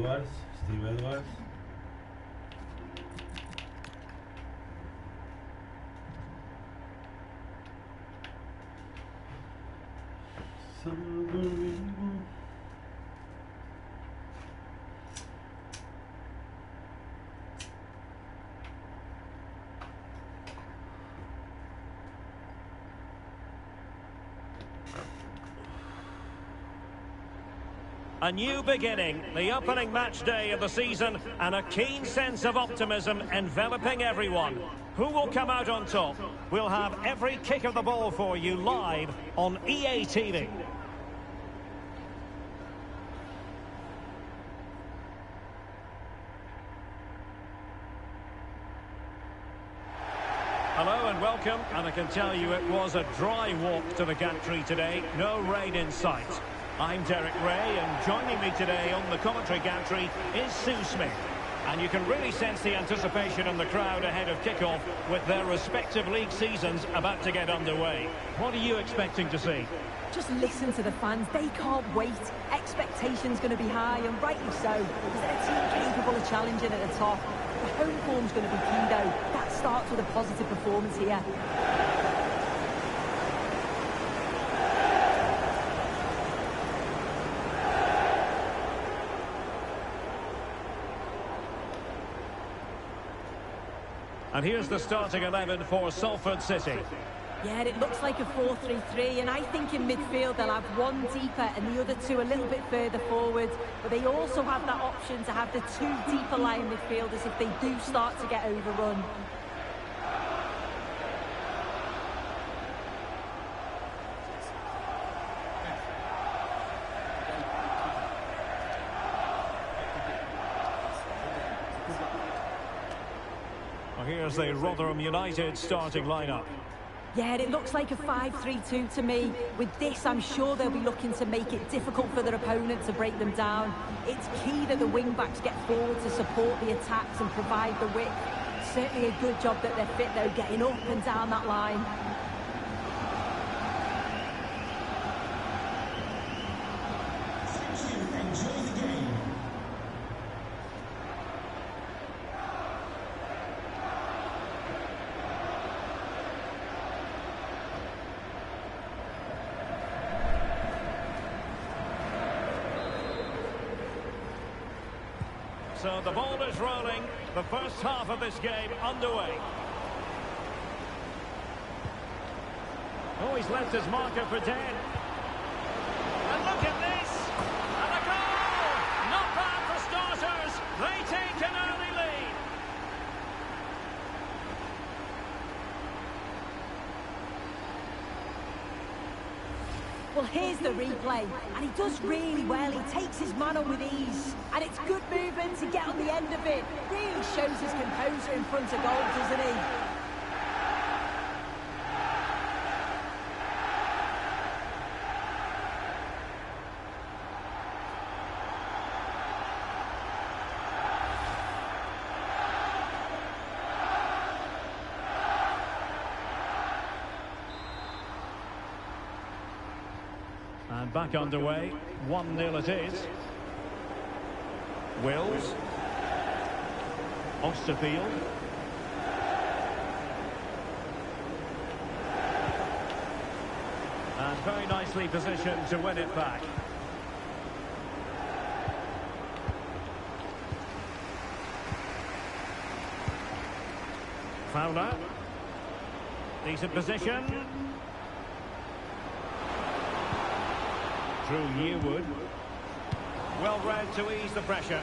Edwards. A new beginning, the opening match day of the season, and a keen sense of optimism enveloping everyone. Who will come out on top? We'll have every kick of the ball for you live on EA TV. Hello and welcome, and I can tell you it was a dry walk to the gantry today, no rain in sight. I'm Derek Ray, and joining me today on the commentary gantry is Sue Smith. And you can really sense the anticipation in the crowd ahead of kickoff with their respective league seasons about to get underway. What are you expecting to see? Just listen to the fans, they can't wait. Expectation's going to be high, and rightly so, because they're a team capable of challenging at the top. The home form's going to be key though. That starts with a positive performance here. And here's the starting 11 for Salford City. Yeah, it looks like a 4-3-3, and I think in midfield they'll have one deeper and the other two a little bit further forward. But they also have that option to have the two deeper lying midfielders if they do start to get overrun. Here's the Rotherham United starting lineup. Yeah, it looks like a 5-3-2 to me. With this, I'm sure they'll be looking to make it difficult for their opponent to break them down. It's key that the wing-backs get forward to support the attacks and provide the width. Certainly a good job that they're fit, though, getting up and down that line. So the ball is rolling, the first half of this game underway. Oh, he's left his marker for dead. And look at this! And a goal! Not bad for starters. They take an early lead. Well, here's the replay, and he does really well. He takes his man on with ease, and it's good movement to get on the end of it. Really shows his composure in front of goal, doesn't he? And back underway, 1-0 it is. Wills. Osterfield. And very nicely positioned to win it back. Fowler. Decent position. Through Yearwood. Well read to ease the pressure.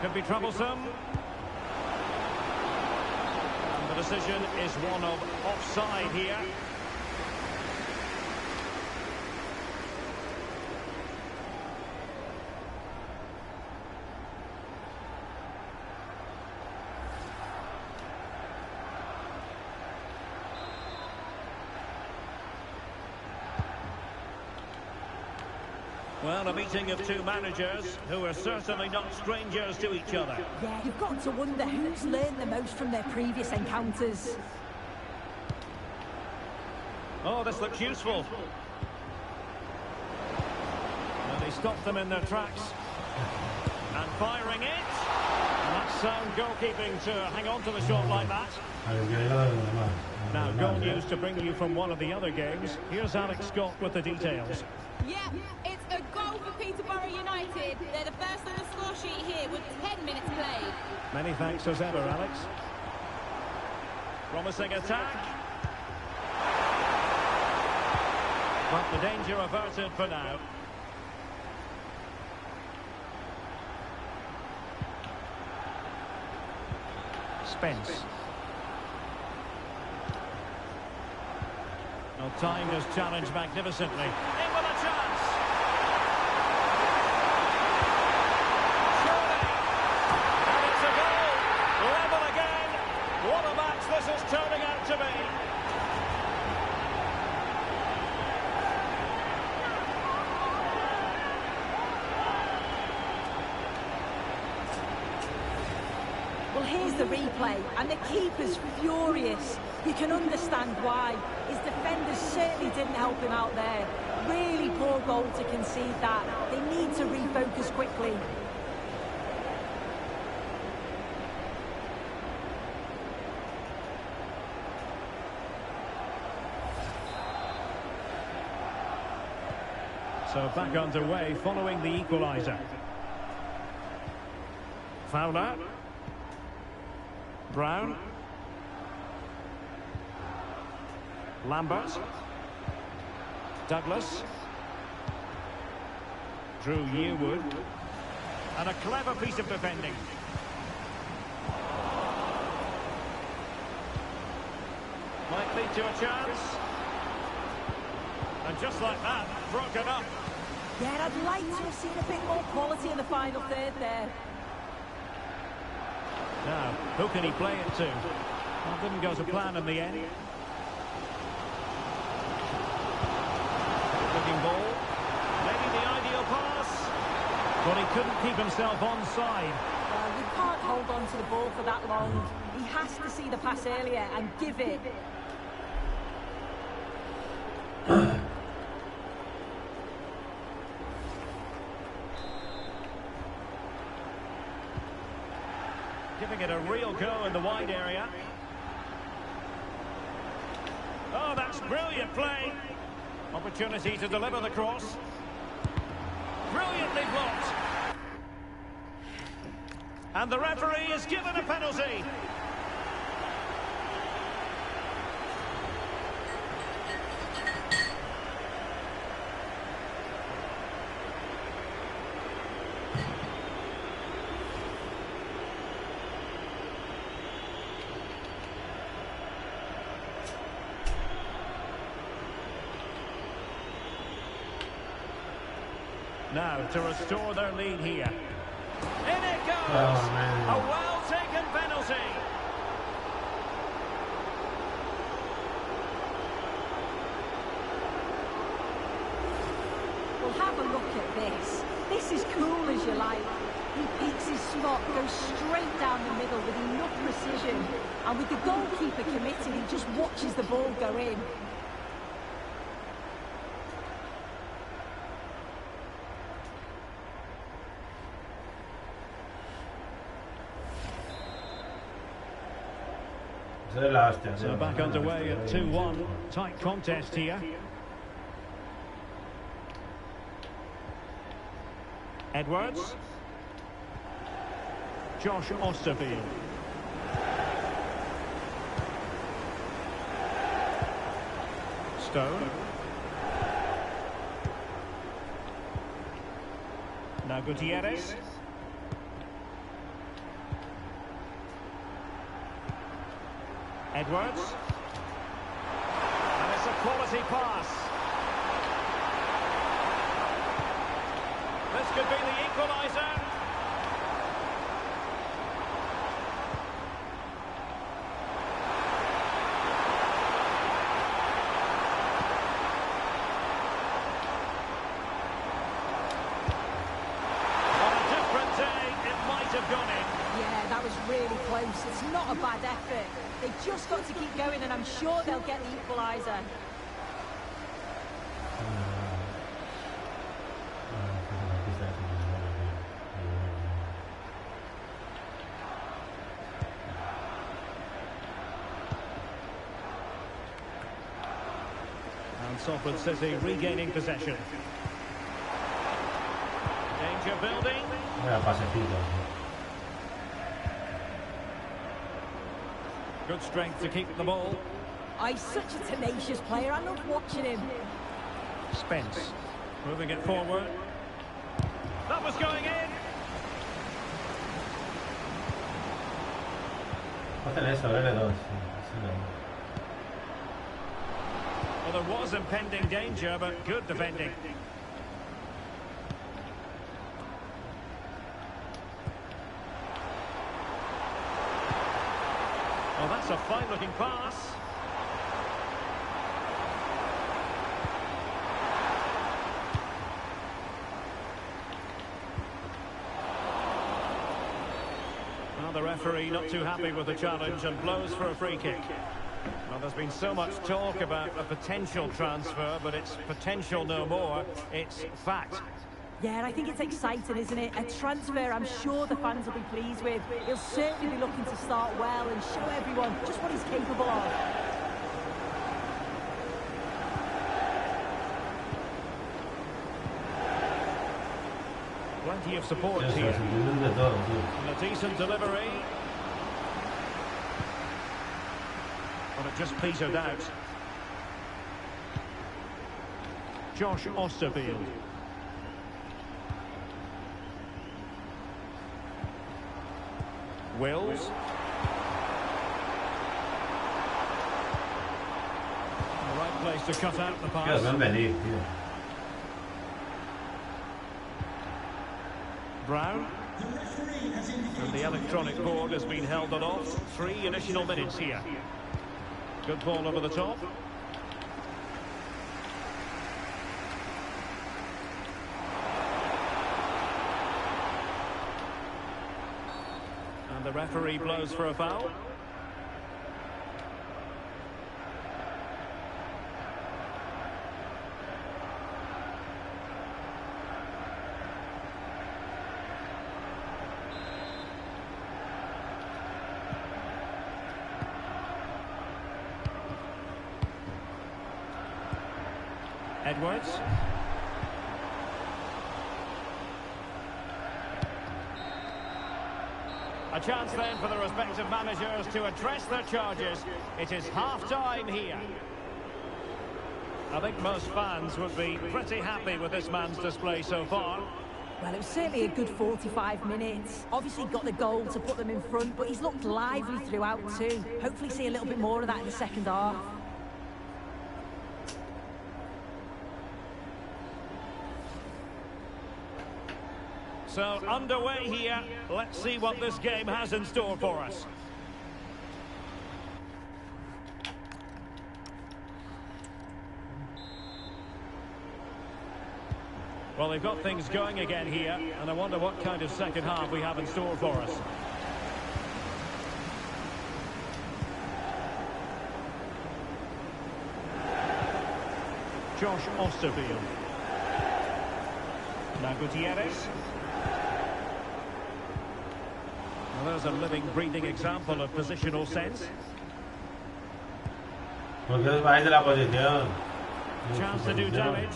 Could be troublesome. And the decision is one of offside here. Well, a meeting of two managers who are certainly not strangers to each other. Yeah, you've got to wonder who's learned the most from their previous encounters. Oh, this looks useful. And he stopped them in their tracks. And firing it. And that's sound goalkeeping to hang on to the shot like that. Now, goal news to bring you from one of the other games. Here's Alex Scott with the details. Yeah, it's a goal for Peterborough United. They're the first on the score sheet here with 10 minutes played. Many thanks as ever, Alex. Promising attack. But the danger averted for now. Spence. Well, timed his challenge magnificently. In with a chance. Surely. And it's a goal. Level again. What a match this is turning out to be. Well, here's the replay, and the keeper's furious. You can understand why. His defenders certainly didn't help him out there. Really poor goal to concede that. They need to refocus quickly. So back underway following the equaliser. Fowler. Brown. Lambert. Douglas. Drew Yearwood. And a clever piece of defending. Might lead to a chance. And just like that, broken up. Yeah, I'd like to have seen a bit more quality in the final third there. Now, who can he play it to? Well, didn't go to plan in the end. Looking ball. Maybe the ideal pass. But he couldn't keep himself onside. You can't hold on to the ball for that long. He has to see the pass earlier and give it. Giving it a real go in the wide area. Oh, that's brilliant play. Opportunity to deliver the cross. Brilliantly blocked. And the referee is given a penalty. Now to restore their lead here. In it goes! Oh, man. A well-taken penalty. Well, have a look at this. This is cool as you like. He peeks his slot, goes straight down the middle with enough precision. And with the goalkeeper committed, he just watches the ball go in. So back underway at 2-1. Tight contest here. Edwards. Josh Osterfield. Stone. Now Gutierrez. Edwards. And it's a quality pass. This could be the equaliser. On a different day, it might have gone in. Yeah, that was really close. It's not a bad effort. They've just got to keep going, and I'm sure they'll get the equaliser. And Salford City regaining possession. Danger building. Good strength to keep the ball. Oh, he's such a tenacious player. I love watching him. Spence moving it forward. That was going in. Well, there was impending danger, but good defending. Well, that's a fine-looking pass. Well, the referee not too happy with the challenge and blows for a free kick. Well, there's been so much talk about a potential transfer, but it's potential no more. It's fact. Yeah, and I think it's exciting, isn't it? A transfer I'm sure the fans will be pleased with. He'll certainly be looking to start well and show everyone just what he's capable of. Plenty of support here. And a decent delivery. But it just petered out. Josh Osterfield. Wills. The right place to cut out the pass. Brown. And the electronic board has been held aloft. 3 additional minutes here. Good ball over the top. And the referee blows for a foul. Edwards. A chance then for the respective managers to address their charges. It is half-time here. I think most fans would be pretty happy with this man's display so far. Well, it was certainly a good 45 minutes. Obviously got the goal to put them in front, but he's looked lively throughout too. Hopefully see a little bit more of that in the second half. So, underway here. Let's see what this game has in store for us. Well, they've got things going again here, and I wonder what kind of second half we have in store for us. Josh Osterfield. Now Gutierrez. Well, there's a living, breathing example of positional sense. Chance to do damage.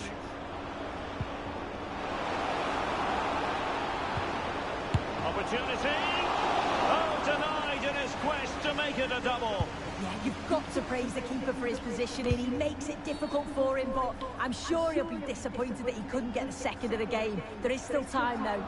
Opportunity. Oh, denied in his quest to make it a double. Yeah, you've got to praise the keeper for his positioning. He makes it difficult for him, but I'm sure he'll be disappointed that he couldn't get the second of the game. There is still time, though.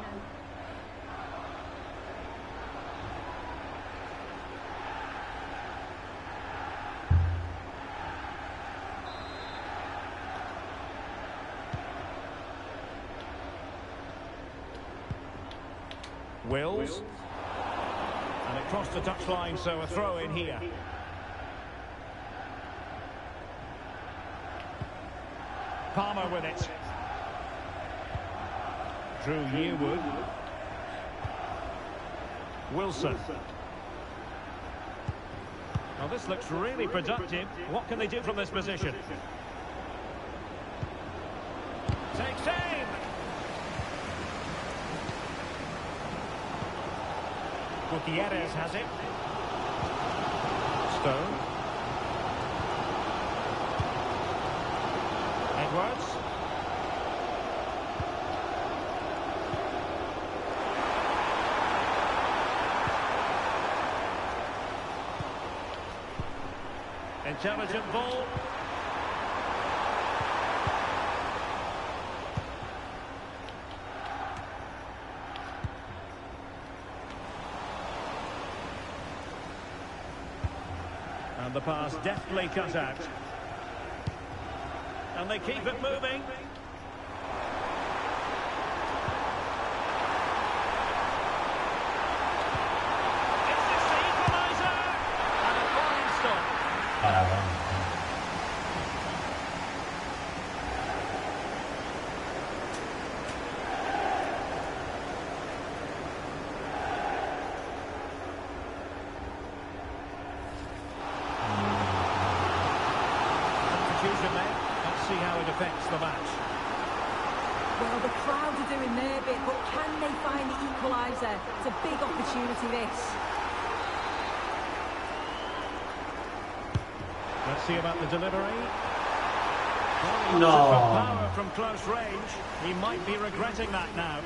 Wills. And it crossed the touchline, so a throw in here. Palmer with it. Drew Yearwood. Wilson. Well, this looks really productive. What can they do from this position? Takes aim. Gutierrez has it. Stone. backwards. Intelligent ball. And the pass deftly cut out. And they keep it moving. Is this the equaliser? And a fine stop. Let's see how it affects the match. Well, the crowd are doing their bit, but can they find the equaliser? It's a big opportunity, this. Let's see about the delivery. No. Power from close range. He might be regretting that now.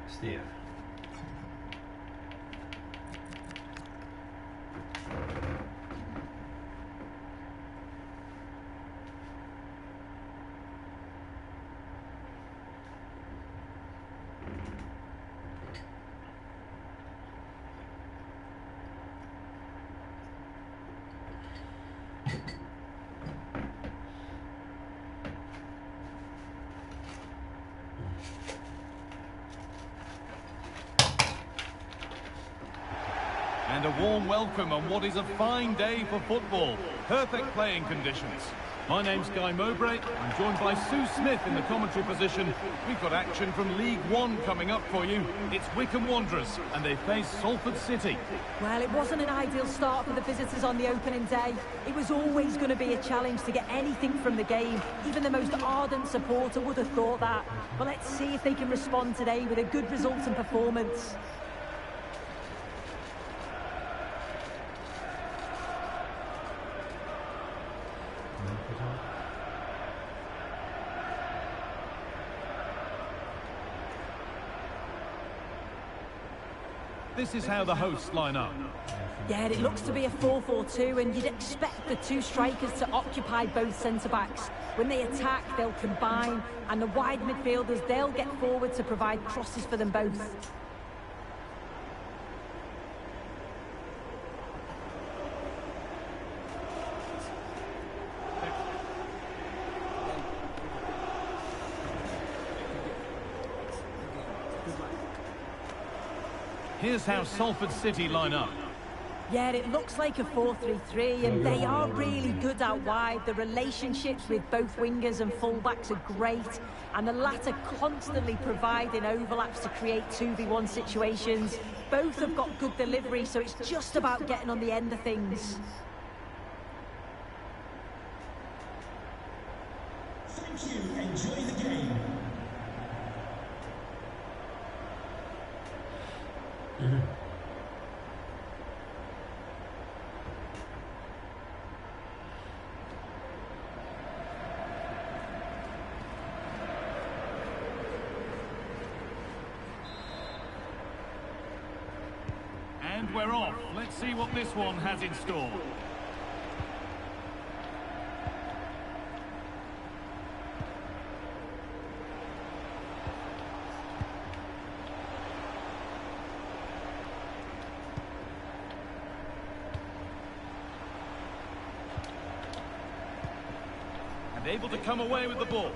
Steve. And a warm welcome on what is a fine day for football. Perfect playing conditions. My name's Guy Mowbray. I'm joined by Sue Smith in the commentary position. We've got action from League One coming up for you. It's Wycombe Wanderers, and they face Salford City. Well, it wasn't an ideal start for the visitors on the opening day. It was always going to be a challenge to get anything from the game. Even the most ardent supporter would have thought that. But let's see if they can respond today with a good result and performance. This is how the hosts line up. Yeah, it looks to be a 4-4-2, and you'd expect the two strikers to occupy both centre-backs. When they attack, they'll combine, and the wide midfielders, they'll get forward to provide crosses for them both. Here's how Salford City line up. Yeah, it looks like a 4-3-3, and they are really good out wide. The relationships with both wingers and fullbacks are great, and the latter constantly providing overlaps to create 2v1 situations. Both have got good delivery, so it's just about getting on the end of things. Thank you. Enjoy the game. And we're off. Let's see what this one has in store. And able to come away with the ball.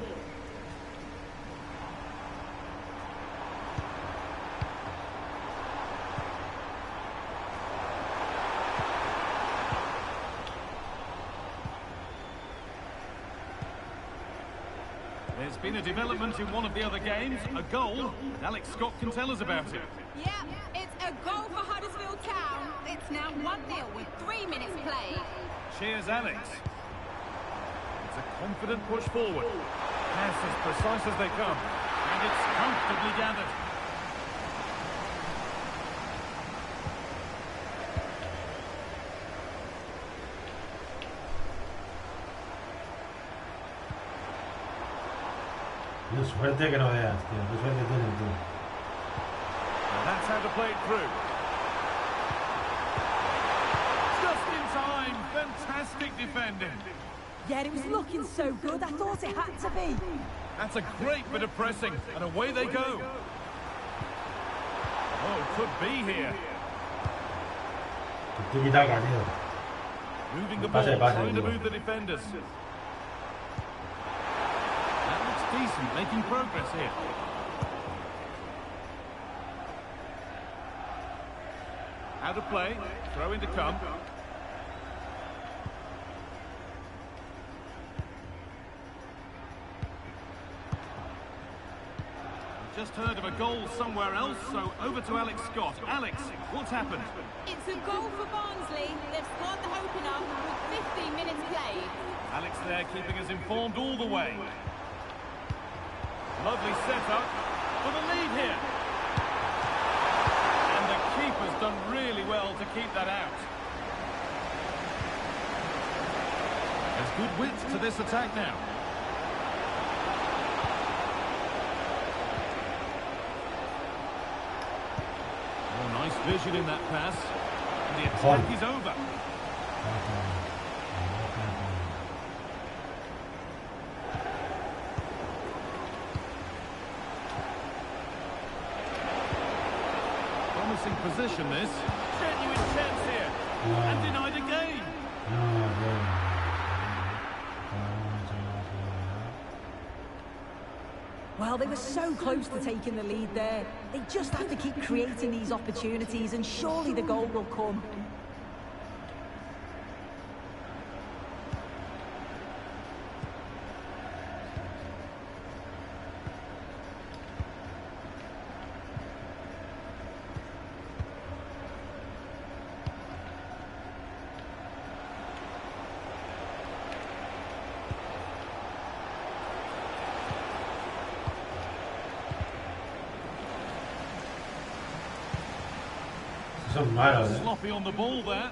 There's been a development in one of the other games, a goal. Alex Scott can tell us about it. Yeah, it's a goal for Huddersfield Town. It's now 1-0 with 3 minutes played. Cheers, Alex. It's a confident push forward. Pass as precise as they come. And it's comfortably gathered. Qué suerte que no veas, tío. Qué suerte tienes tú. And that's how to play it through. Just in time. Fantastic defending. Yeah, it was looking so good. I thought it had to be. That's a great bit of pressing. And away they go. Oh, could be here. Tiki-taka, tío. Moving the ball, Pase, trying to tío. move the defenders. That looks decent, making progress here. How to play, throw in to come. Just heard of a goal somewhere else, so over to Alex Scott. Alex, what's happened? It's a goal for Barnsley. They've scored the opener with 15 minutes played. Alex there keeping us informed all the way. Lovely setup for the lead here. And the keeper's done really well to keep that out. There's good width to this attack now. Oh, nice vision in that pass. And the attack is over. Promising position this. Genuine chance here. And denied again. Well, they were so close to taking the lead there. They just have to keep creating these opportunities, and surely the goal will come. Son malos, ¿eh? Sloppy on the ball there.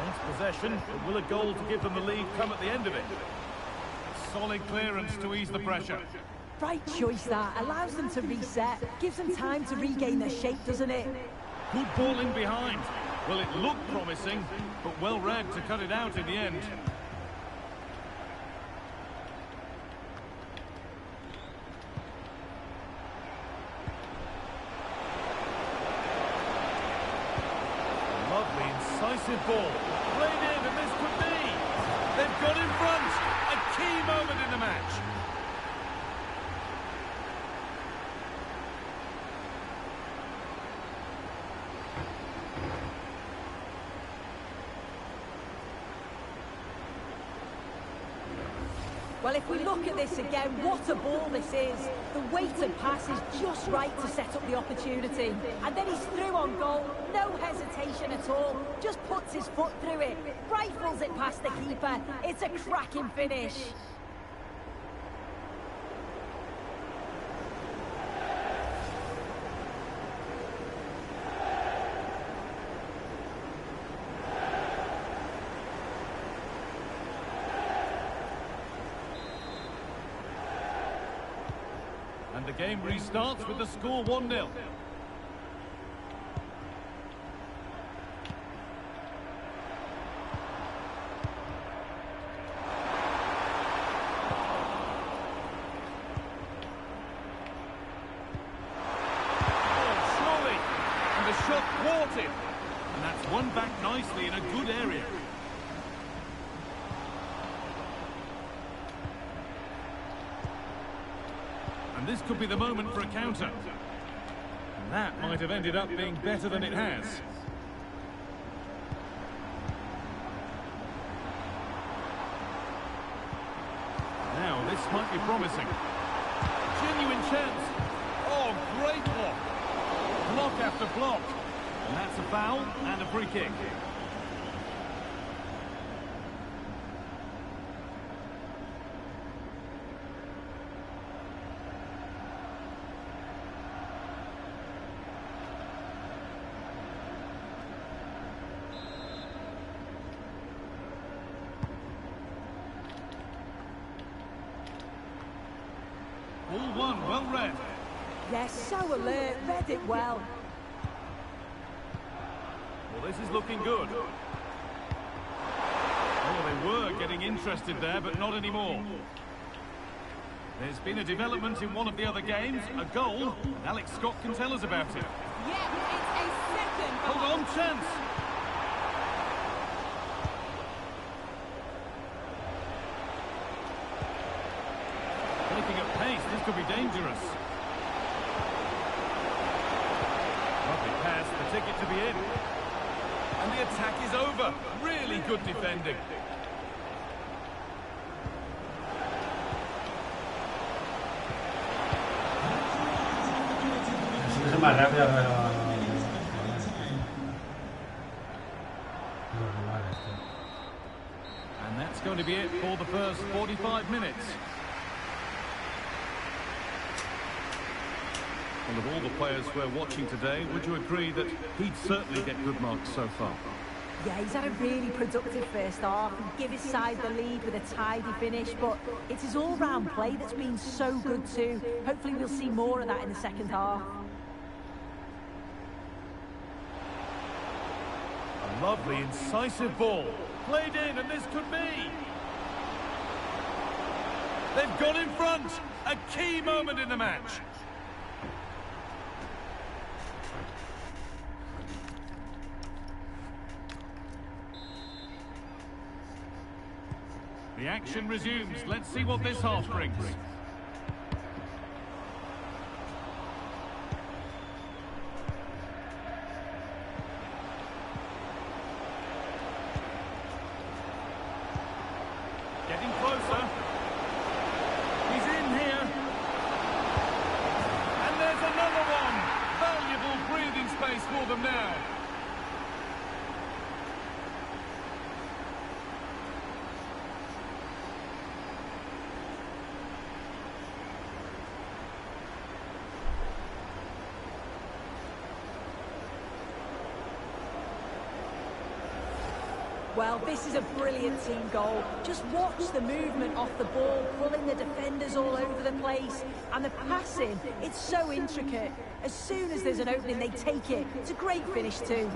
Nice possession, but will a goal to give them the lead come at the end of it? Solid clearance to ease the pressure. Right choice that. Allows them to reset. Gives them time to regain their shape, doesn't it? Good ball in behind. Well, it looked promising, but well read to cut it out in the end. Lovely, incisive ball. Played in, and this could be. They've got in front. A key moment in the match. Well, if we look at this again, what a ball this is. The weighted pass is just right to set up the opportunity. And then he's through on goal. No hesitation at all. Just puts his foot through it. Rifles it past the keeper. It's a cracking finish. And the game restarts with the score 1-0. Surely! And the shot thwarted. And that's won back nicely in a good area. And this could be the moment for a counter. And that might have ended up being better than it has. Now, this might be promising. Genuine chance. Oh, great block. Block after block. And that's a foul and a free kick. Ball one, well read. Yes, so alert, read it well. Well, this is looking good. Oh, they were getting interested there, but not anymore. There's been a development in one of the other games, a goal, and Alex Scott can tell us about it. Yeah, it's a second. Hold on, chance. Taking at pace, this could be dangerous. Lovely pass, the ticket to be in. And the attack is over. Really good defending. Es más rápido, pero... And that's going to be it for the first 45 minutes. Well, of all the players we're watching today, would you agree that he'd certainly get good marks so far? Yeah, he's had a really productive first half and give his side the lead with a tidy finish, but it's his all-round play that's been so good too. Hopefully we'll see more of that in the second half. A lovely, incisive ball. Played in, and this could be. They've got in front. A key moment in the match. The action resumes. Let's see what this half brings. Getting closer. He's in here. And there's another one. Valuable breathing space for them now. Well, this is a brilliant team goal. Just watch the movement off the ball, pulling the defenders all over the place. And the passing, it's so intricate. As soon as there's an opening, they take it. It's a great finish too.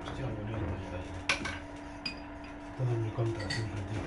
Estoy aburriendo ya. Todo en mi contra siempre, tío.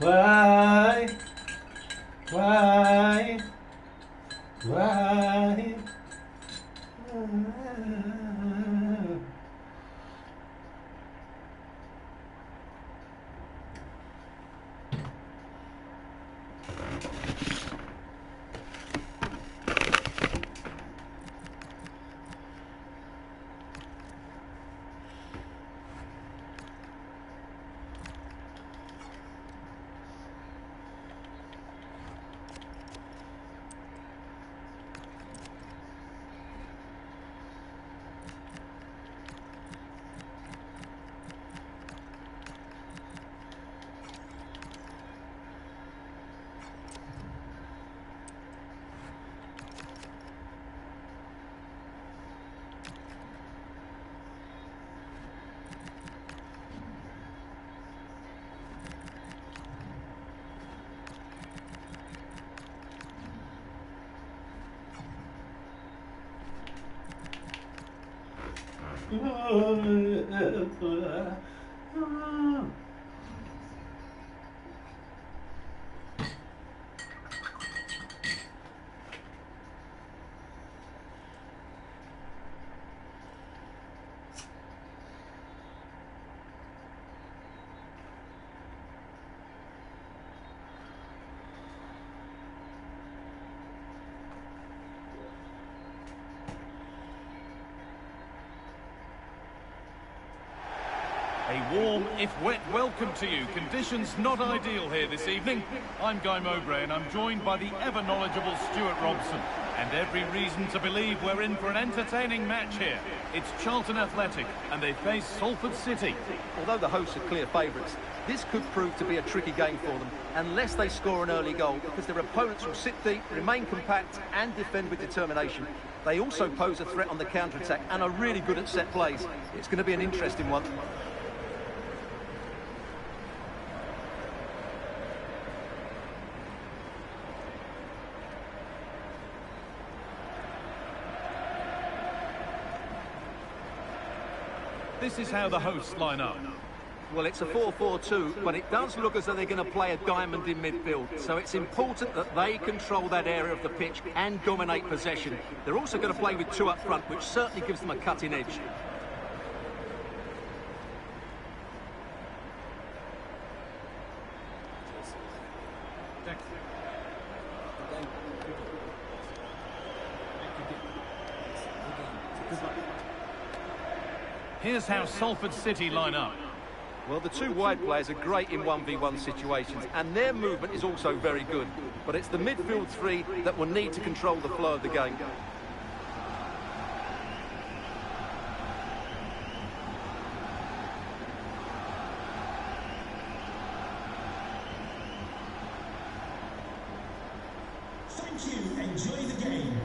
Why? Why? Why? A warm, if wet, welcome to you. Conditions not ideal here this evening. I'm Guy Mowbray and I'm joined by the ever-knowledgeable Stuart Robson. And every reason to believe we're in for an entertaining match here. It's Charlton Athletic and they face Salford City. Although the hosts are clear favourites, this could prove to be a tricky game for them unless they score an early goal, because their opponents will sit deep, remain compact and defend with determination. They also pose a threat on the counter-attack and are really good at set plays. It's going to be an interesting one. This is how the hosts line up. Well, it's a 4-4-2, but it does look as though they're going to play a diamond in midfield. So it's important that they control that area of the pitch and dominate possession. They're also going to play with two up front, which certainly gives them a cutting edge. Here's how Salford City line up. Well, the two wide players are great in 1v1 situations, and their movement is also very good. But it's the midfield three that will need to control the flow of the game. Thank you. Enjoy the game.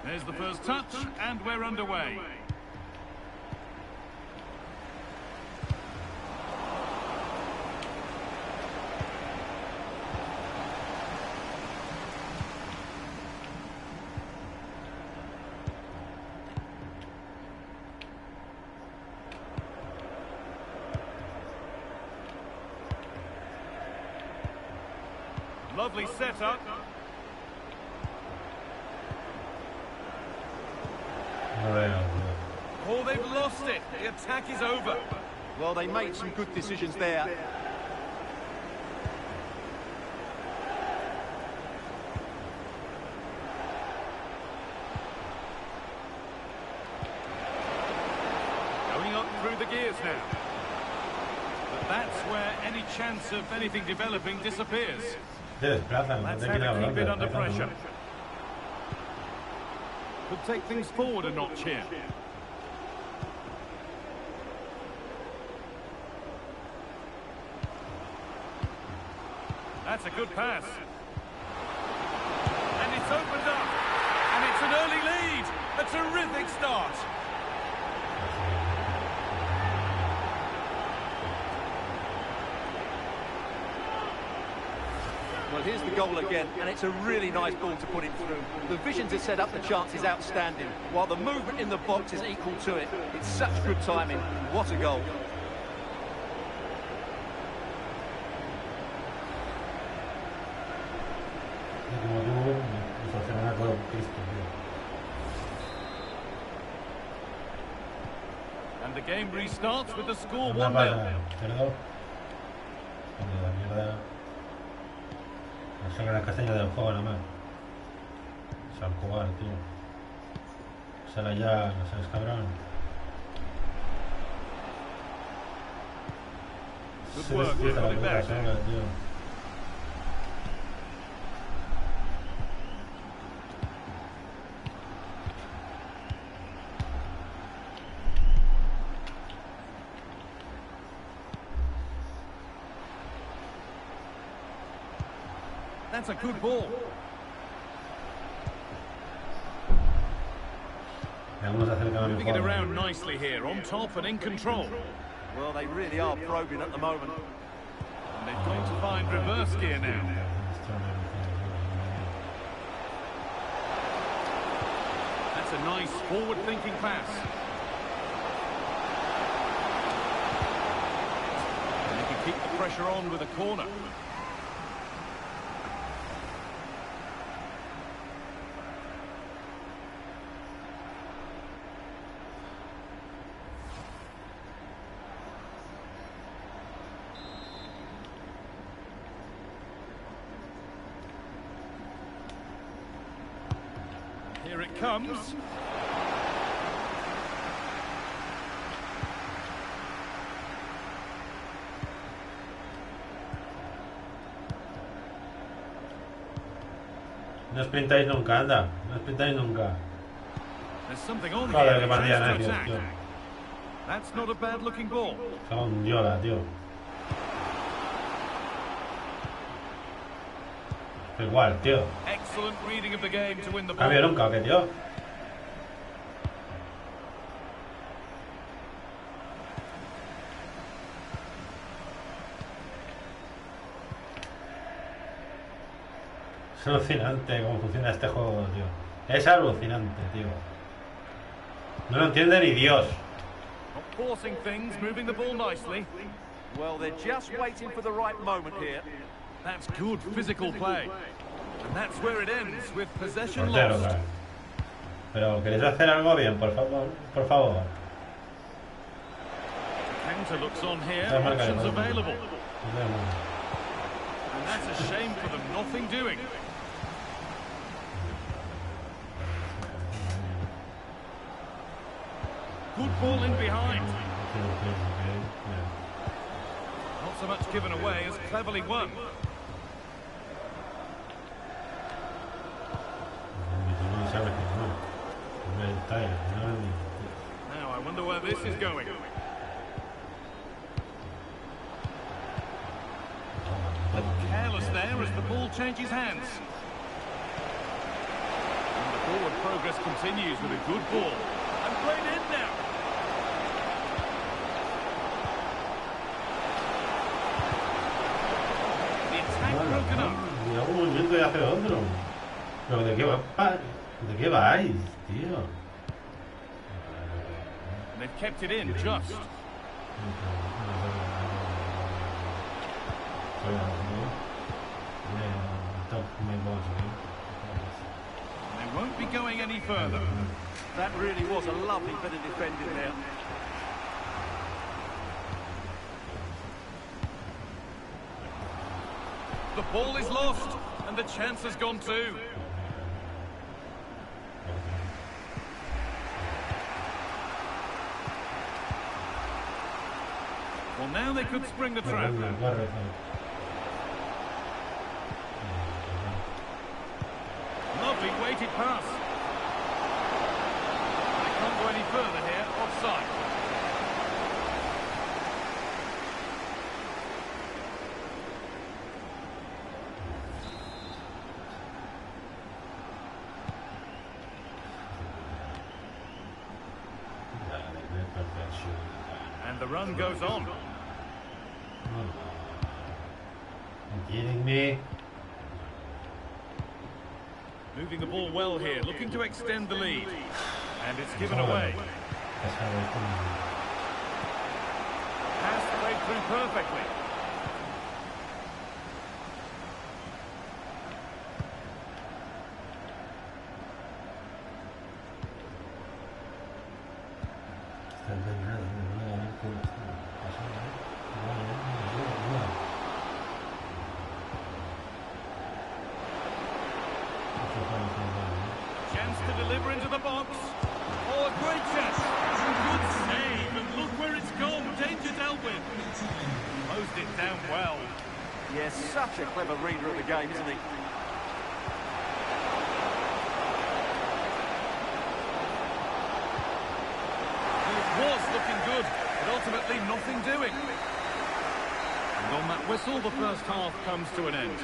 There's the first touch, and we're underway. Lovely setup. Oh, they've lost it. The attack is over. Well, they made some good decisions there. Going up through the gears now. But that's where any chance of anything developing disappears. Let's have to keep it under pressure. Could take things forward a notch here. That's a good pass. And it's opened up. And it's an early lead. A terrific start. Well, here's the goal again, and it's a really nice ball to put him through. The vision to set up the chance is outstanding, while the movement in the box is equal to it. It's such good timing. What a goal. And the game restarts with the score 1-0. Saca la castaña del juego nada más. Sal jugar, tío. Sala ya, no seas cabrón. Good work, you got it back. Tío. That's a good ball. Moving it around nicely here, on top and in control. Well, they really are probing at the moment. And they've got to find reverse gear now. That's a nice forward-thinking pass. And they can keep the pressure on with a corner. it comes. No sprintáis nunca, anda. No sprintáis nunca. There's something on Joder, here. qué partida Tries to necios, attack. tío. That's not a bad looking ball. Son diola, tío. Igual, tío. Excellent reading of the game to win the ball. ¿Cambio nunca o qué, tío? Es alucinante cómo funciona este juego, tío. Es alucinante, tío. No lo entiende ni Dios. Not forcing things, moving the ball nicely. Well, they're just waiting for the right moment here. That's good physical play. And that's where it ends, with possession Portero, lost. claro. Pero queréis hacer algo bien, por favor. Por favor. Counter looks on here, Está marcado, options marcado. available. And that's a shame for them, nothing doing. Good ball in behind. Not so much given away as cleverly won. Now I wonder where this is going. But careless there as the ball changes hands. And the forward progress continues with a good ball. And played in now. The attack broken up. Y hago un movimiento y hace otro. Pero ¿de qué va? ¿De qué vais, tío? And they've kept it in just. They won't be going any further. That really was a lovely bit of defending there. The ball is lost, and the chance has gone too. Well, now they could spring the trap. Lovely weighted pass. They can't go any further here, offside. And the run goes on. You kidding me? Moving the ball well here, looking to extend the lead. And it's given away. Pass played through perfectly. Chance to deliver into the box. Oh, a great chance. Good save, and look where it's gone. Danger dealt with. Closed it down well. Yes, such a clever reader of the game, isn't he? Well, it was looking good, but ultimately nothing doing. And on that whistle, the first half comes to an end.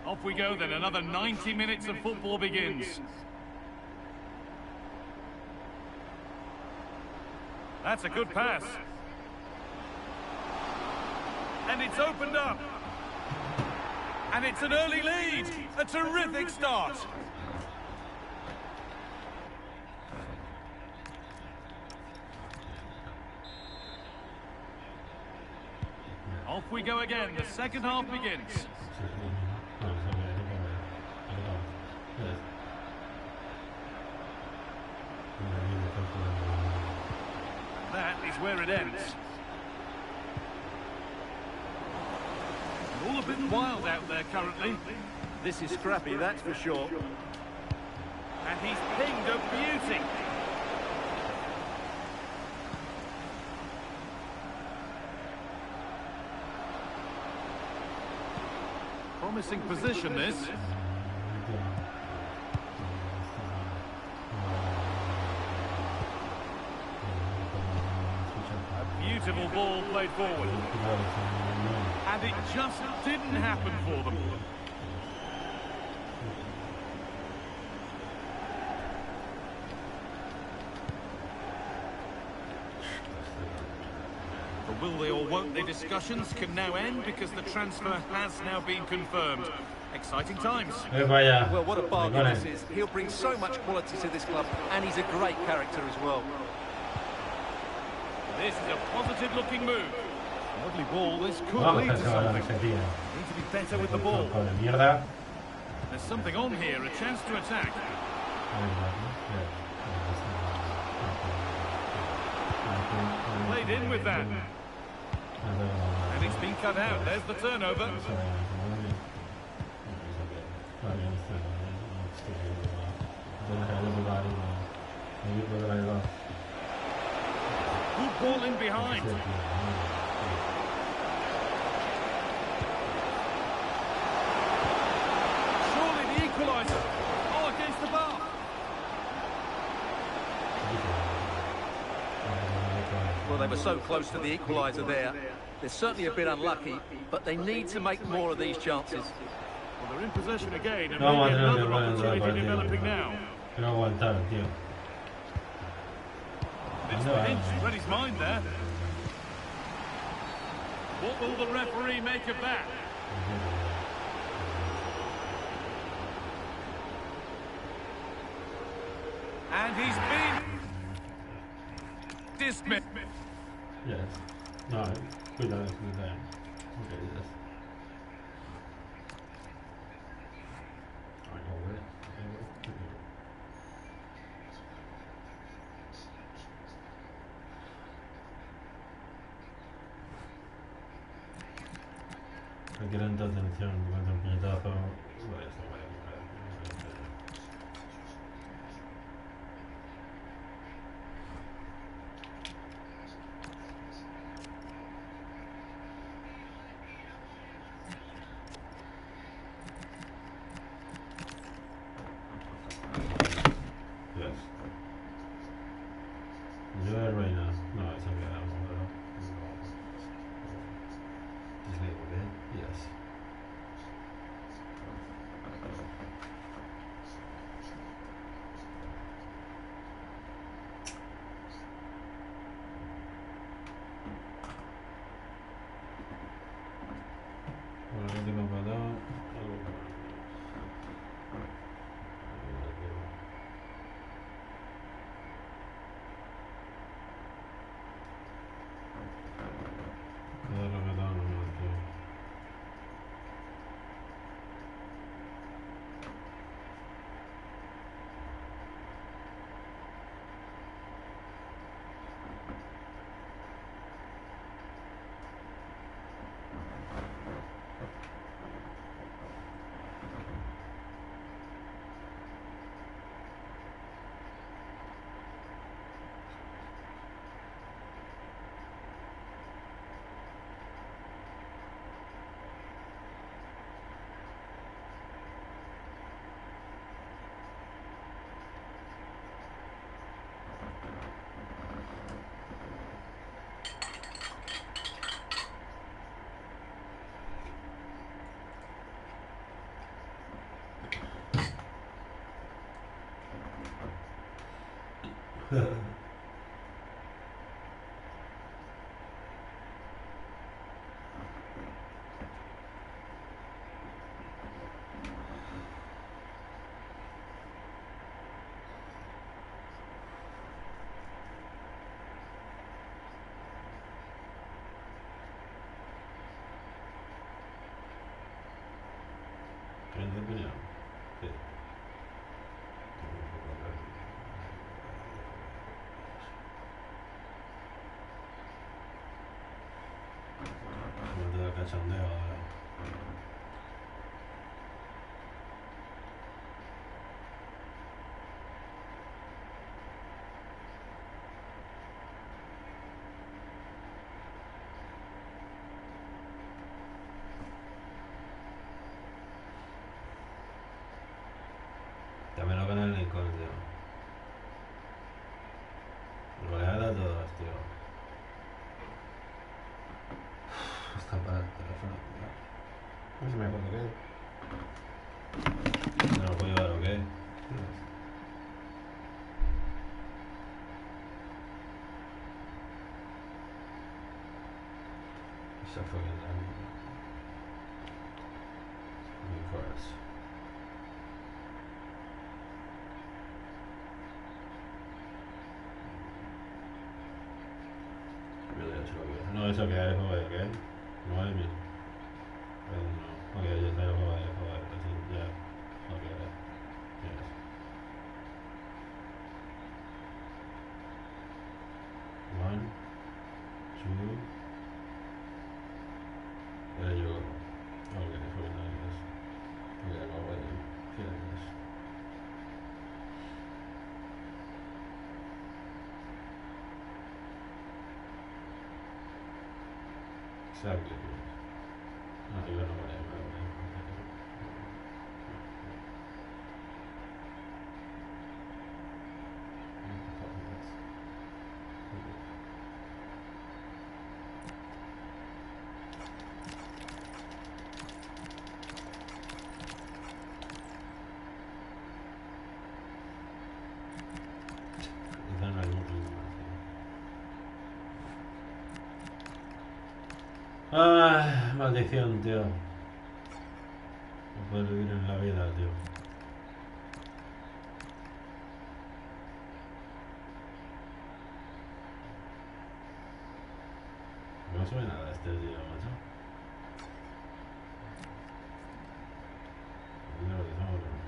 Off we go then, another 90 minutes of football begins. That's a good pass. And it's opened up. And it's an early lead. A terrific start. Off we go again. The second half begins. That is where it ends. All a bit wild out there currently. This is scrappy, that's for sure. And he's pinged a beauty. Promising position, this. A beautiful ball played forward. And it just didn't happen for them. The will they or won't they discussions can now end because the transfer has now been confirmed. Exciting times. Well, what a bargain this is. He'll bring so much quality to this club, and he's a great character as well. This is a positive looking move. Lovely ball, this could lead to something. Need to be better with the ball. There's something on here, a chance to attack. Played in with that. And it's been cut out, there's the turnover. Good ball in behind. Surely the equaliser. Oh, against the bar. Well, they were so close to the equaliser there. They're certainly a bit unlucky, but they need to make more of these chances. Well, they're in possession again, and maybe another opportunity developing now. It's the hinge, read his mind there. What will the referee make of that? And he's been dismissed. Yes. No, cuidado, cuidado. Okay, yes. I know it. Hay que tanta atención durante el puñetazo. cachondeo ahora. También lo gana el Lincoln, tío. Royale a todos, tío. Está para el teléfono, tío. No se me acuerdo qué. ¿No lo puedo llevar o qué? Esa fue la Forest. No, eso que hay juego de qué? 9.000. No, ok, ya está el juego de así, ya. Ok, yes. One, two. There you go. Okay, for nice. Okay, go away. Yes. Exactly. No, yo no voy a Ah, maldición, tío. No puedo vivir en la vida, tío. No sube nada este tío, macho. No, no, no.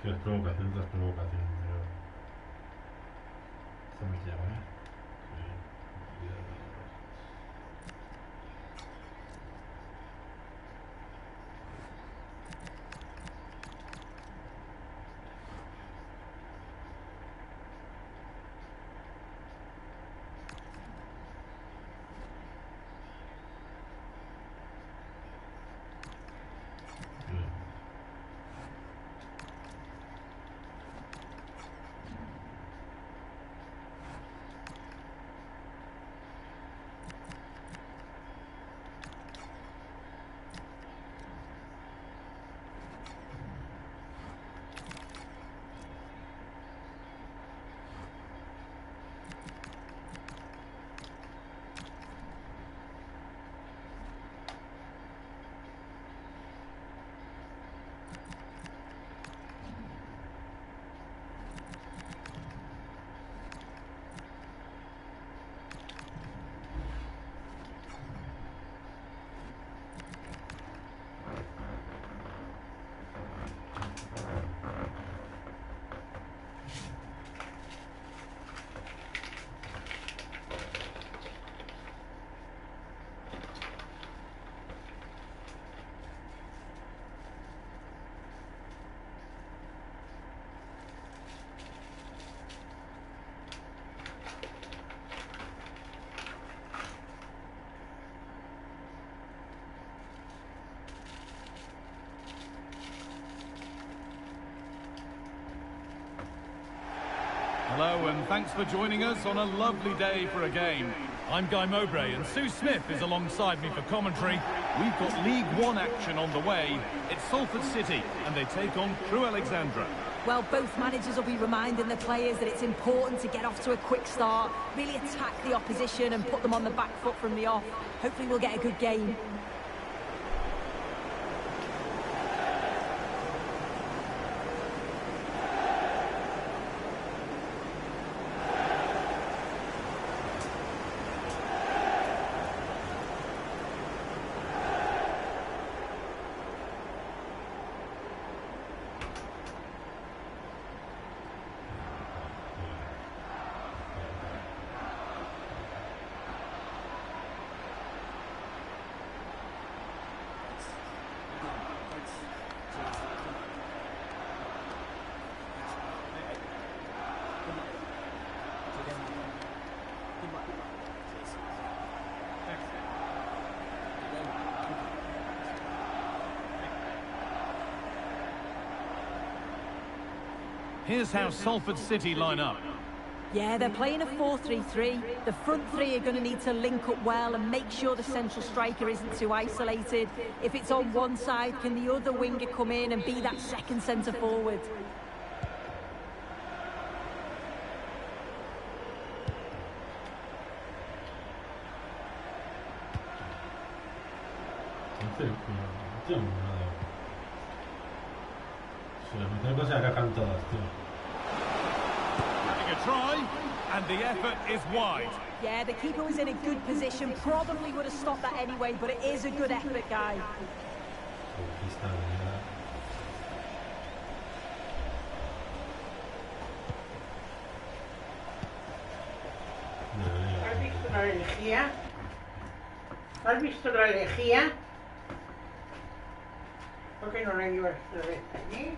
Si es provocación tras provocación, pero... Estamos ya, ¿eh? Hello and thanks for joining us on a lovely day for a game. I'm Guy Mowbray and Sue Smith is alongside me for commentary. We've got League One action on the way. It's Salford City and they take on Crewe Alexandra. Well, both managers will be reminding the players that it's important to get off to a quick start, really attack the opposition and put them on the back foot from the off. Hopefully we'll get a good game. Here's how Salford City line up. Yeah, they're playing a 4-3-3. The front three are going to need to link up well and make sure the central striker isn't too isolated. If it's on one side, can the other winger come in and be that second centre forward? Having a try, and the effort is wide. Yeah, the keeper was in a good position, probably would have stopped that anyway, but it is a good effort, Guy. ¿Has visto la lejía? ¿Por qué no la llevas allí?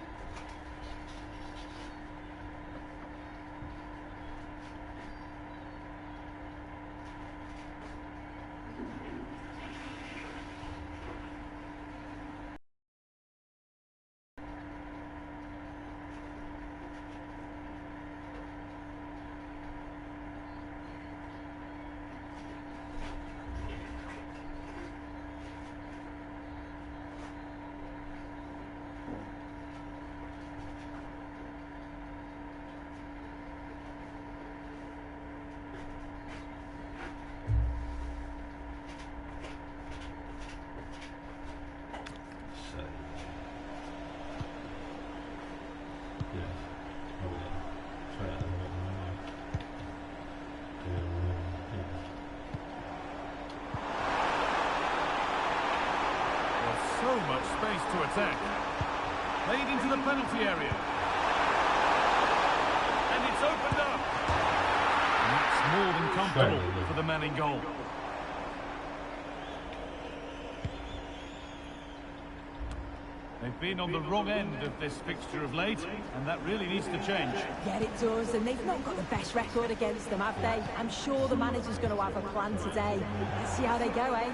So much space to attack. Played into the penalty area. And it's opened up. And that's more than comfortable for the man in goal. They've been on the wrong end of this fixture of late, and that really needs to change. Yeah, it does, and they've not got the best record against them, have they? I'm sure the manager's going to have a plan today. Let's see how they go, eh?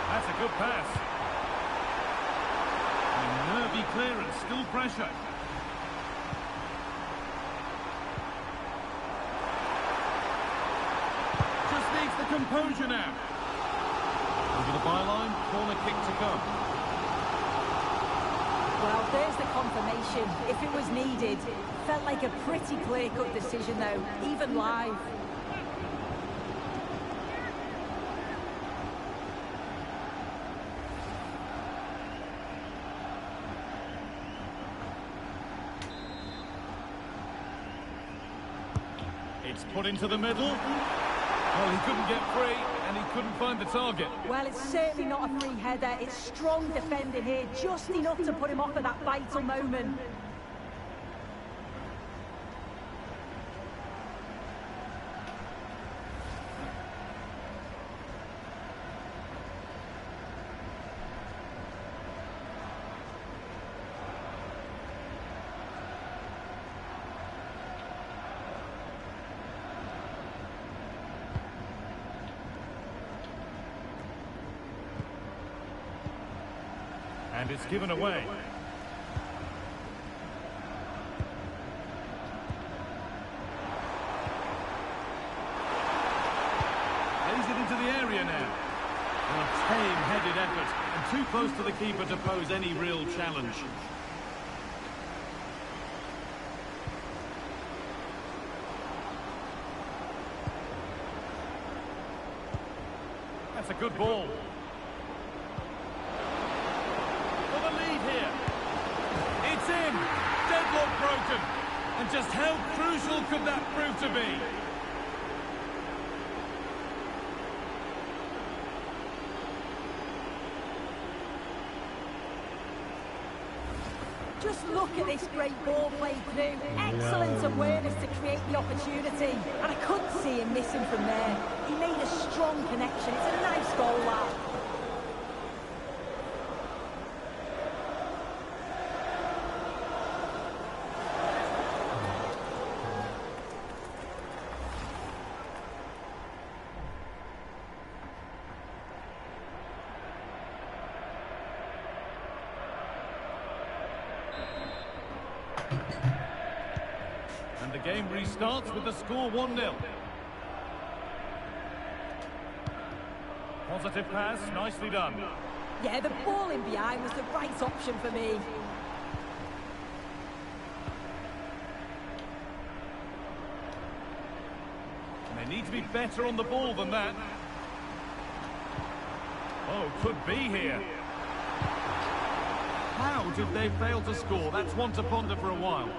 That's a good pass. And nervy clearance, still pressure. Just needs the composure now. Over the byline, corner kick to come. Well, there's the confirmation. If it was needed, felt like a pretty clear-cut decision, though, even live. It's put into the middle. Well, he couldn't get free, and he couldn't find the target. Well, it's certainly not a free header. It's strong defending here, just enough to put him off at that vital moment. And it's given away. area now. Well, a tame-headed effort, and too close to the keeper to pose any real challenge. That's a good ball. For the lead here. It's in. Deadlock broken. And just how crucial could that prove to be? Just look at this great ball played through. Excellent awareness to create the opportunity. And I couldn't see him missing from there. He made a strong connection. It's a nice goal, that. And the game restarts with the score 1-0. Positive pass, nicely done. Yeah, the ball in behind was the right option for me. And they need to be better on the ball than that. Oh, could be here. How did they fail to score? That's one to ponder for a while.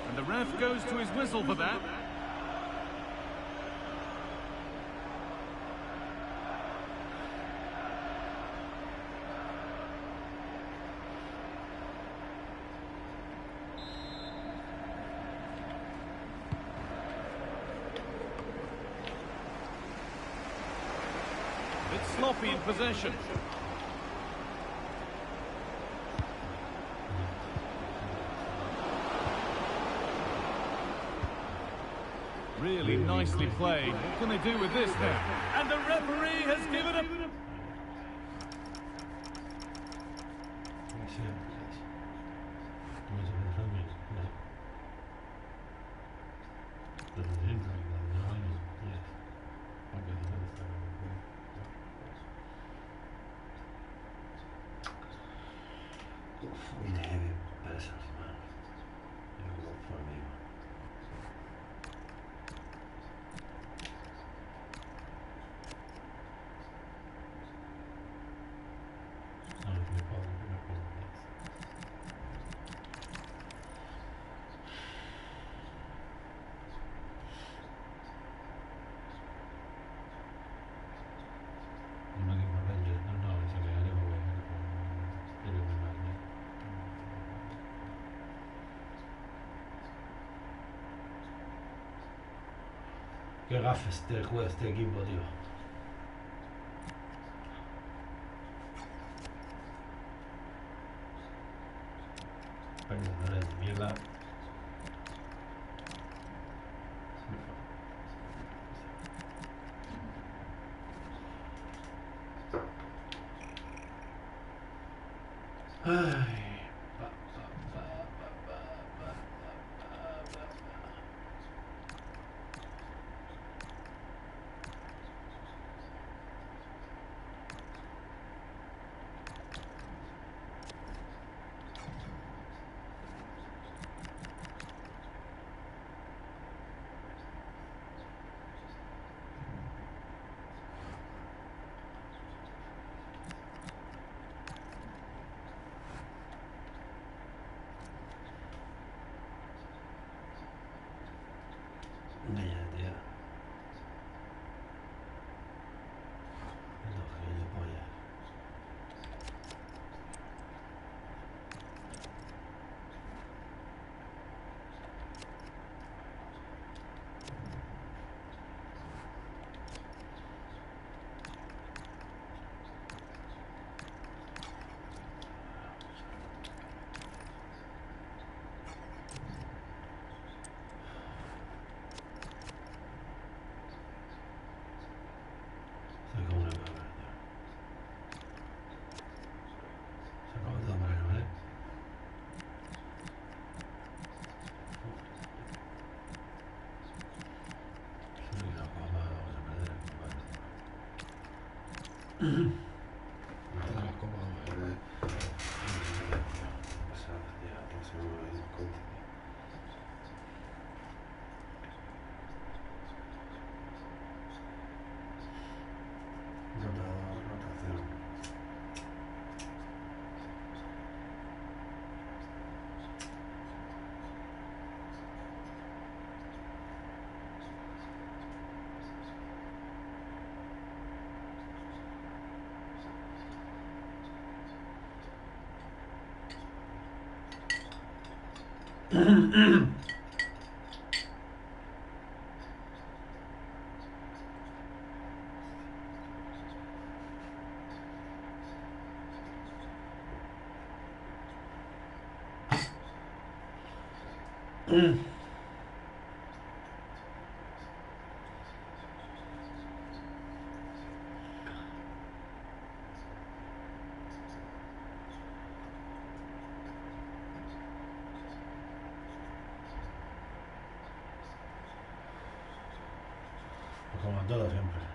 And the ref goes to his whistle for that. It's sloppy in possession. Really nicely played. What can they do with this now? And the referee has given up. Qué gafes juega este equipo, tío. Perdedores de mierda. Ay. Como en todo siempre.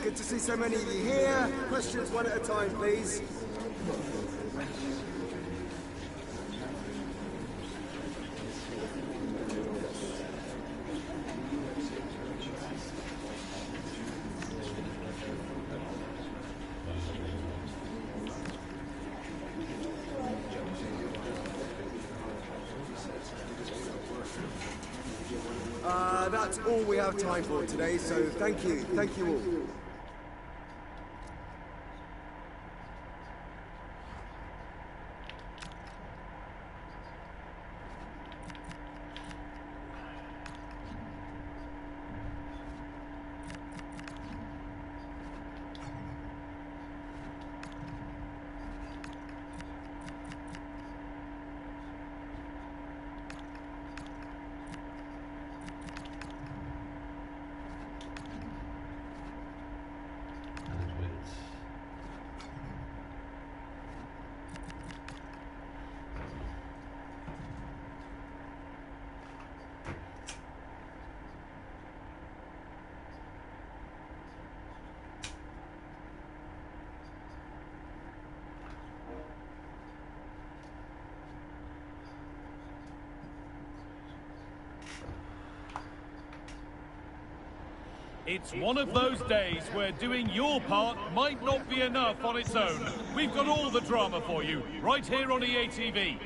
Good to see so many of you here. Questions one at a time, please. That's all we have time for today, so thank you all. It's one of those days where doing your part might not be enough on its own. We've got all the drama for you, right here on EA TV.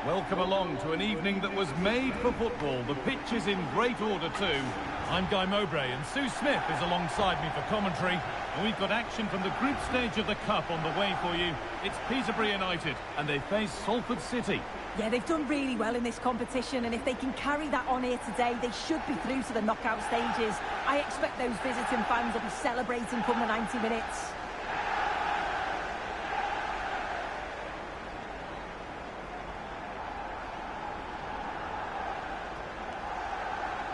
Welcome along to an evening that was made for football. The pitch is in great order too. I'm Guy Mowbray and Sue Smith is alongside me for commentary. And we've got action from the group stage of the Cup on the way for you. It's Peterborough United and they face Salford City. Yeah, they've done really well in this competition, and if they can carry that on here today, they should be through to the knockout stages. I expect those visiting fans will be celebrating come the 90 minutes.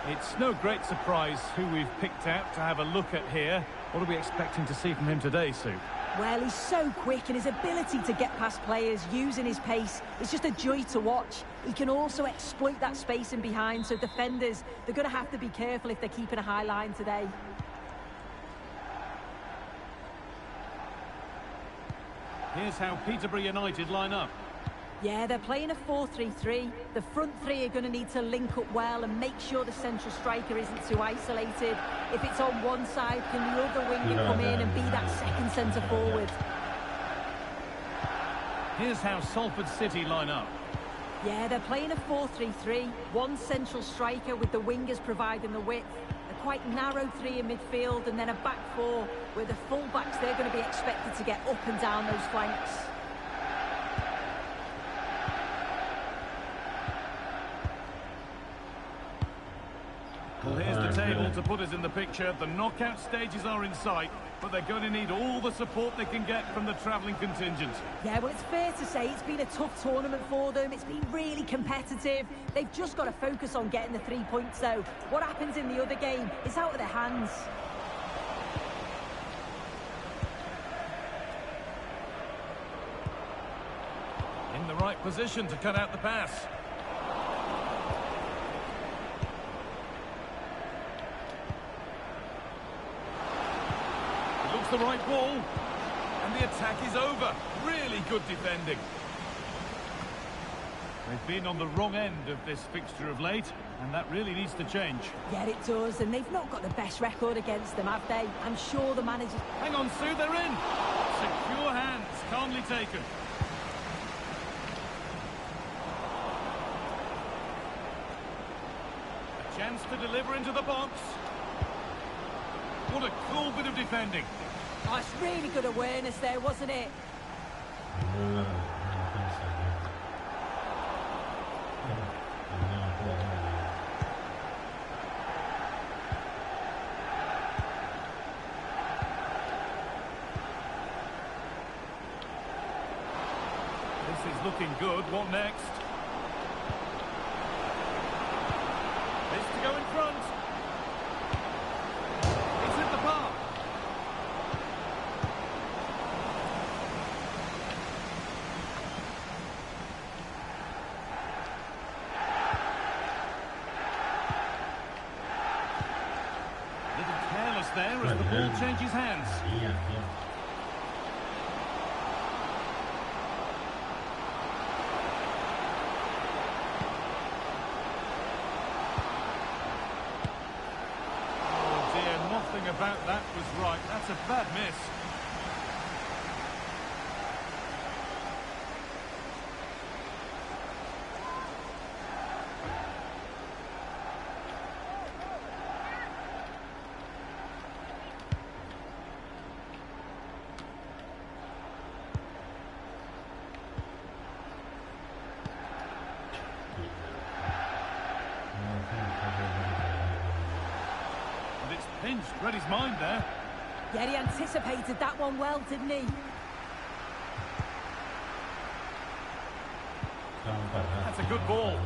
It's no great surprise who we've picked out to have a look at here. What are we expecting to see from him today, Sue? Well, he's so quick, and his ability to get past players using his pace is just a joy to watch. He can also exploit that space in behind, so defenders, they're going to have to be careful if they're keeping a high line today. Here's how Peterborough United line up. Yeah, they're playing a 4-3-3. The front three are going to need to link up well and make sure the central striker isn't too isolated. If it's on one side, can the other winger come in and be that second centre forward? Here's how Salford City line up. Yeah, they're playing a 4-3-3. One central striker with the wingers providing the width. A quite narrow three in midfield and then a back four where the full-backs, they're going to be expected to get up and down those flanks. Well, here's the table to put us in the picture. The knockout stages are in sight, but they're going to need all the support they can get from the travelling contingent. Yeah, well, it's fair to say it's been a tough tournament for them. It's been really competitive. They've just got to focus on getting the 3 points, though. What happens in the other game is out of their hands. In the right position to cut out the pass. The right ball, and the attack is over. Really good defending. They've been on the wrong end of this fixture of late, and that really needs to change. Yeah, it does, and they've not got the best record against them, have they? I'm sure the managers... Hang on, Sue, they're in. Secure hands, calmly taken. A chance to deliver into the box. What a cool bit of defending. Oh, it's really good awareness there, wasn't it? This is looking good. What next? This to go in front. It's hit the bar. There as the ball changes hands. Oh dear, nothing about that was right. That's a bad miss. Pinched, read his mind there. Yeah, he anticipated that one well, didn't he? That's a good ball.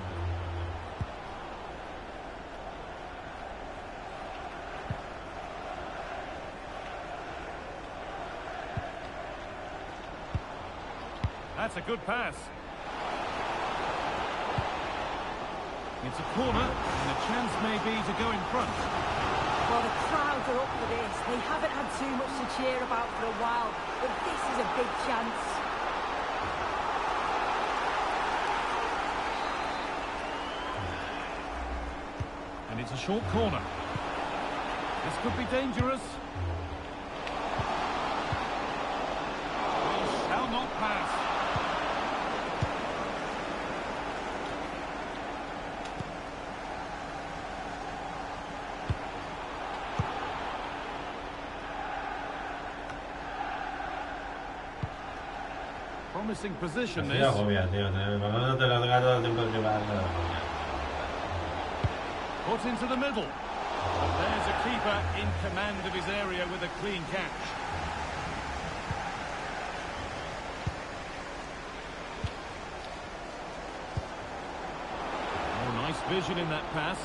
That's a good pass. It's a corner, and a chance may be to go in front. Well, the crowd are up for this. They haven't had too much to cheer about for a while, but this is a big chance. And it's a short corner. This could be dangerous. He shall not pass. Promising position this. Put into the middle. There's a keeper in command of his area with a clean catch. Oh, nice vision in that pass.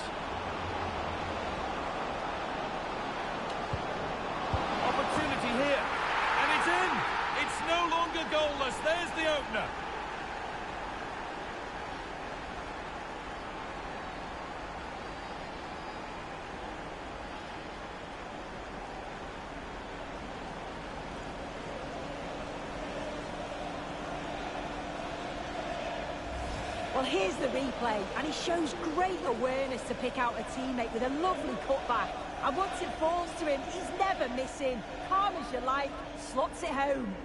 Opportunity here. And it's in. It's no longer goalless. There's the opener. Well, here's the replay, and he shows great awareness to pick out a teammate with a lovely cutback. And once it falls to him, he's never missing. Calm as you like, slots it home.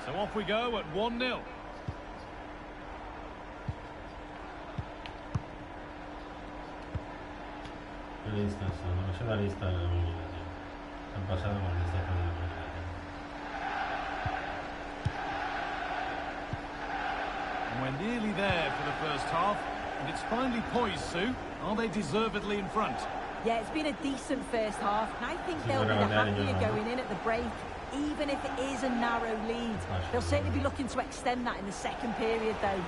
So off we go at 1-0. Lista, no c'è la lista della nominazione. È passato con la lista della nominazione. We're nearly there for the first half, and it's finally poised, Sue. Are they deservedly in front? Yeah, it's been a decent first half, and I think they'll be the happier going in at the break, even if it is a narrow lead. They'll certainly be looking to extend that in the second period, though.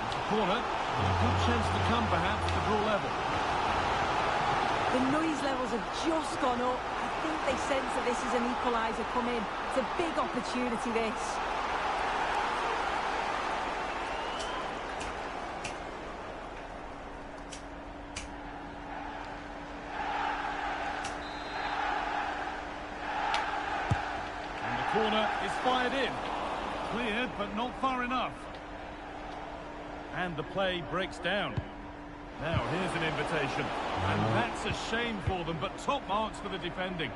It's a corner. A good chance to come, perhaps, to draw level. The noise levels have just gone up. I think they sense that this is an equaliser coming. It's a big opportunity, this. And the corner is fired in. Cleared, but not far enough. And the play breaks down. Now, here's an invitation. And that's a shame for them, but top marks for the defending.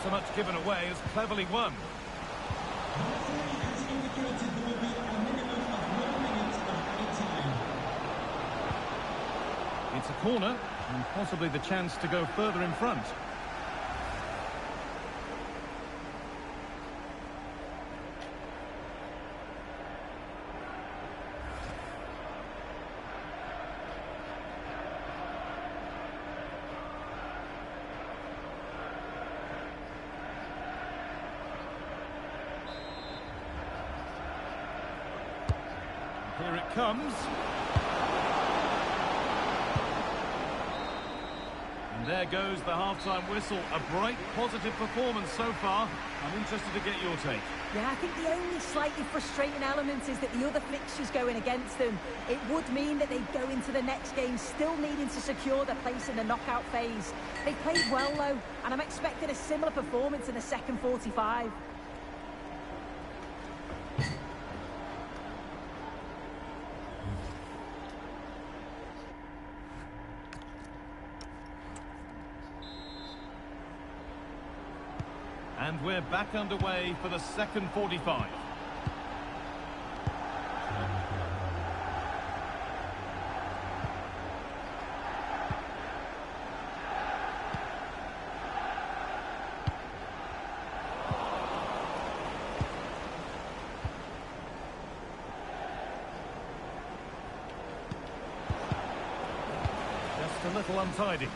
So much given away as cleverly won. The referee has indicated there will be a minimum of 1 minute of added time. It's a corner, and possibly the chance to go further in front. Here it comes. And there goes the half-time whistle. A bright, positive performance so far. I'm interested to get your take. Yeah, I think the only slightly frustrating element is that the other fixtures going against them. It would mean that they go into the next game still needing to secure their place in the knockout phase. They played well, though, and I'm expecting a similar performance in the second 45. And we're back underway for the second 45. Just a little untidy.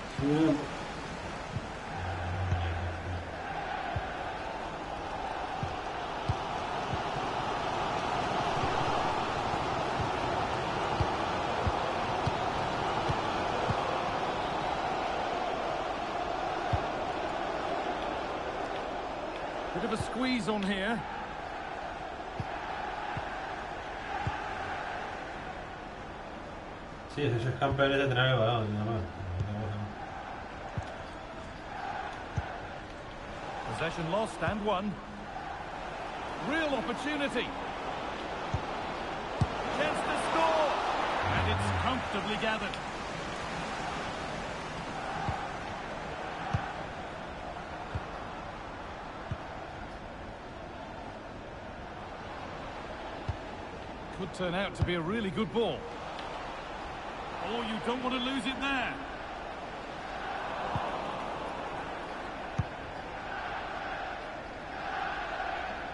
Bit of a squeeze on here. Sí, esos campeones tendrán que pagar, Possession lost and won. Real opportunity. Chance to score. And it's comfortably gathered. could turn out to be a really good ball. Oh, you don't want to lose it there.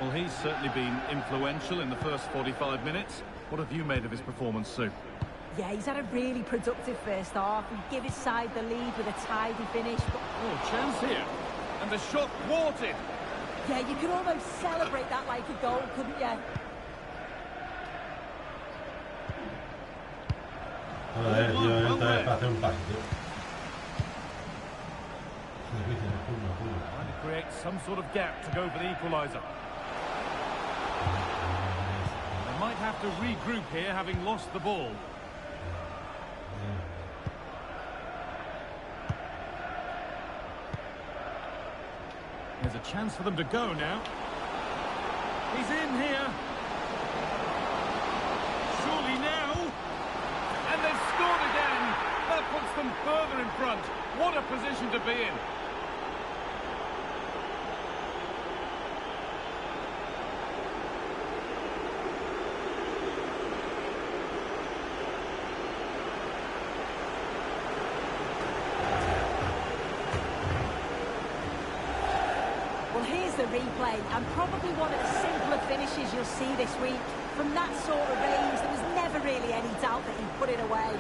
Well, he's certainly been influential in the first 45 minutes. What have you made of his performance, Sue? Yeah, he's had a really productive first half. He gave his side the lead with a tidy finish. But... Oh, chance here. And the shot thwarted. yeah, you could almost celebrate that like a goal, couldn't you? Joder, tío, esto es para hacer un pasito. Trying to create some sort of gap to go for the equaliser. They might have to regroup here, having lost the ball. There's a chance for them to go now. He's in here. Surely now. And they've scored again. That puts them further in front. What a position to be in. Well, here's the replay, and probably one of the simpler finishes you'll see this week. From that sort of range, there was never really any doubt that he'd put it away.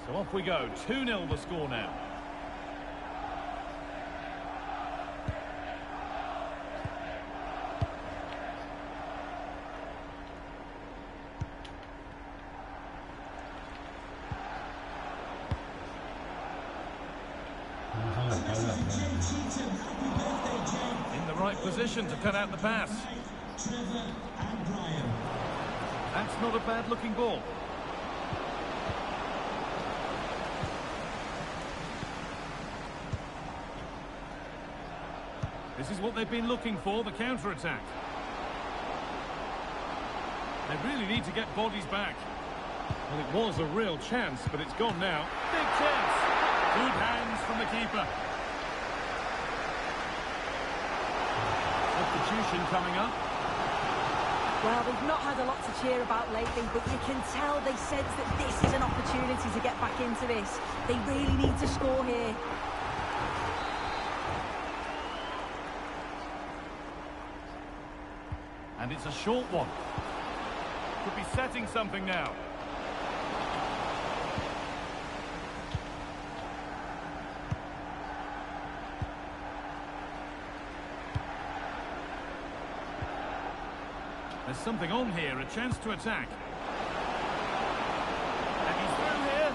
So off we go, 2-0 the score now. In the right position to cut out the pass. That's not a bad looking ball. This is what they've been looking for, the counter-attack. They really need to get bodies back. Well, it was a real chance, but it's gone now. Big chance. Good hands from the keeper. Substitution coming up. Well, they've not had a lot to cheer about lately, but you can tell they sense that this is an opportunity to get back into this. They really need to score here. And it's a short one. Could be setting something now. There's something on here, a chance to attack. And he's through here.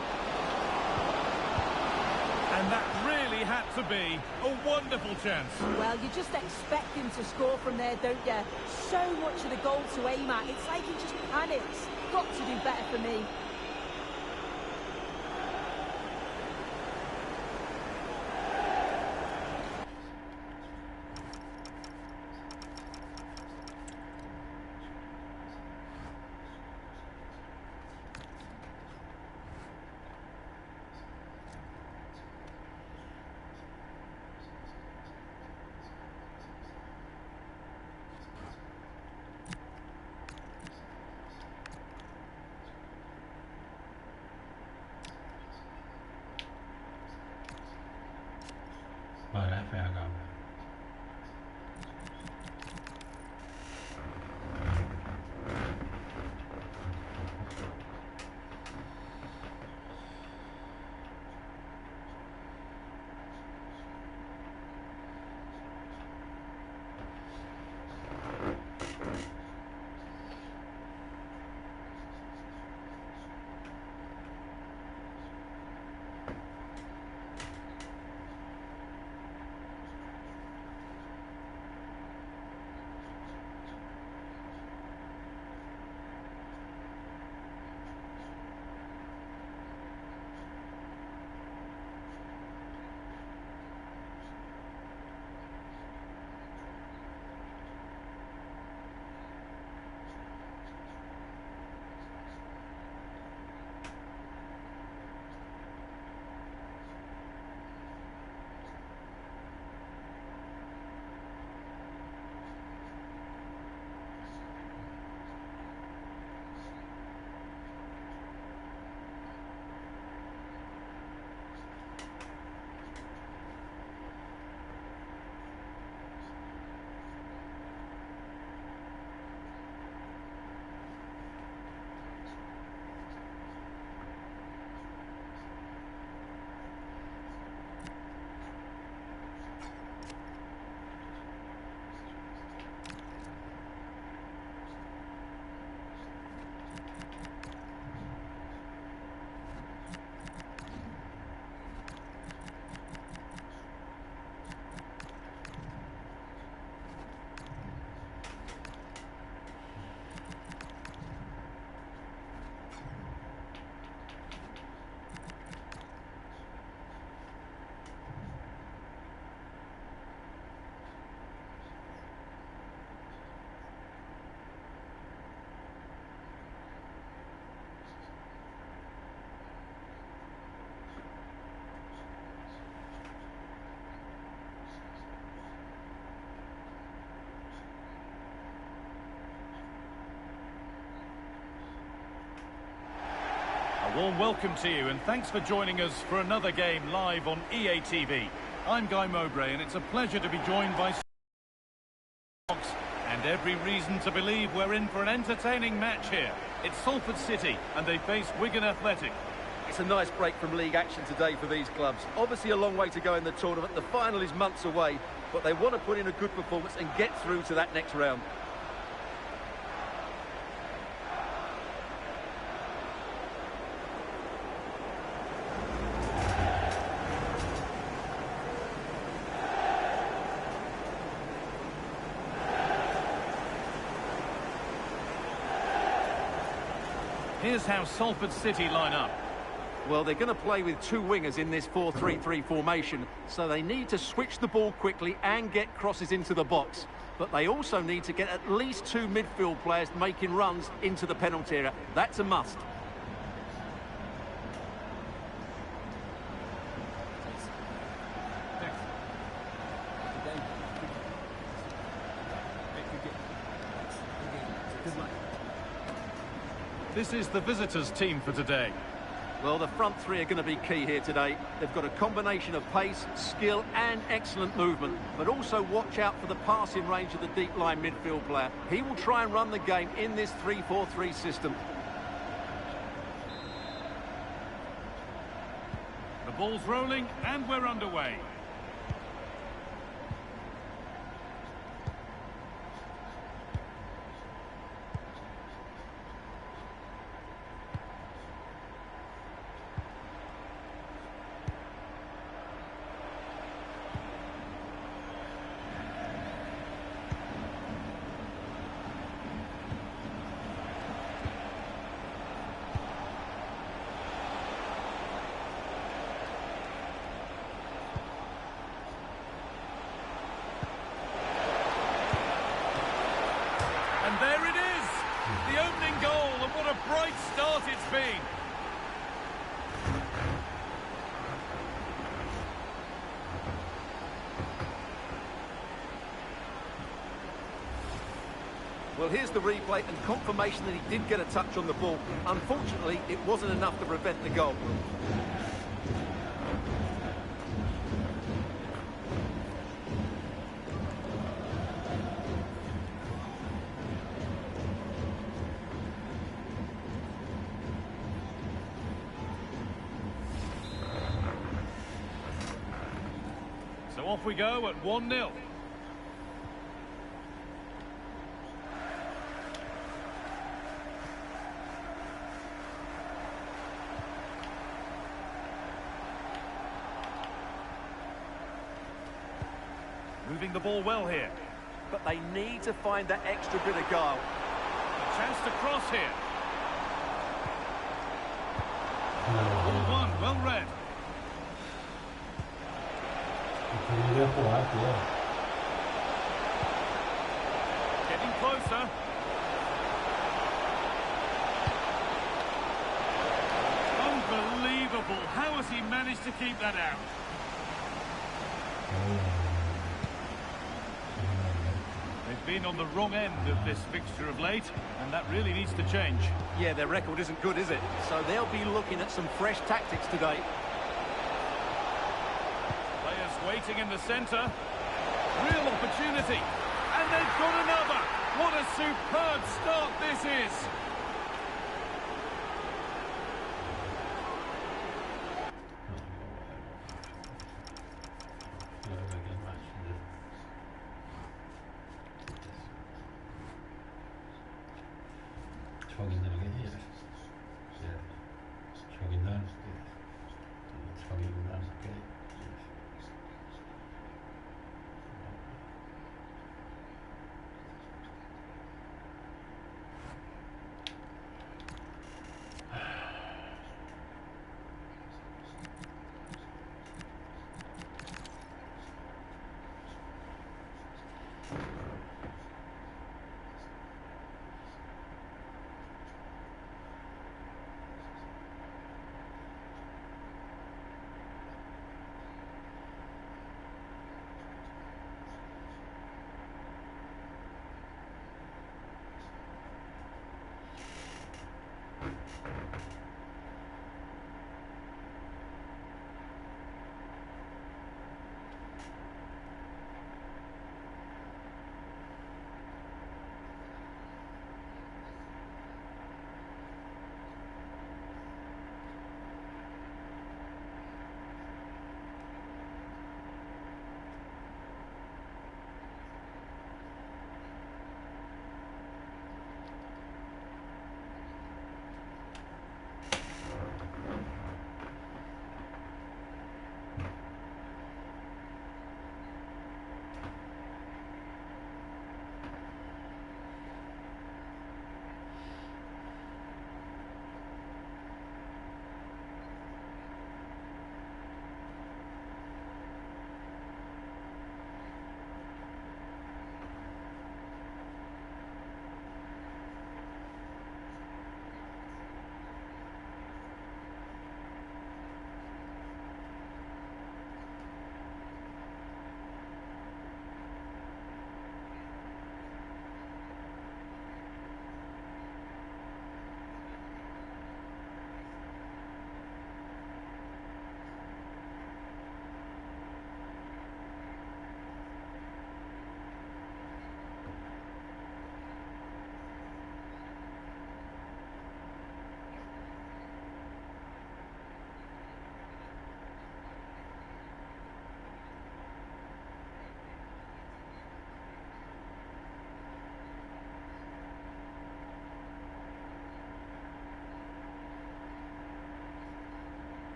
And that really had to be a wonderful chance. Well, you just expect him to score from there, don't you? So much of the goal to aim at. It's like he just panics. Got to do better for me. Vale, fe acá. and welcome to you, and thanks for joining us for another game live on EA TV. I'm Guy Mowbray, and it's a pleasure to be joined by and every reason to believe we're in for an entertaining match here. It's Salford City, and they face Wigan Athletic. It's a nice break from league action today for these clubs. Obviously a long way to go in the tournament. The final is months away, but they want to put in a good performance and get through to that next round. Here's how Salford City line up. Well, they're going to play with two wingers in this 4-3-3 formation, so they need to switch the ball quickly and get crosses into the box. But they also need to get at least two midfield players making runs into the penalty area. That's a must. This is the visitors' team for today. Well, the front three are going to be key here today. They've got a combination of pace, skill and excellent movement, but also watch out for the passing range of the deep line midfield player. He will try and run the game in this 3-4-3 system. The ball's rolling and we're underway. And there it is, the opening goal, and what a bright start it's been. Well, here's the replay and confirmation that he did get a touch on the ball. Unfortunately, it wasn't enough to prevent the goal. So off we go at 1-0. Moving the ball well here. But they need to find that extra bit of guile. A chance to cross here. Ball one, well read. Getting closer. Unbelievable. How has he managed to keep that out? They've been on the wrong end of this fixture of late, and that really needs to change. Yeah, their record isn't good, is it? So they'll be looking at some fresh tactics today. Players waiting in the centre. Real opportunity. And they've got another. What a superb start this is.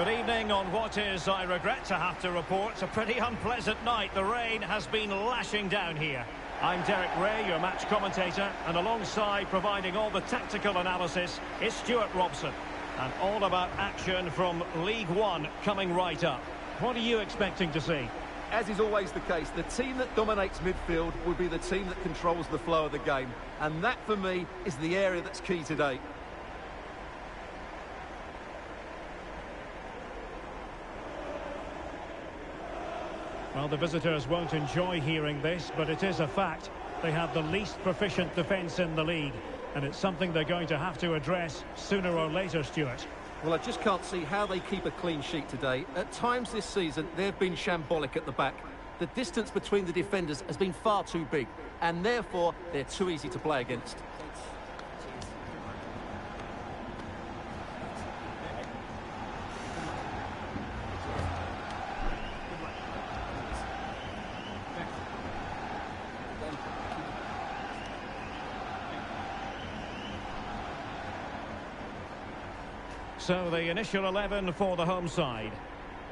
Good evening on what is, I regret to have to report, a pretty unpleasant night. The rain has been lashing down here. I'm Derek Ray, your match commentator, and alongside providing all the tactical analysis is Stuart Robson. And all about action from League One coming right up. What are you expecting to see? As is always the case, the team that dominates midfield will be the team that controls the flow of the game. And that, for me, is the area that's key today. Well, the visitors won't enjoy hearing this, but it is a fact. They have the least proficient defence in the league, and it's something they're going to have to address sooner or later, Stuart. Well, I just can't see how they keep a clean sheet today. At times this season, they've been shambolic at the back. The distance between the defenders has been far too big, and therefore, they're too easy to play against. So the initial 11 for the home side.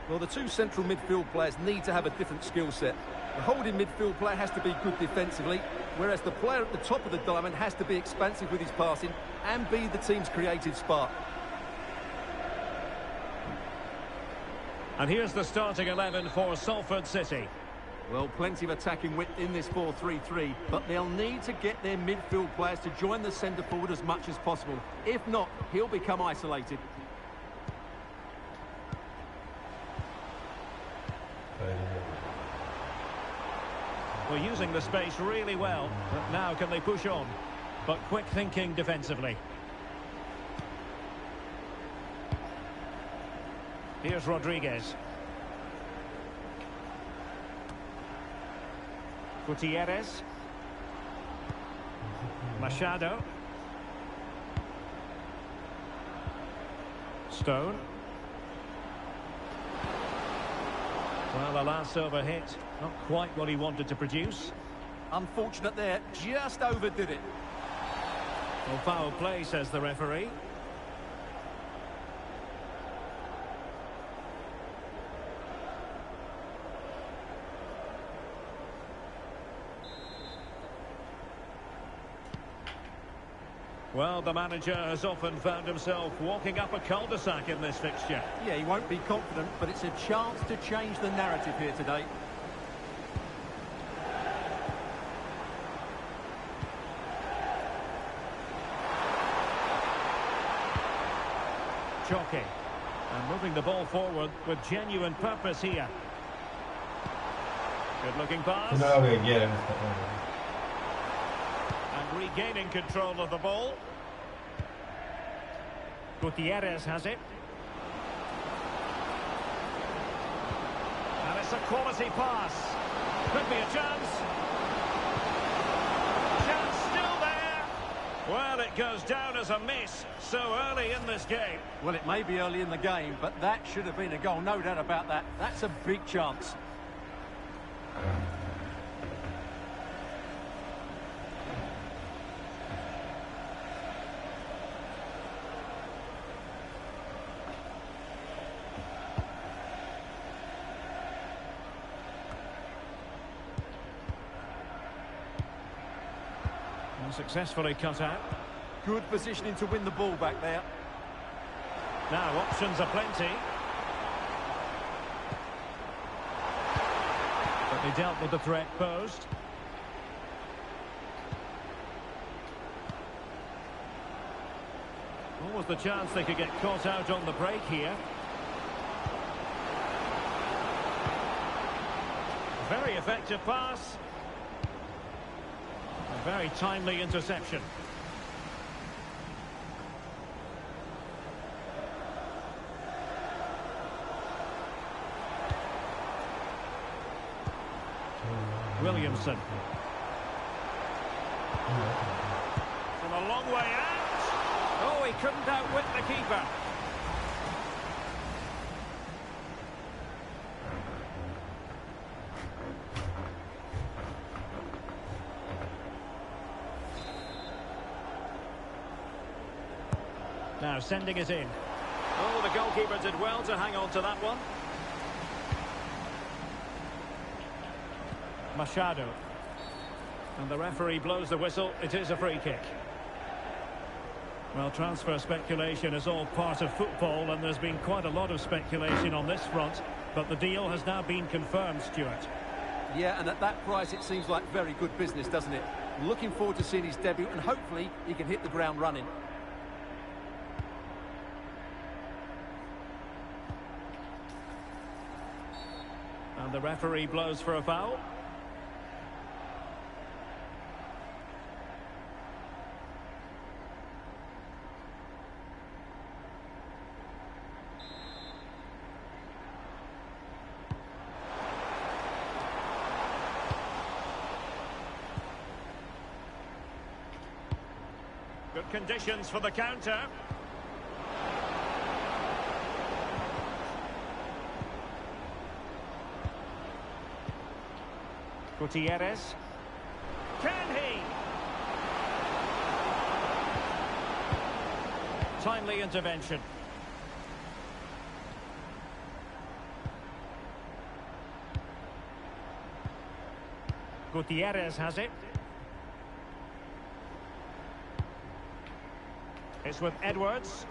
Well, the two central midfield players need to have a different skill set. The holding midfield player has to be good defensively, whereas the player at the top of the diamond has to be expansive with his passing and be the team's creative spark. And here's the starting 11 for Salford City. Well, plenty of attacking width in this 4-3-3, but they'll need to get their midfield players to join the centre forward as much as possible. If not, he'll become isolated. We're using the space really well, but now can they push on? But quick thinking defensively. Here's Rodriguez. Gutierrez. Machado. Stone. Well, the last over hit, not quite what he wanted to produce. Unfortunate there, just overdid it. Well, foul play, says the referee. Well, the manager has often found himself walking up a cul-de-sac in this fixture. Yeah, he won't be confident, but it's a chance to change the narrative here today. Chalky. And moving the ball forward with genuine purpose here. Good-looking pass. No, que quieren. And regaining control of the ball. Gutierrez has it. And it's a quality pass. Could be a chance. Chance still there. Well, it goes down as a miss so early in this game. Well, it may be early in the game, but that should have been a goal, no doubt about that. That's a big chance. Successfully cut out. Good positioning to win the ball back there. Now options are plenty. But they dealt with the threat posed. What was the chance they could get caught out on the break here? Very effective pass. A very timely interception. Williamson. From a long way out. Oh, he couldn't outwit the keeper. Now sending it in. Oh, the goalkeeper did well to hang on to that one. Machado. And the referee blows the whistle. It is a free kick. Well, transfer speculation is all part of football, and there's been quite a lot of speculation on this front, but the deal has now been confirmed, Stuart. Yeah, and at that price it seems like very good business, doesn't it? Looking forward to seeing his debut, and hopefully he can hit the ground running. And the referee blows for a foul. Good conditions for the counter. Gutierrez. Can he? Timely intervention. Gutierrez has it. It's with Edwards.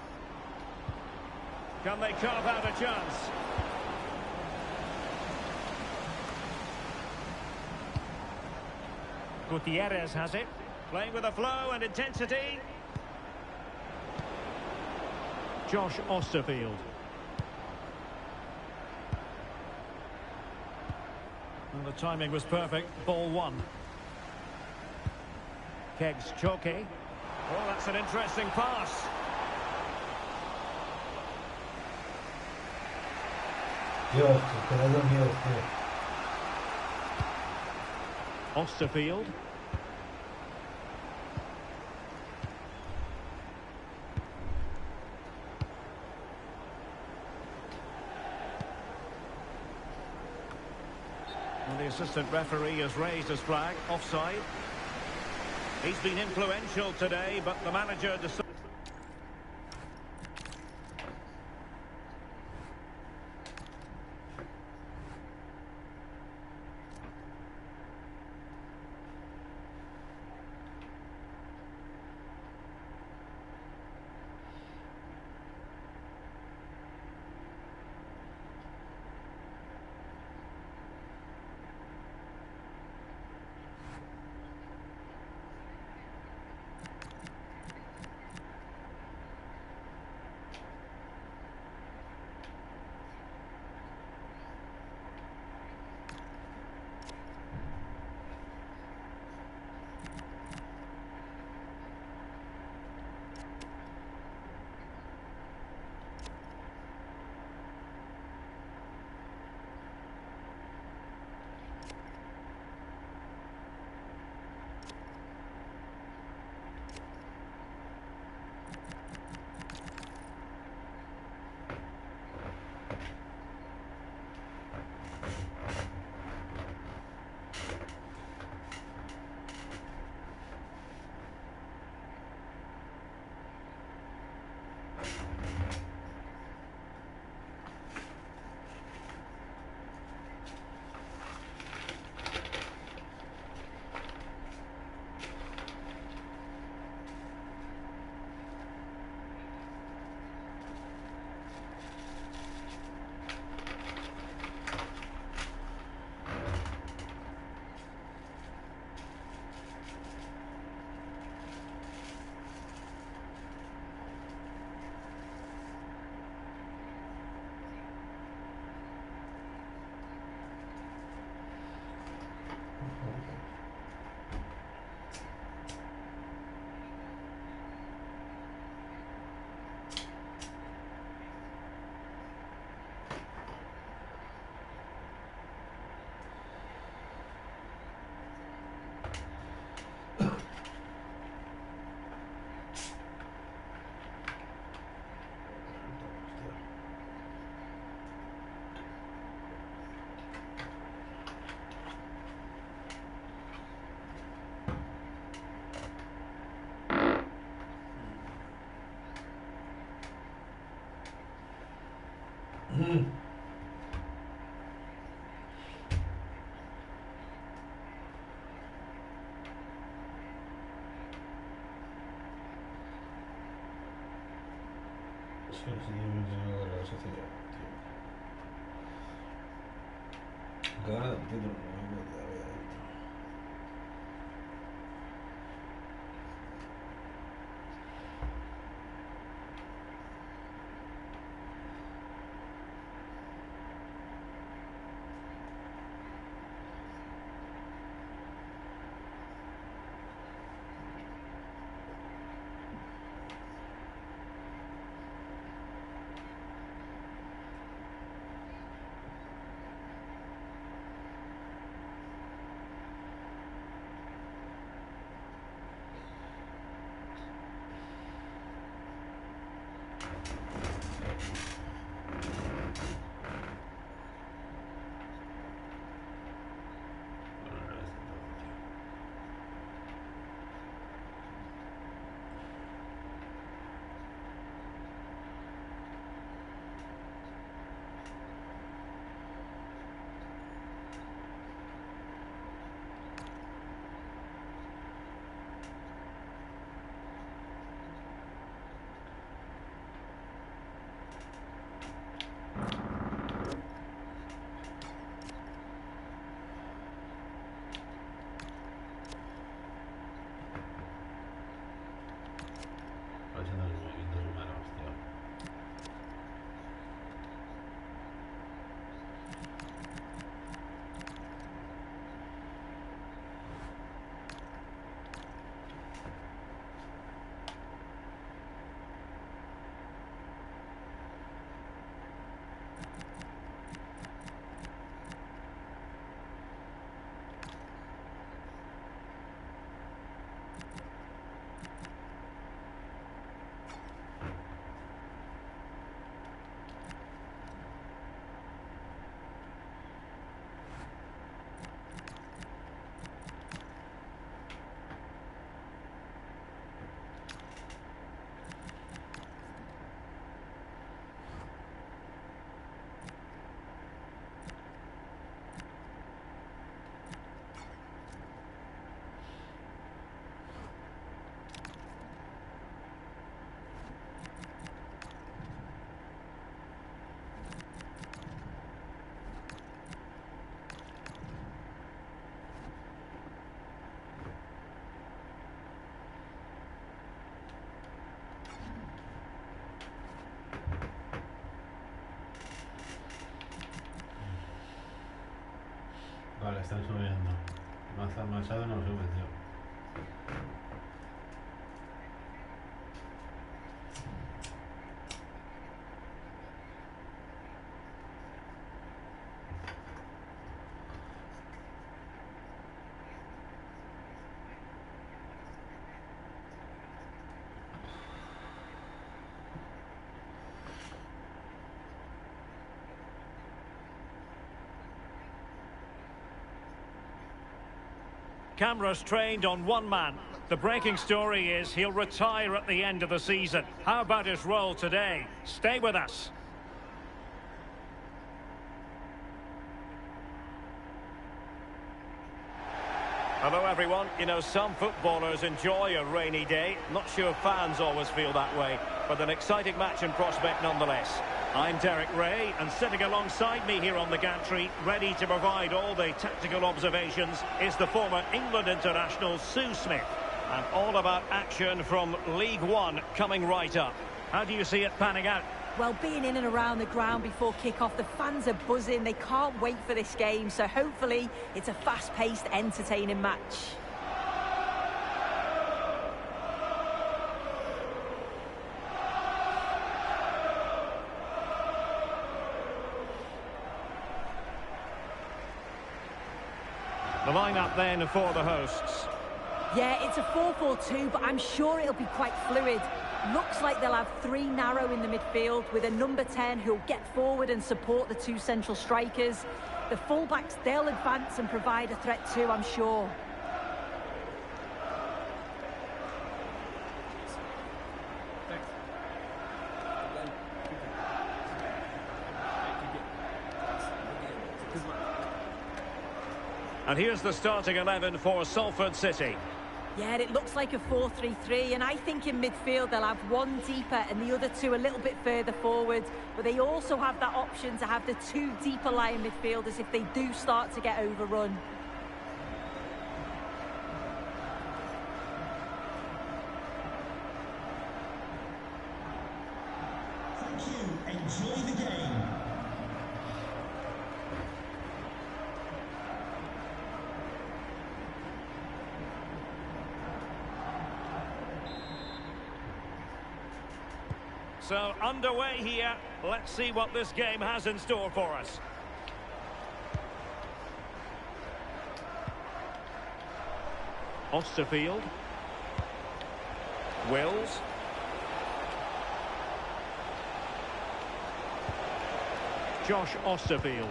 Can they carve out a chance? Gutierrez has it. Playing with a flow and intensity. Josh Osterfield. And the timing was perfect. Ball one. Kegs Choke. Oh, that's an interesting pass. Dios, te da miedo, tío. Osterfield. And the assistant referee has raised his flag. Offside. He's been influential today, but the manager decided. Gana el título, no me acuerdo. Vale, están subiendo. Machado no sube, tío. Cameras trained on one man. The breaking story is he'll retire at the end of the season. How about his role today? Stay with us. Hello everyone. You know, some footballers enjoy a rainy day. Not sure fans always feel that way, but an exciting match in prospect nonetheless. I'm Derek Ray, and sitting alongside me here on the gantry, ready to provide all the tactical observations, is the former England international Sue Smith. And all about action from League One coming right up. How do you see it panning out? Well, being in and around the ground before kick-off, the fans are buzzing. They can't wait for this game, so hopefully it's a fast-paced, entertaining match. The lineup then for the hosts. Yeah, it's a 4-4-2, but I'm sure it'll be quite fluid. Looks like they'll have three narrow in the midfield with a number 10 who'll get forward and support the two central strikers. The fullbacks, they'll advance and provide a threat too, I'm sure. And here's the starting 11 for Salford City. Yeah, it looks like a 4-3-3, and I think in midfield they'll have one deeper and the other two a little bit further forward. But they also have that option to have the two deeper lying midfielders if they do start to get overrun. Thank you. Enjoy the game. So, underway here. Let's see what this game has in store for us. Osterfield. Wills. Josh Osterfield.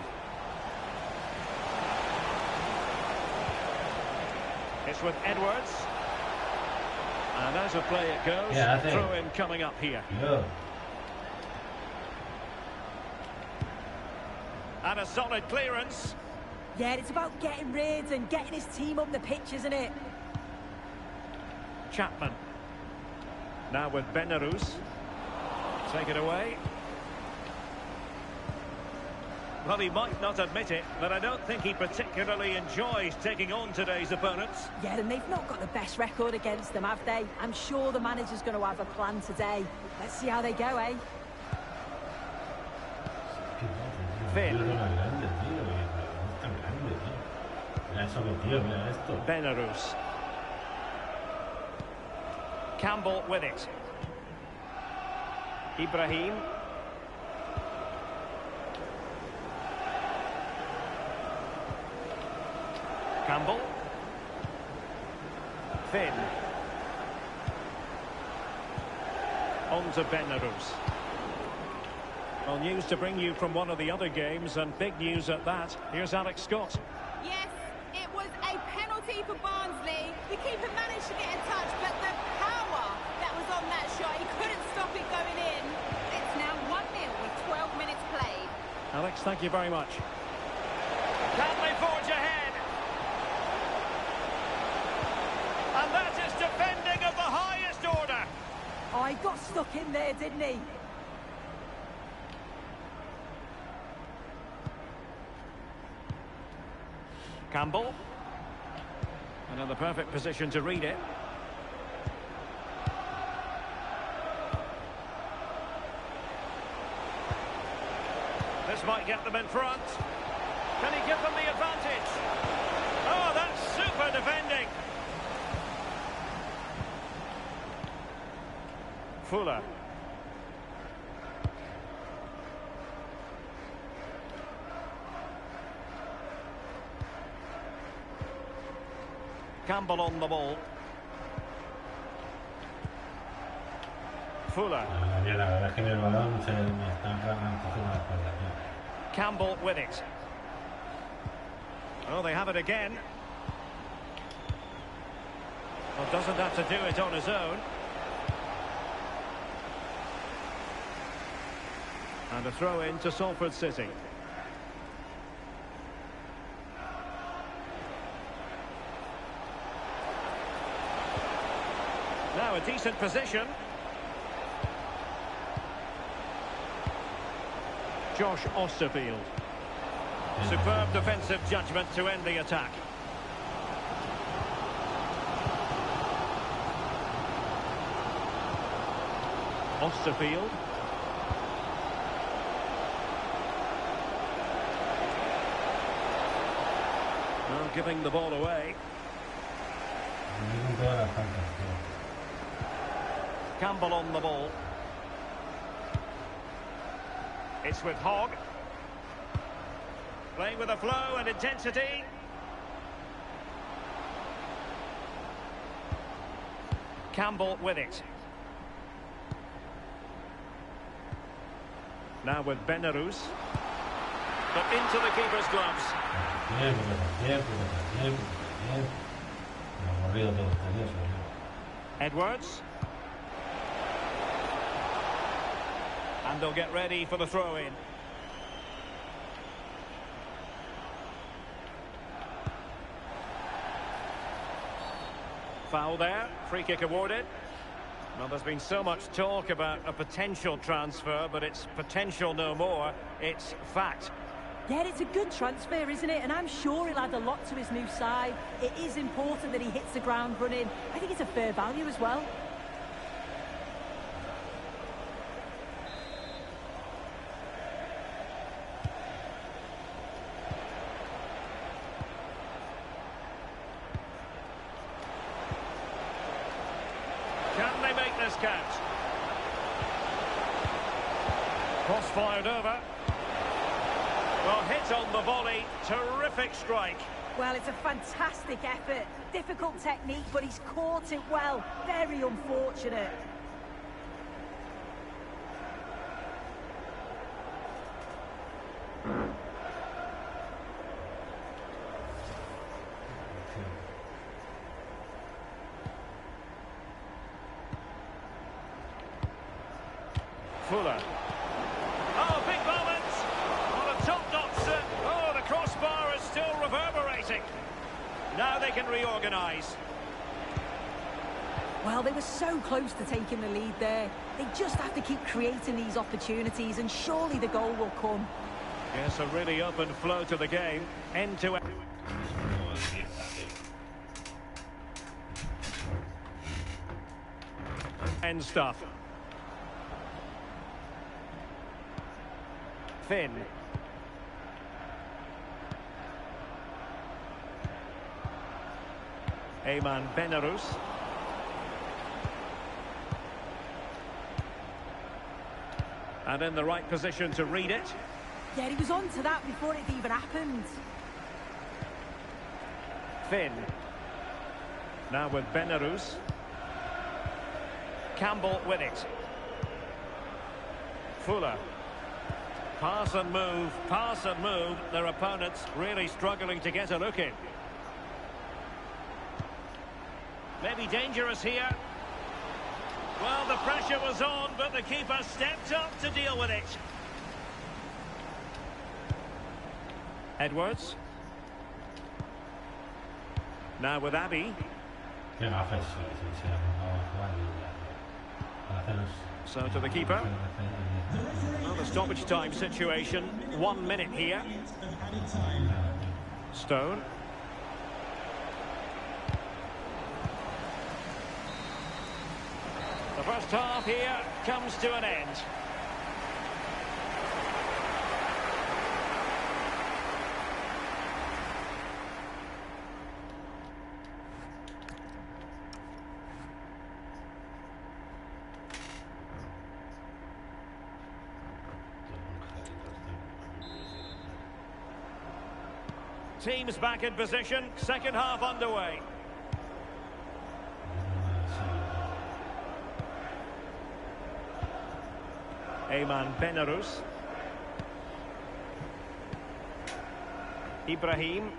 It's with Edwards. And as a play it goes. Yeah, throw in coming up here. Yeah. And a solid clearance. Yeah, it's about getting rid and getting his team up the pitch, isn't it? Chapman. Now with Benarus. Take it away. Well, he might not admit it, but I don't think he particularly enjoys taking on today's opponents. Yeah, and they've not got the best record against them, have they? I'm sure the manager's going to have a plan today. Let's see how they go, eh? Finn. Benarus. Campbell with it. Ibrahim. Campbell. Finn. On to Benarus. Well, news to bring you from one of the other games, and big news at that. Here's Alex Scott. Yes, it was a penalty for Barnsley. The keeper managed to get in touch, but the power that was on that shot, he couldn't stop it going in. It's now 1-0 with 12 minutes played. Alex, thank you very much. Can they forge ahead? And that is defending of the highest order. Oh, he got stuck in there, didn't he? Campbell. And in the perfect position to read it. This might get them in front. Can he give them the advantage? Oh, that's super defending. Fuller. Campbell on the ball. Fuller. Campbell with it. Oh, they have it again. Well, doesn't have to do it on his own. And a throw in to Salford City. Now a decent position. Josh Osterfield. Superb defensive judgment to end the attack. Osterfield. Well, giving the ball away. Campbell on the ball. It's with Hogg. Playing with a flow and intensity. Campbell with it. Now with Benarus. But into the keeper's gloves. Edwards. And they'll get ready for the throw-in. foul there. Free kick awarded. Well, there's been so much talk about a potential transfer, but it's potential no more. It's fact. Yeah, it's a good transfer, isn't it? And I'm sure he'll add a lot to his new side. It is important that he hits the ground running. I think it's a fair value as well. Can they make this count? Cross fired over. Well, hit on the volley. Terrific strike. Well, it's a fantastic effort. Difficult technique, but he's caught it well. Very unfortunate. Fuller. Oh, big moment. On a top-notch. Oh, the crossbar is still reverberating. Now they can reorganise. Well, they were so close to taking the lead there. They just have to keep creating these opportunities, and surely the goal will come. Yes, a really open flow to the game. End to end. End stuff. Finn. Ayman Benarous. And in the right position to read it. Yeah, he was on to that before it even happened. Finn. Now with Benarous. Campbell with it. Fuller. Pass and move, pass and move. Their opponents really struggling to get a look in. Maybe dangerous here. Well, the pressure was on, but the keeper stepped up to deal with it. Edwards. Now with Abbey. So to the keeper. Well, the stoppage time situation. 1 minute here. Stone. The first half here comes to an end. Teams back in position, second half underway. Ayman Benarous. Ibrahim.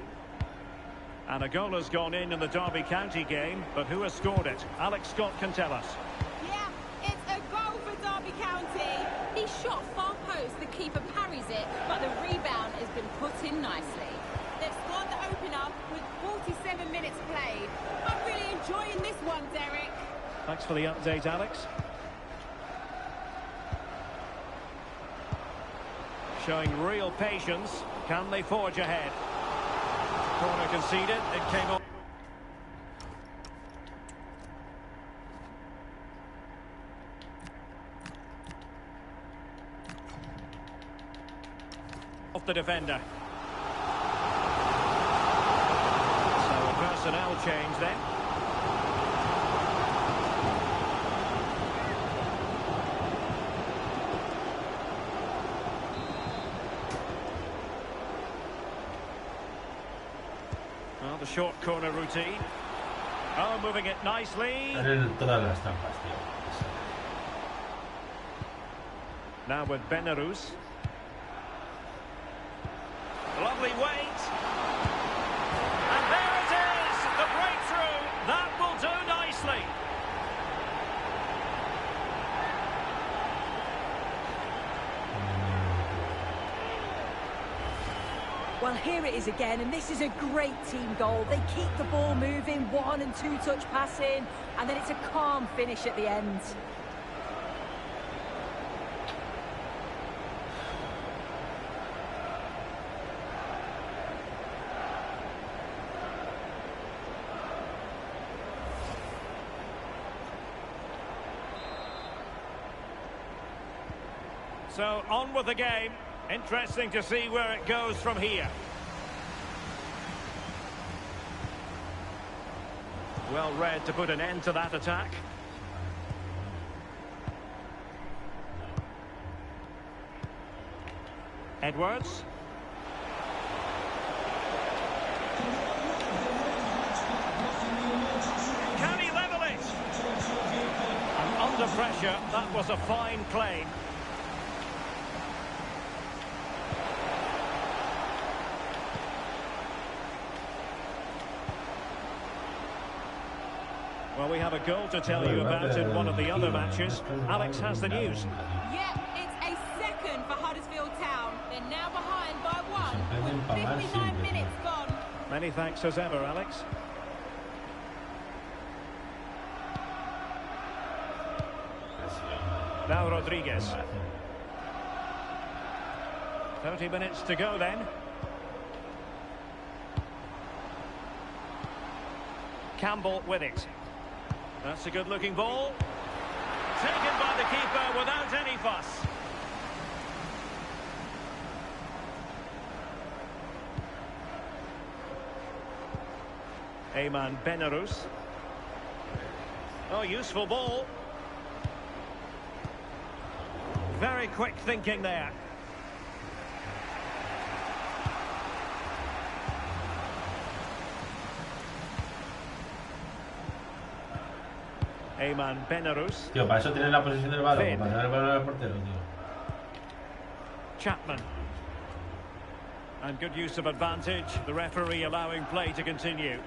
And a goal has gone in the Derby County game, but who has scored it? Alex Scott can tell us. Yeah, it's a goal for Derby County. He shot far post, the keeper parries it, but the rebound has been put in nicely. They've scored the opener with 47 minutes played. I'm really enjoying this one, Derek. Thanks for the update, Alex. Showing real patience. Can they forge ahead? Corner conceded. It came on. Off the defender. So a personnel change then. Well, the short corner routine. Oh, moving it nicely. Now with Benarous. Lovely weight. And there it is! The breakthrough! That will do nicely. Well, here it is again, and this is a great team goal. They keep the ball moving, 1- and 2-touch passing, and then it's a calm finish at the end. So, on with the game. Interesting to see where it goes from here. Well read to put an end to that attack. Edwards. Can he level it? And under pressure, that was a fine claim. Well, we have a goal to tell you about in one of the other matches. Alex has the news. Yep, it's a second for Huddersfield Town. They're now behind by 1 with 59 minutes gone. Many thanks as ever, Alex. Now Rodriguez. 30 minutes to go then. Campbell with it. That's a good-looking ball. Taken by the keeper without any fuss. Ayman Benarous. Oh, useful ball. Very quick thinking there. Ayman Benarous. Tío, para eso tiene la posición del balón, para tener el balón al portero, tío. Chapman. And good use of advantage. The referee allowing play to continue.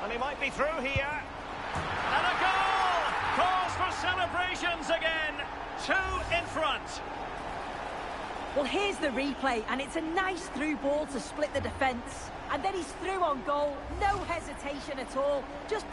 And he might be through here. And a goal! Cause for celebrations again. 2 in front. Well, here's the replay, and it's a nice through ball to split the defence. And then he's through on goal. No hesitation at all. Just...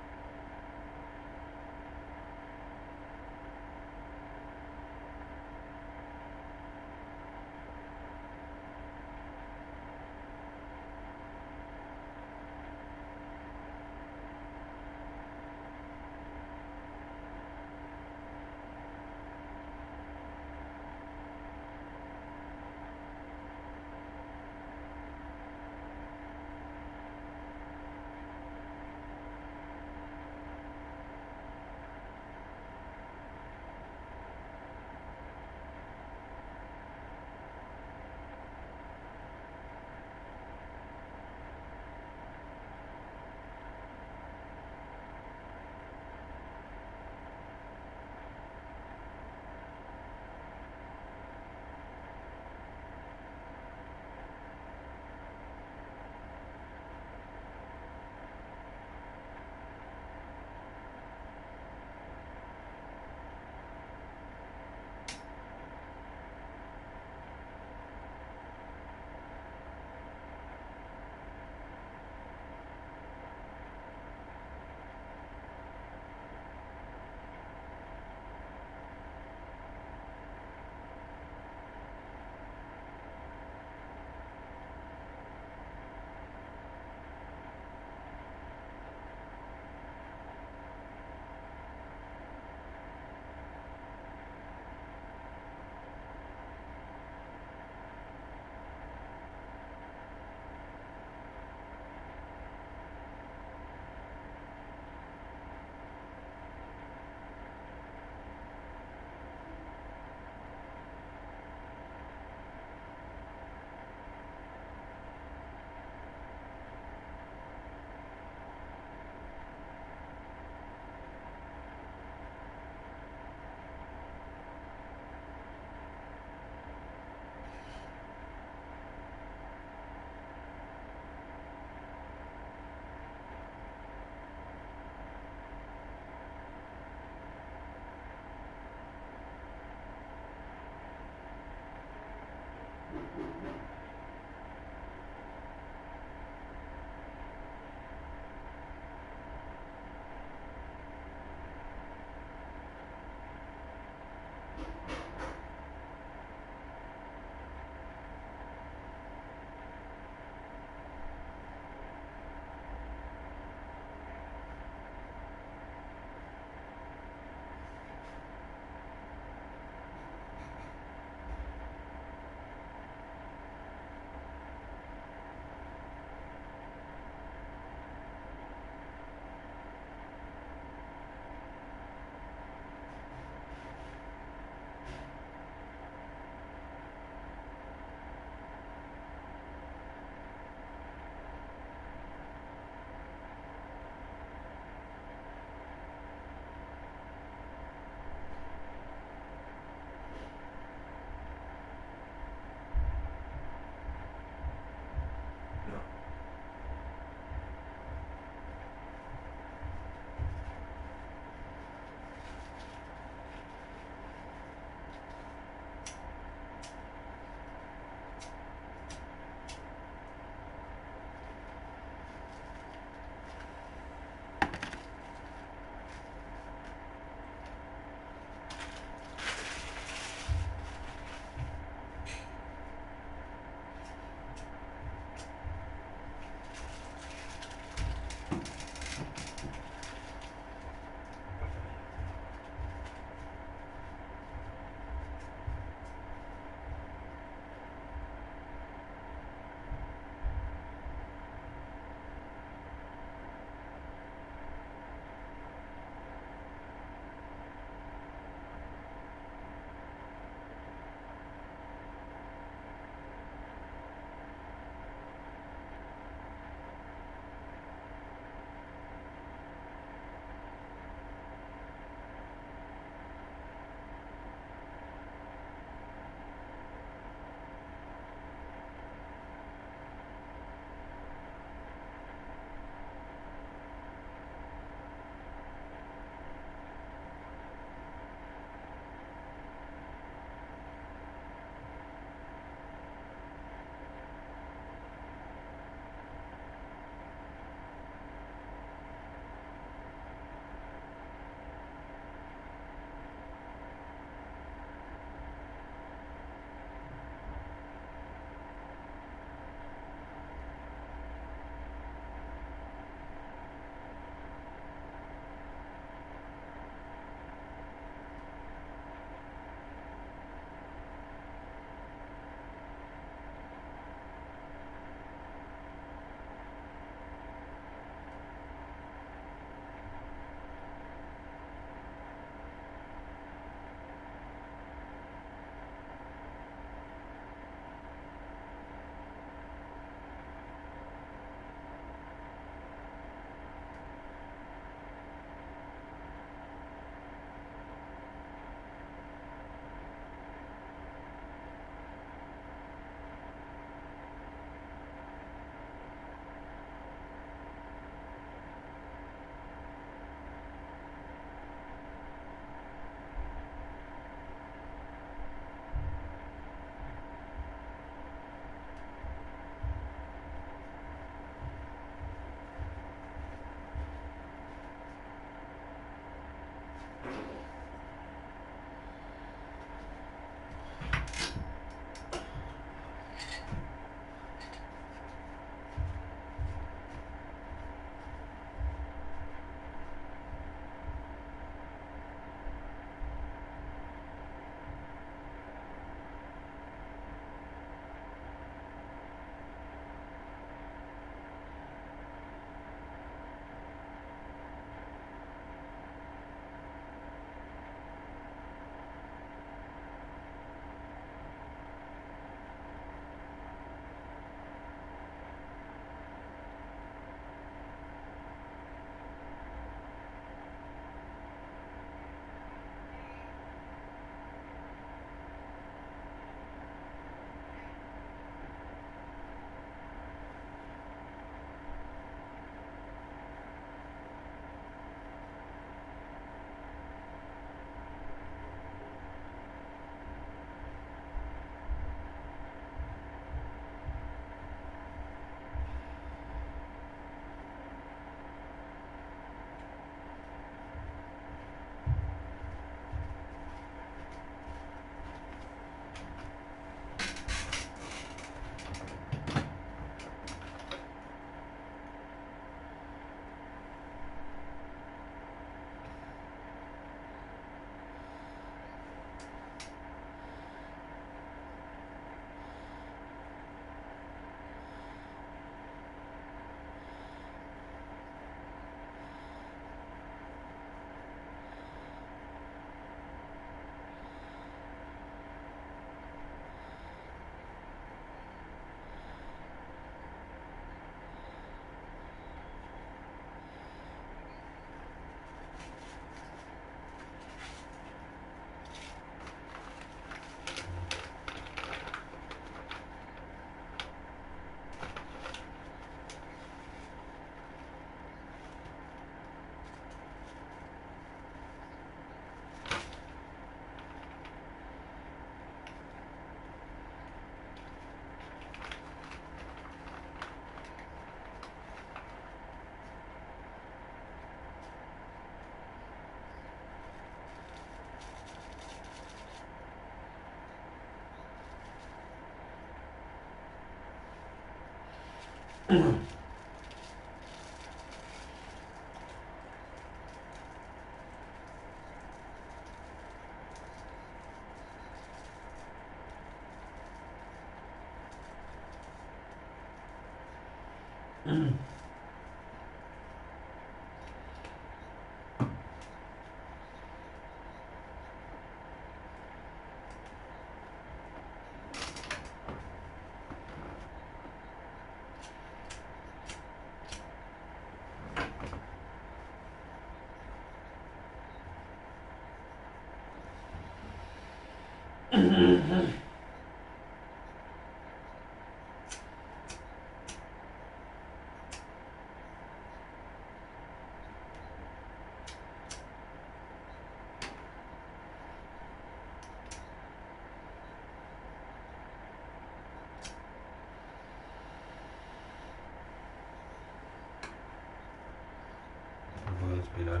puedo respirar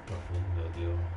profundo, tío.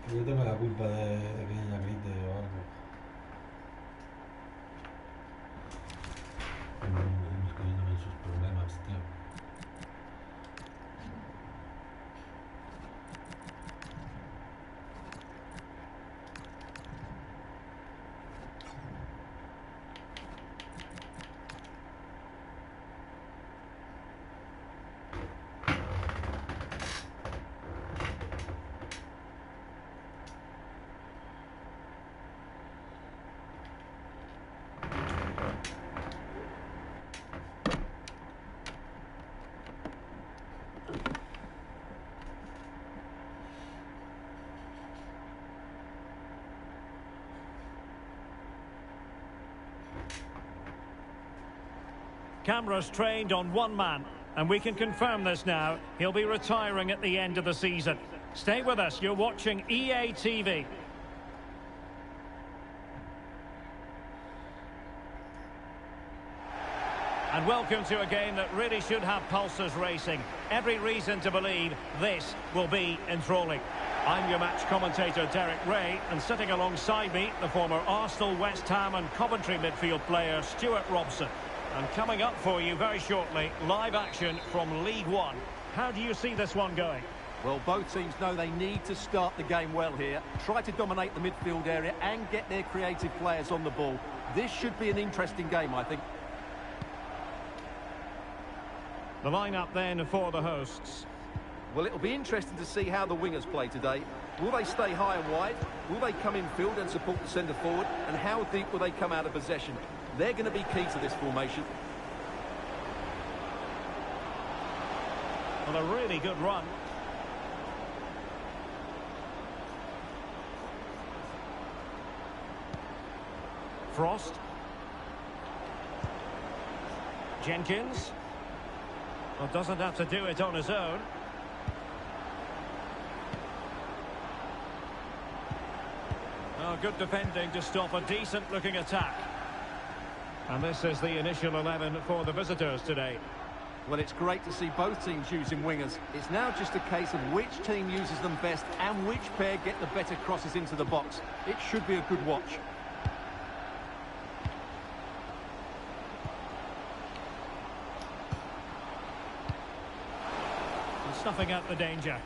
Que yo tengo la culpa de que ella grite o algo. Hemos caído en sus problemas, tío. Cameras trained on one man, and we can confirm this now. He'll be retiring at the end of the season. Stay with us, you're watching EA TV. And welcome to a game that really should have pulses racing. Every reason to believe this will be enthralling. I'm your match commentator, Derek Ray, and sitting alongside me, the former Arsenal, West Ham and Coventry midfield player, Stuart Robson. And coming up for you very shortly, live action from League One. How do you see this one going? Well, both teams know they need to start the game well here. Try to dominate the midfield area and get their creative players on the ball. This should be an interesting game, I think. The lineup then for the hosts. Well, it'll be interesting to see how the wingers play today. Will they stay high and wide? Will they come in field and support the centre forward? And how deep will they come out of possession? They're going to be key to this formation. Well, a really good run. Frost. Jenkins. Well, doesn't have to do it on his own. Oh, good defending to stop a decent-looking attack. And this is the initial 11 for the visitors today. Well, it's great to see both teams using wingers. It's now just a case of which team uses them best and which pair get the better crosses into the box. It should be a good watch. And snuffing out the danger.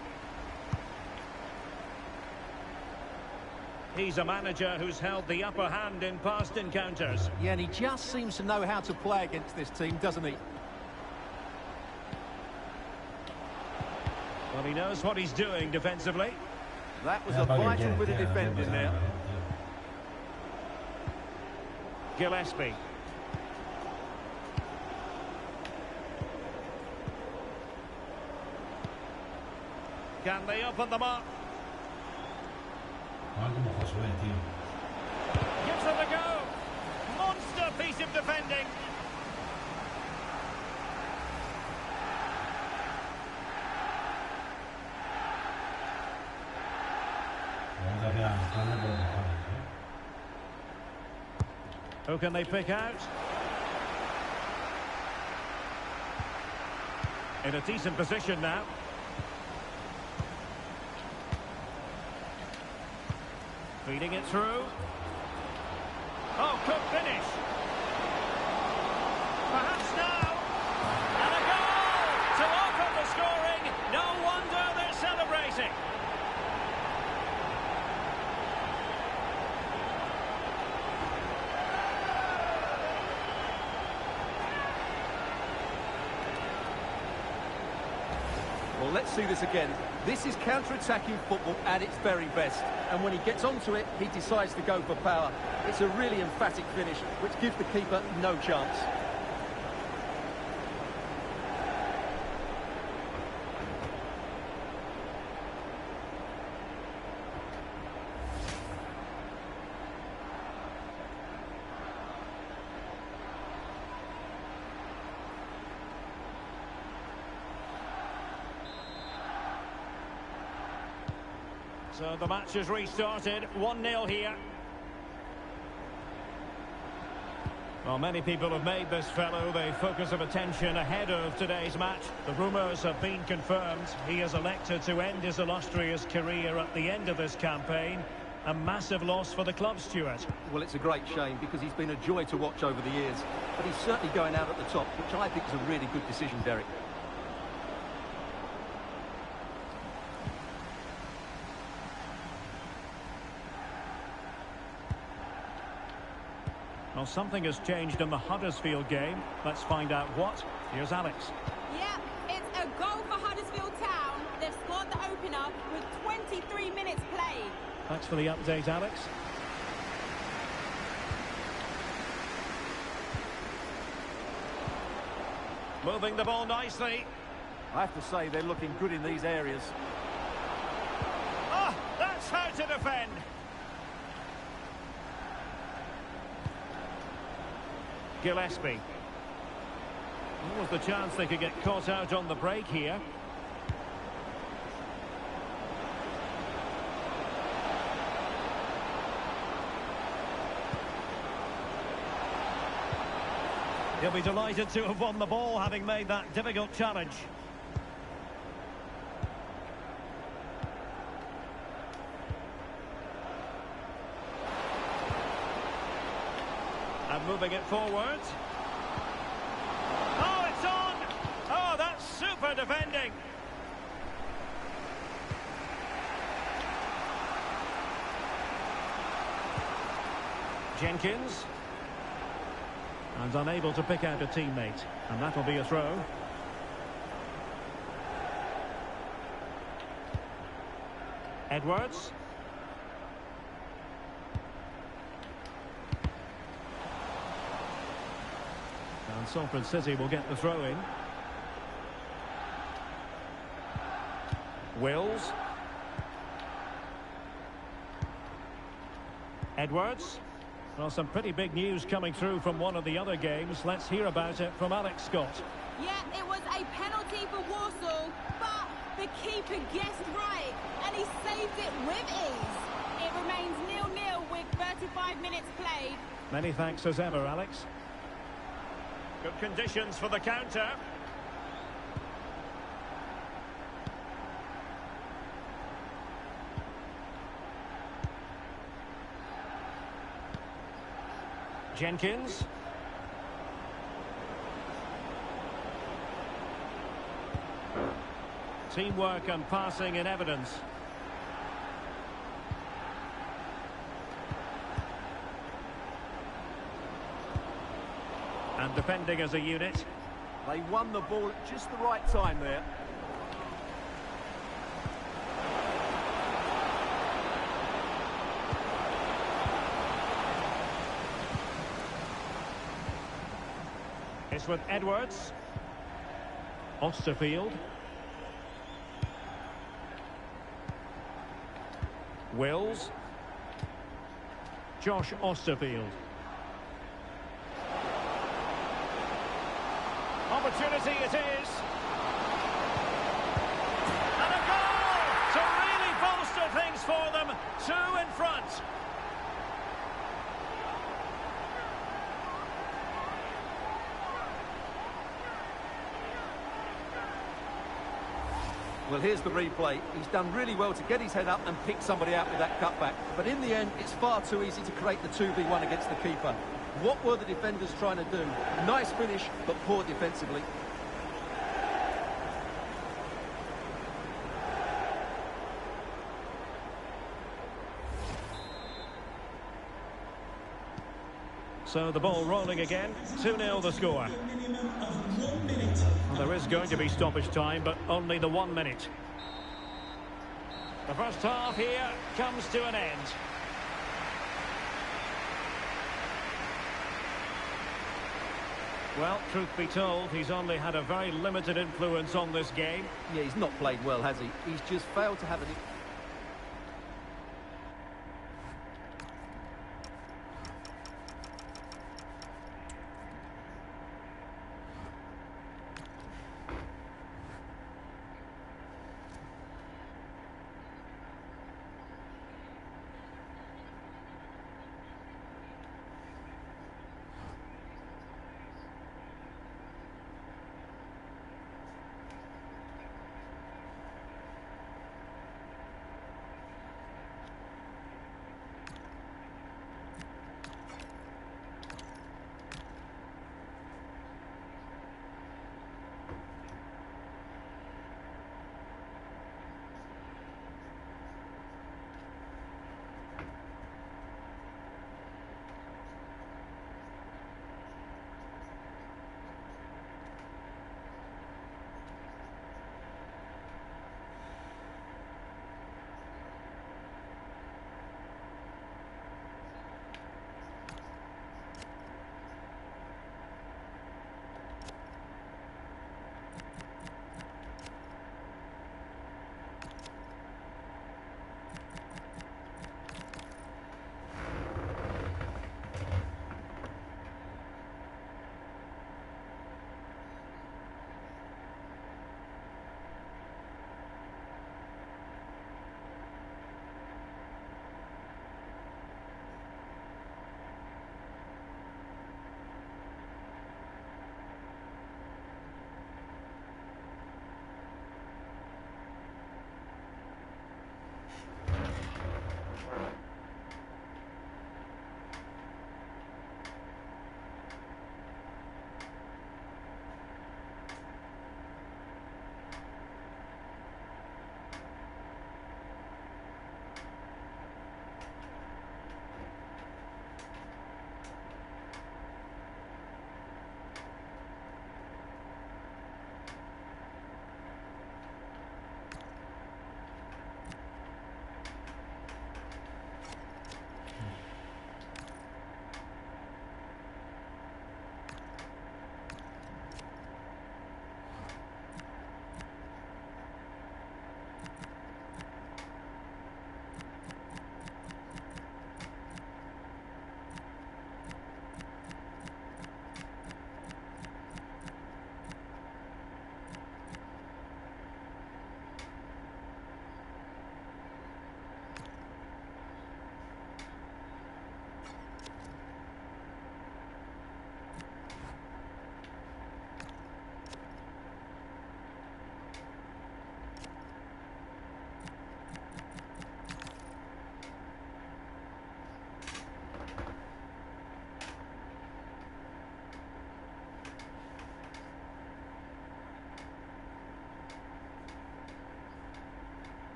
He's a manager who's held the upper hand in past encounters. Yeah, and he just seems to know how to play against this team, doesn't he? Well, he knows what he's doing defensively. That was a vital bit of defending there. Gillespie. Can they open them up? Como Josué, tío. Gives it a go. Monster piece of defending. Vamos a hacer a Mostrarle por los mejores, Who can they pick out? In a decent position now. Feeding it through. Oh, could finish. Perhaps now. And a goal to open the scoring. No wonder they're celebrating. Well, let's see this again. This is counter-attacking football at its very best. And when he gets onto it, he decides to go for power. It's a really emphatic finish, which gives the keeper no chance. So the match has restarted, 1-0 here. Well, many people have made this fellow the focus of attention ahead of today's match. The rumours have been confirmed. He has elected to end his illustrious career at the end of this campaign. A massive loss for the club, Stuart. Well, it's a great shame because he's been a joy to watch over the years. But he's certainly going out at the top, which I think is a really good decision, Derek. Well, something has changed in the Huddersfield game. Let's find out what. Here's Alex. Yeah, it's a goal for Huddersfield Town. They've scored the opener with 23 minutes played. Thanks for the update, Alex. Moving the ball nicely. I have to say they're looking good in these areas. Oh, that's how to defend. Gillespie. What was the chance they could get caught out on the break here? He'll be delighted to have won the ball, having made that difficult challenge. And moving it forward. Oh, it's on! Oh, that's super defending. Jenkins. And unable to pick out a teammate. And that'll be a throw. Edwards. And Salford City will get the throw in. Wills. Edwards. Well, some pretty big news coming through from one of the other games. Let's hear about it from Alex Scott. Yeah, it was a penalty for Warsaw, but the keeper guessed right, and he saved it with ease. It remains 0-0 with 35 minutes played. Many thanks as ever, Alex. Good conditions for the counter. Jenkins. Teamwork and passing in evidence. And defending as a unit. They won the ball at just the right time there. It's with Edwards. Osterfield. Wills. Josh Osterfield. Opportunity it is. And a goal to really bolster things for them. 2 in front. Well, here's the replay. He's done really well to get his head up and pick somebody out with that cutback. But in the end, it's far too easy to create the 2v1 against the keeper. What were the defenders trying to do? Nice finish, but poor defensively. So the ball rolling again. 2-0 the score. Well, there is going to be stoppage time, but only the 1 minute. The first half here comes to an end. Well, truth be told, he's only had a very limited influence on this game. Yeah, he's not played well, has he? He's just failed to have an...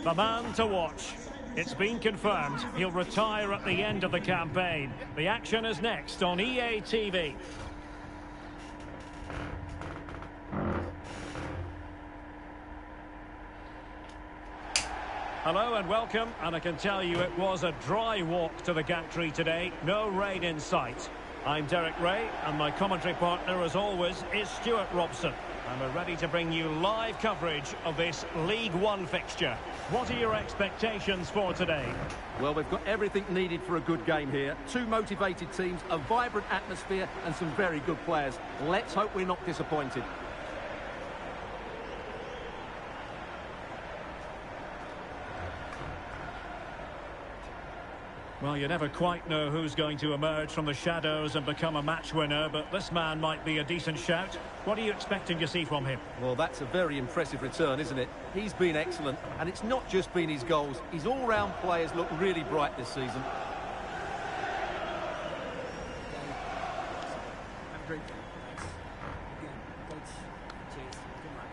The man to watch. It's been confirmed he'll retire at the end of the campaign. The action is next on EA TV. Hello and welcome, and I can tell you it was a dry walk to the gantry today. No rain in sight. I'm Derek Ray, and my commentary partner, as always, is Stuart Robson. And we're ready to bring you live coverage of this League One fixture. What are your expectations for today? Well, we've got everything needed for a good game here. Two motivated teams, a vibrant atmosphere, and some very good players. Let's hope we're not disappointed. Well, you never quite know who's going to emerge from the shadows and become a match winner, but this man might be a decent shout. What are you expecting to see from him? Well, that's a very impressive return, isn't it? He's been excellent, and it's not just been his goals. His all-round players look really bright this season. I'm grateful. Thanks. Again, coach. Cheers. Good luck.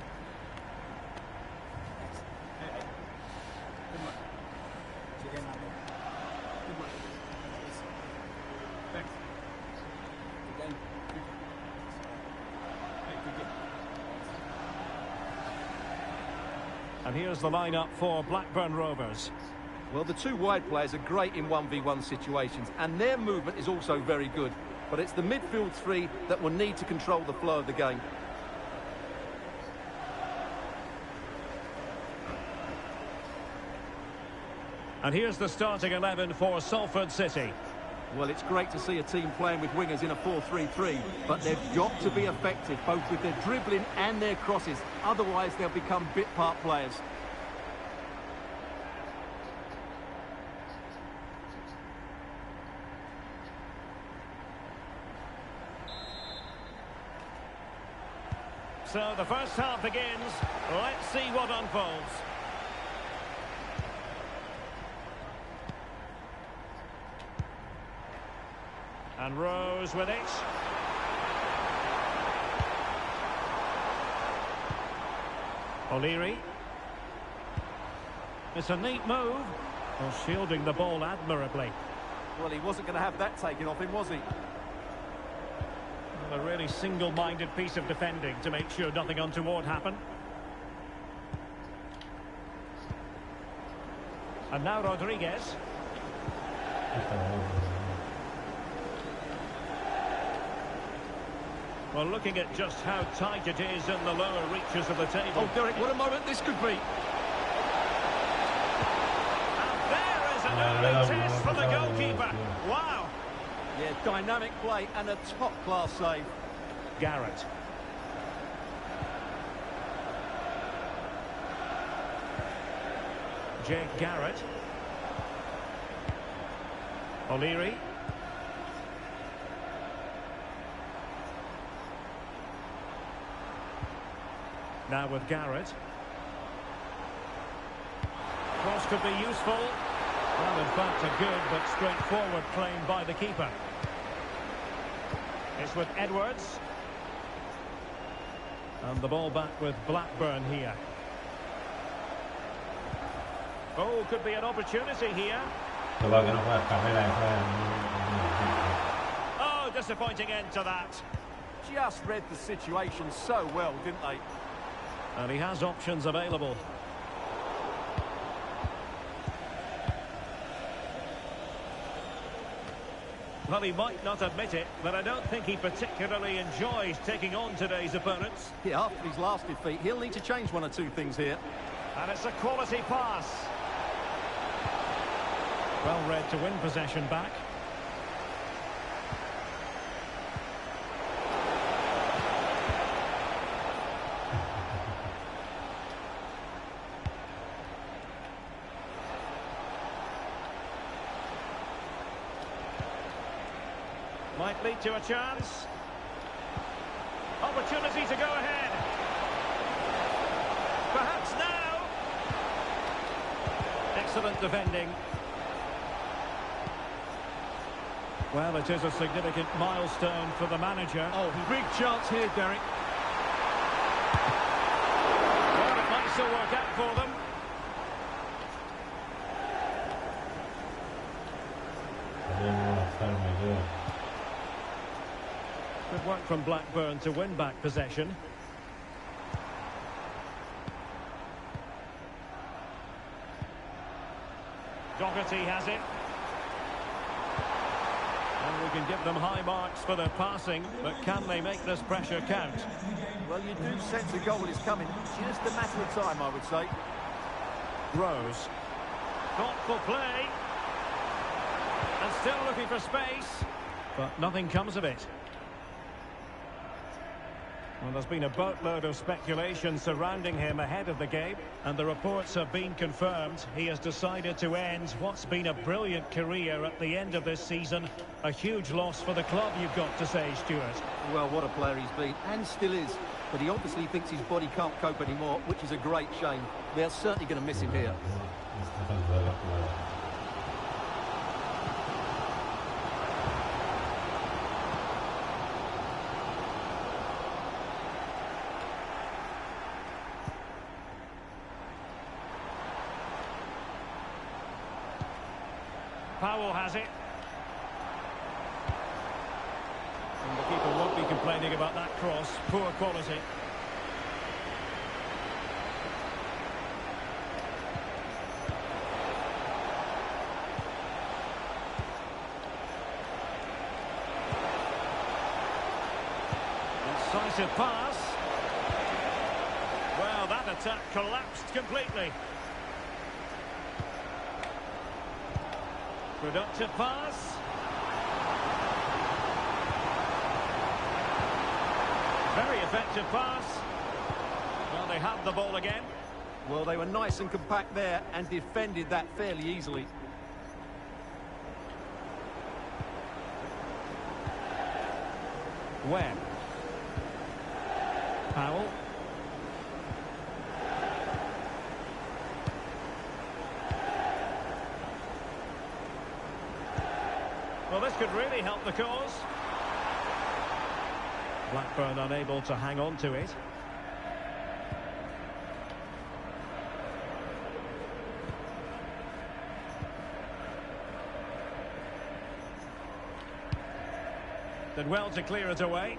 And here's the lineup for Blackburn Rovers. Well, the two wide players are great in 1v1 situations, and their movement is also very good. But it's the midfield three that will need to control the flow of the game. And here's the starting 11 for Salford City. Well, it's great to see a team playing with wingers in a 4-3-3, but they've got to be effective, both with their dribbling and their crosses. Otherwise, they'll become bit-part players. So the first half begins. Let's see what unfolds. And Rose with it. O'Leary. It's a neat move. Well, shielding the ball admirably. Well, he wasn't going to have that taken off him, was he? Well, a really single-minded piece of defending to make sure nothing untoward happened. And now Rodriguez. Well, looking at just how tight it is in the lower reaches of the table. Oh, Derek, what a moment this could be. And there is an early test for the goalkeeper. Wow. Yeah, dynamic play and a top-class save. Garrett. Jake Garrett. O'Leary. Now with Garrett. Cross could be useful. Well, in fact, a good but straightforward claim by the keeper. It's with Edwards. And the ball back with Blackburn here. Oh, could be an opportunity here. Oh, disappointing end to that. Just read the situation so well, didn't they? And he has options available. Well, he might not admit it, but I don't think he particularly enjoys taking on today's opponents. Yeah, after his last defeat, he'll need to change one or two things here. And it's a quality pass. Well read to win possession back. Might lead to a chance. Opportunity to go ahead. Perhaps now. Excellent defending. Well, it is a significant milestone for the manager. Oh, big chance here, Derek. Well, it might still work out for them. Good work from Blackburn to win back possession. Doherty has it. And we can give them high marks for their passing, but can they make this pressure count? Well, you do sense a goal is coming. Just a matter of time, I would say. Rose. Thoughtful play. And still looking for space. But nothing comes of it. Well, there's been a boatload of speculation surrounding him ahead of the game, and the reports have been confirmed. He has decided to end what's been a brilliant career at the end of this season. A huge loss for the club, you've got to say, Stuart. Well, what a player he's been, and still is. But he obviously thinks his body can't cope anymore, which is a great shame. They're certainly going to miss him here. Powell has it. And the keeper won't be complaining about that cross. Poor quality. Productive pass. Well, that attack collapsed completely. Productive pass. Very effective pass. Well, they have the ball again. Well, they were nice and compact there and defended that fairly easily. Webb. Powell. Well, this could really help the cause. Blackburn unable to hang on to it. Did well to clear it away.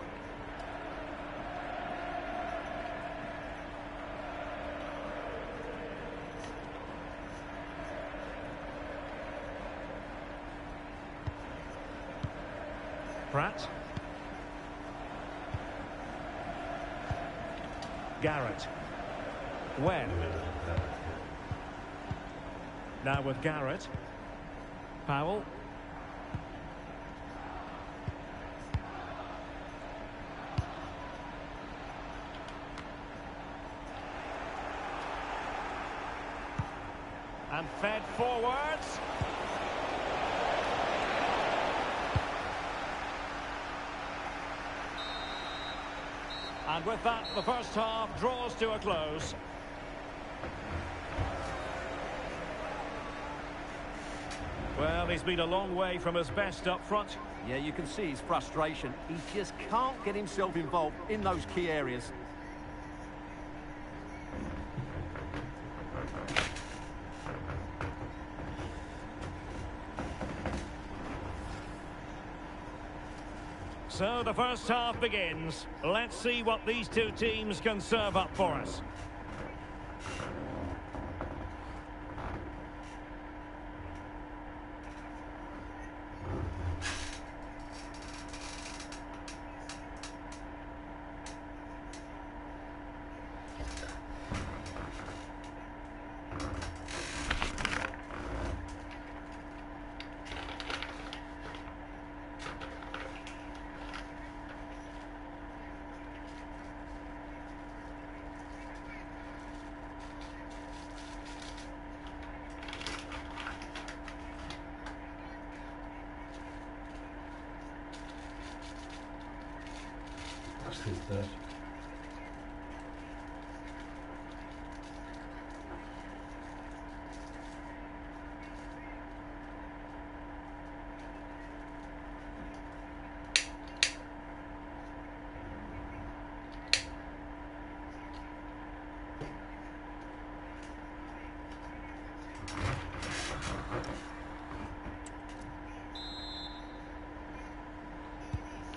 Pratt. Garrett. Webb. Now with Garrett. Powell. And fed forwards. And with that, the first half draws to a close. Well, he's been a long way from his best up front. Yeah, you can see his frustration. He just can't get himself involved in those key areas. So the first half begins. Let's see what these two teams can serve up for us. That.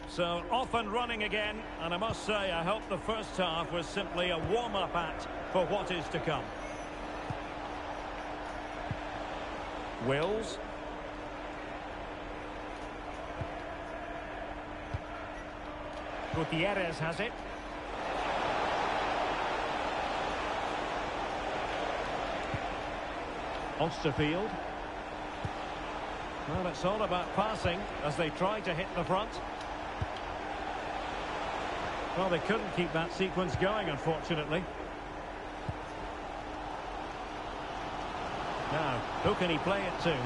So off and running again, and I must say I hope the first half was simply a warm-up act for what is to come. Wills. Gutierrez has it. Osterfield. Well, it's all about passing as they try to hit the front. Well, they couldn't keep that sequence going, unfortunately. Now, who can he play it to?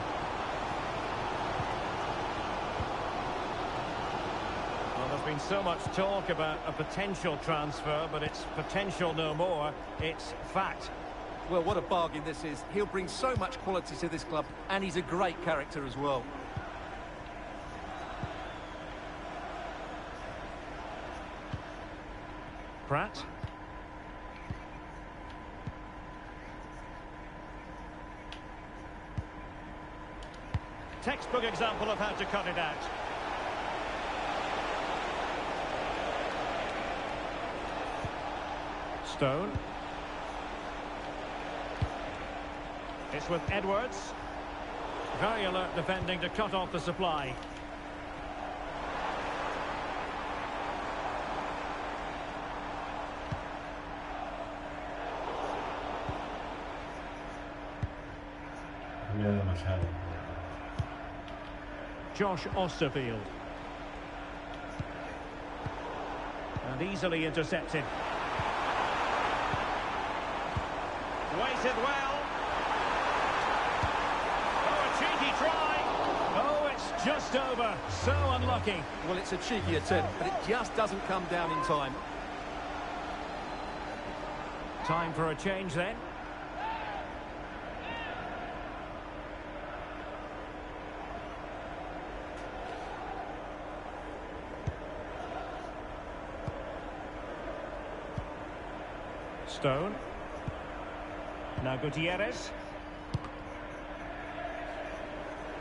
Well, there's been so much talk about a potential transfer, but it's potential no more. It's fact. Well, what a bargain this is. He'll bring so much quality to this club, and he's a great character as well. Pratt. Textbook example of how to cut it out. Stone. It's with Edwards. Very alert defending to cut off the supply. cambiado demasiado. Josh Osterfield. And easily intercepted. Waited well. Oh, a cheeky try. Oh, it's just over. So unlucky. Well, it's a cheeky attempt, but it just doesn't come down in time. Time for a change then. Stone. Now Gutierrez.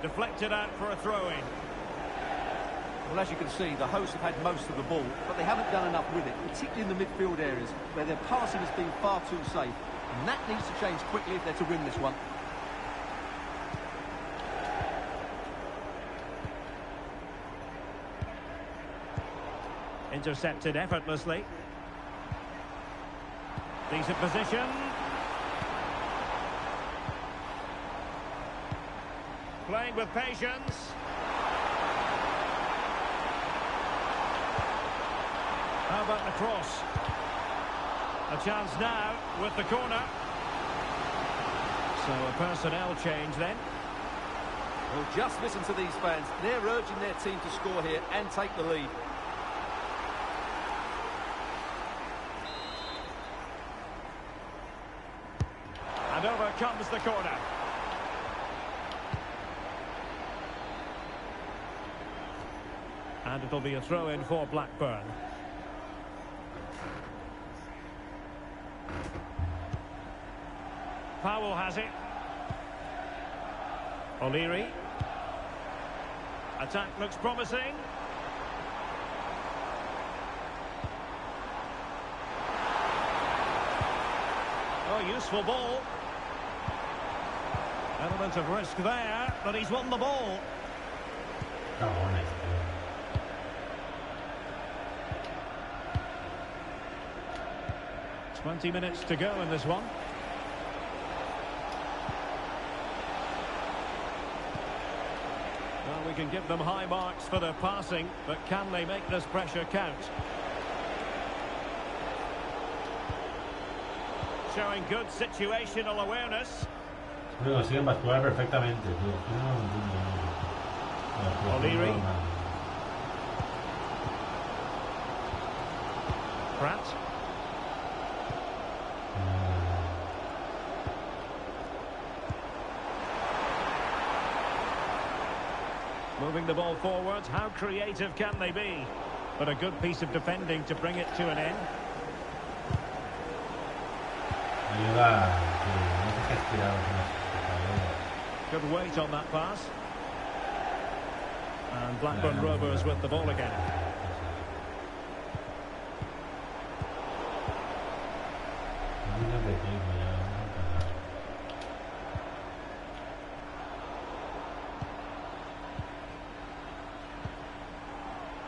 Deflected out for a throw-in. Well, as you can see, the hosts have had most of the ball, but they haven't done enough with it, particularly in the midfield areas, where their passing has been far too safe. And that needs to change quickly if they're to win this one. Intercepted effortlessly. Decent position. Playing with patience. How about the cross? A chance now with the corner. So a personnel change then. Well, just listen to these fans. They're urging their team to score here and take the lead. And over comes the corner. And it'll be a throw-in for Blackburn. Powell has it. O'Leary. Attack looks promising. Oh, useful ball. Element of risk there, but he's won the ball. Oh, nice. 20 minutes to go in this one. Well, we can give them high marks for their passing, but can they make this pressure count? Showing good situational awareness. Lo siguen jugar perfectamente. O'Leary. Pratt. Moving the ball forwards, how creative can they be? But a good piece of defending to bring it to an end. Good weight on that pass. And Blackburn Rovers with the ball again.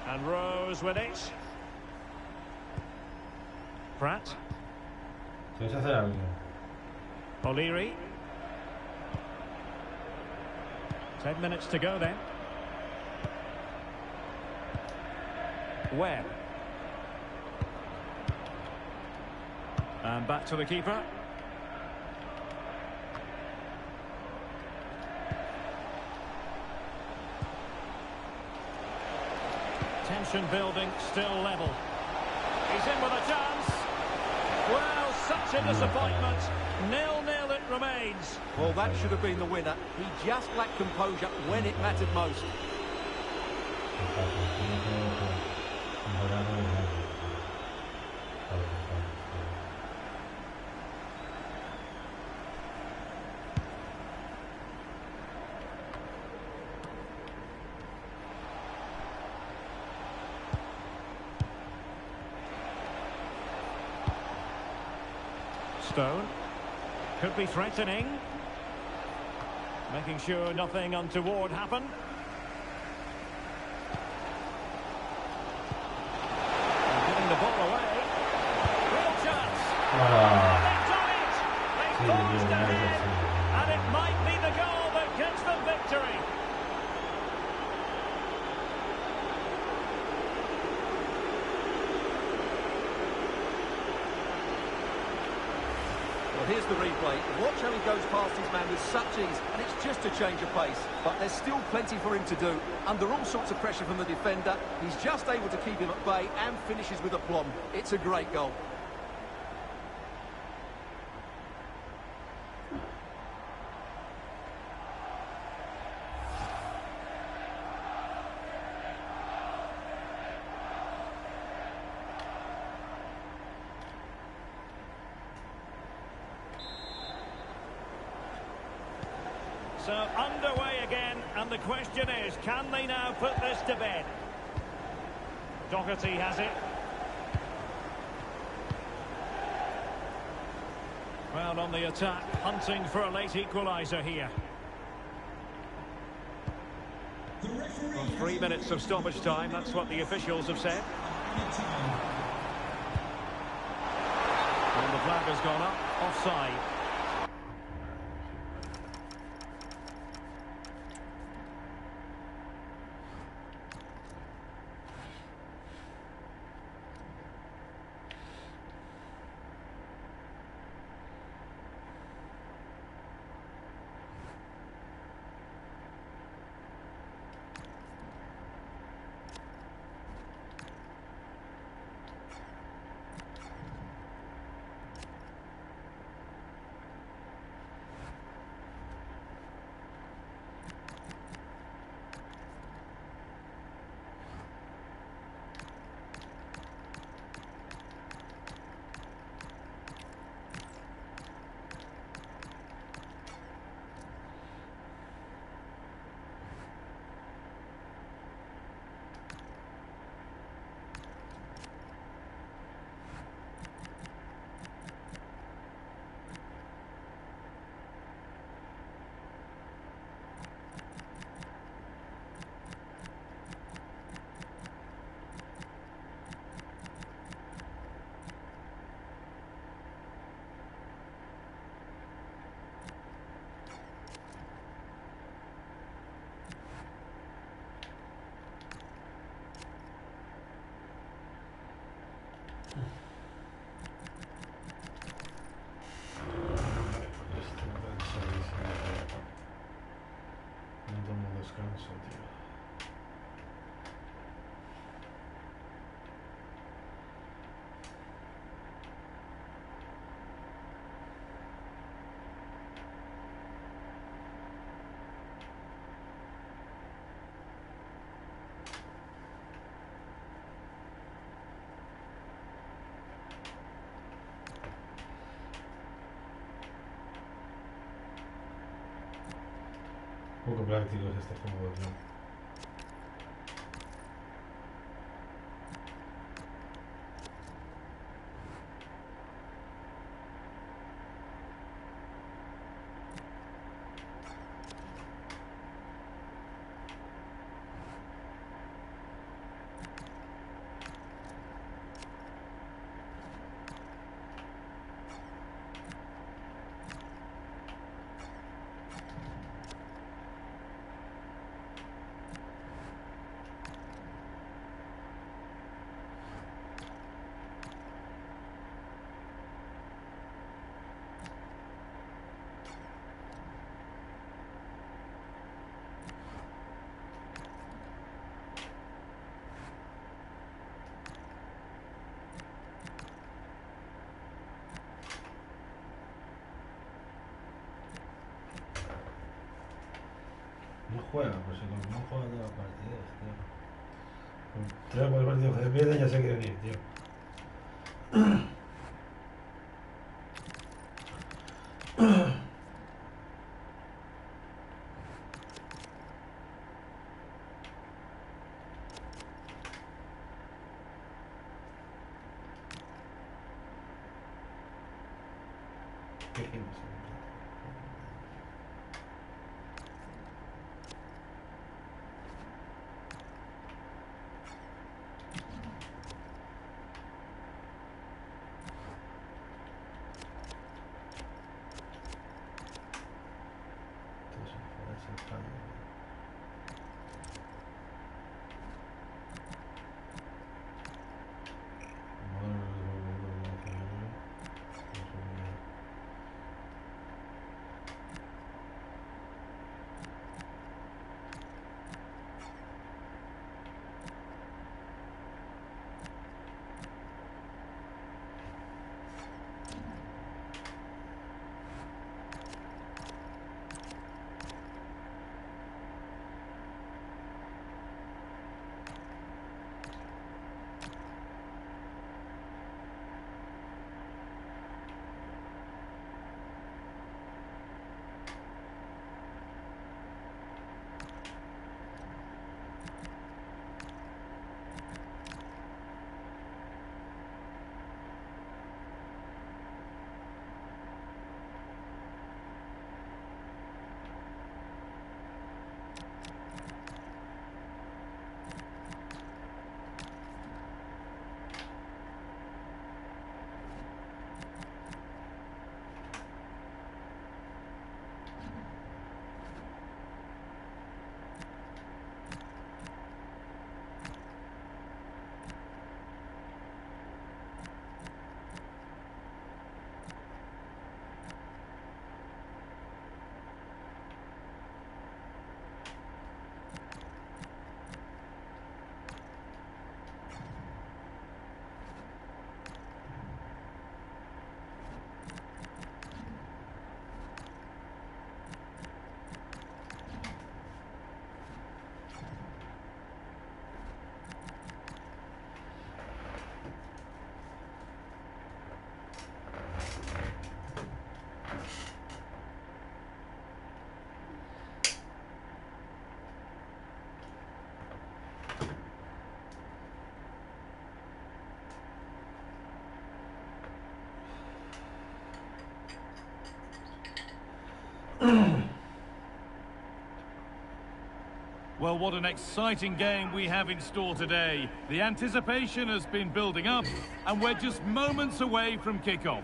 And Rose with it. Pratt. O'Leary. 10 minutes to go then. Webb. And back to the keeper. Tension building, still level. He's in with a chance. Well, such a disappointment. 0-0 it remains. Well, that should have been the winner. He just lacked composure when it mattered most. Stone. Could be threatening. Making sure nothing untoward happened. And giving the ball away. Real chance. Oh, they've done it! They've forced ahead. And it might be the goal that gets the victory. Well, here's the replay. Watch how he goes past his man with such ease, and it's just a change of pace. But there's still plenty for him to do. Under all sorts of pressure from the defender, he's just able to keep him at bay and finishes with aplomb. It's a great goal. So underway again, and the question is, can they now put this to bed? Doherty has it. Well, on the attack, hunting for a late equaliser here. Well, 3 minutes of stoppage time, that's what the officials have said. And the flag has gone up, offside. descanso, tío. Poco prácticos estos juegos, ¿no? No juega, pues si no juega todas las partidas, tío. Con 3 o 4 partidos que se pierden ya se quieren ir, tío. Well, what an exciting game we have in store today. The anticipation has been building up, and we're just moments away from kickoff.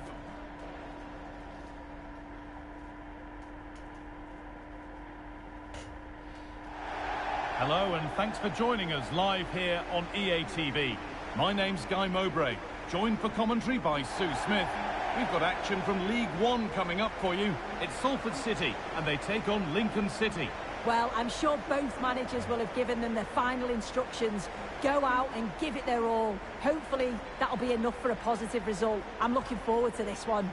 Hello, and thanks for joining us live here on EA TV. My name's Guy Mowbray, joined for commentary by Sue Smith. We've got action from League One coming up for you. It's Salford City, and they take on Lincoln City. Well, I'm sure both managers will have given them their final instructions. Go out and give it their all. Hopefully, that'll be enough for a positive result. I'm looking forward to this one.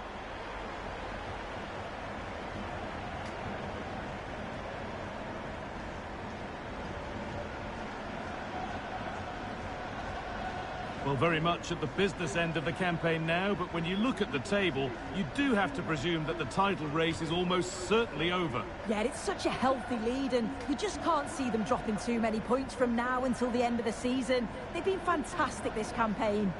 Well, very much at the business end of the campaign now, but when you look at the table, you do have to presume that the title race is almost certainly over. Yeah, it's such a healthy lead, and you just can't see them dropping too many points from now until the end of the season. They've been fantastic this campaign.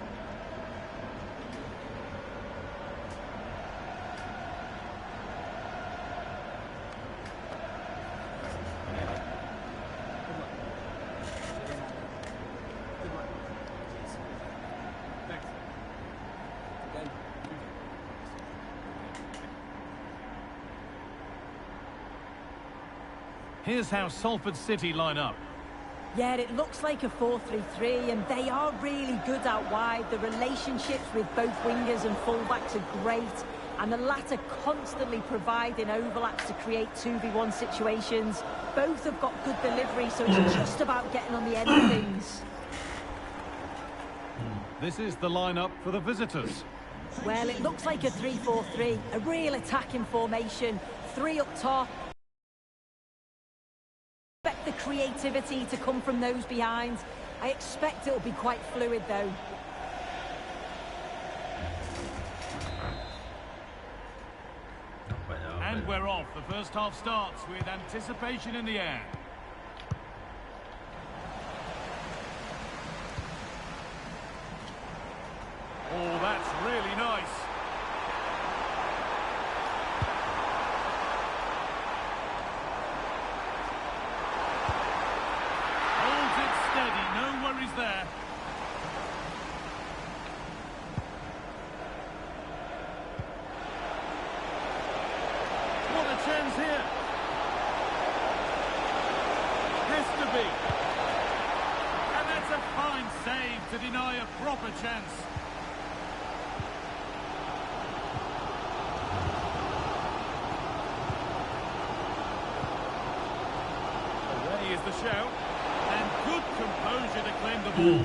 Here's how Salford City line up. Yeah, it looks like a 4-3-3, and they are really good out wide. The relationships with both wingers and fullbacks are great, and the latter constantly providing overlaps to create 2v1 situations. Both have got good delivery, so it's just about getting on the end of things. This is the lineup for the visitors. Well, it looks like a 3-4-3, a real attacking formation. 3 up top. Expect the creativity to come from those behind. I expect it'll be quite fluid though. And we're off. The first half starts with anticipation in the air. Oh, that's really nice. No worries there. What a chance here. Has to be. And that's a fine save to deny a proper chance. Away is the shout. And good composure to claim the ball.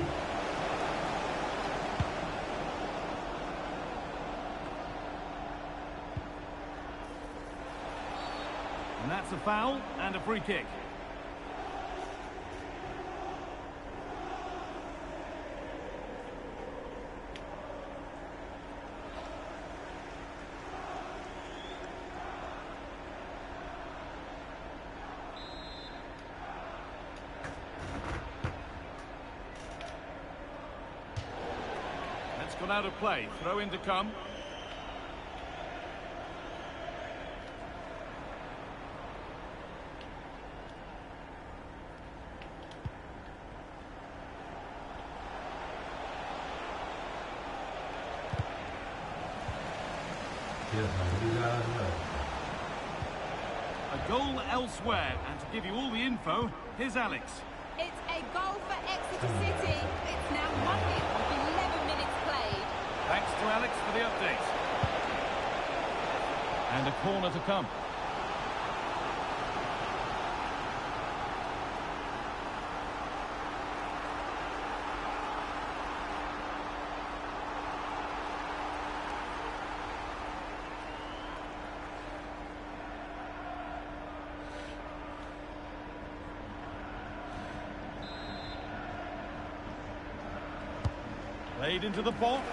And that's a foul and a free kick. Gone out of play. Throw in to come. A goal elsewhere, and to give you all the info, here's Alex. It's a goal for Exeter City. It's now 1-0 with 11 minutes played. Thanks to Alex for the update. And a corner to come. Played into the box.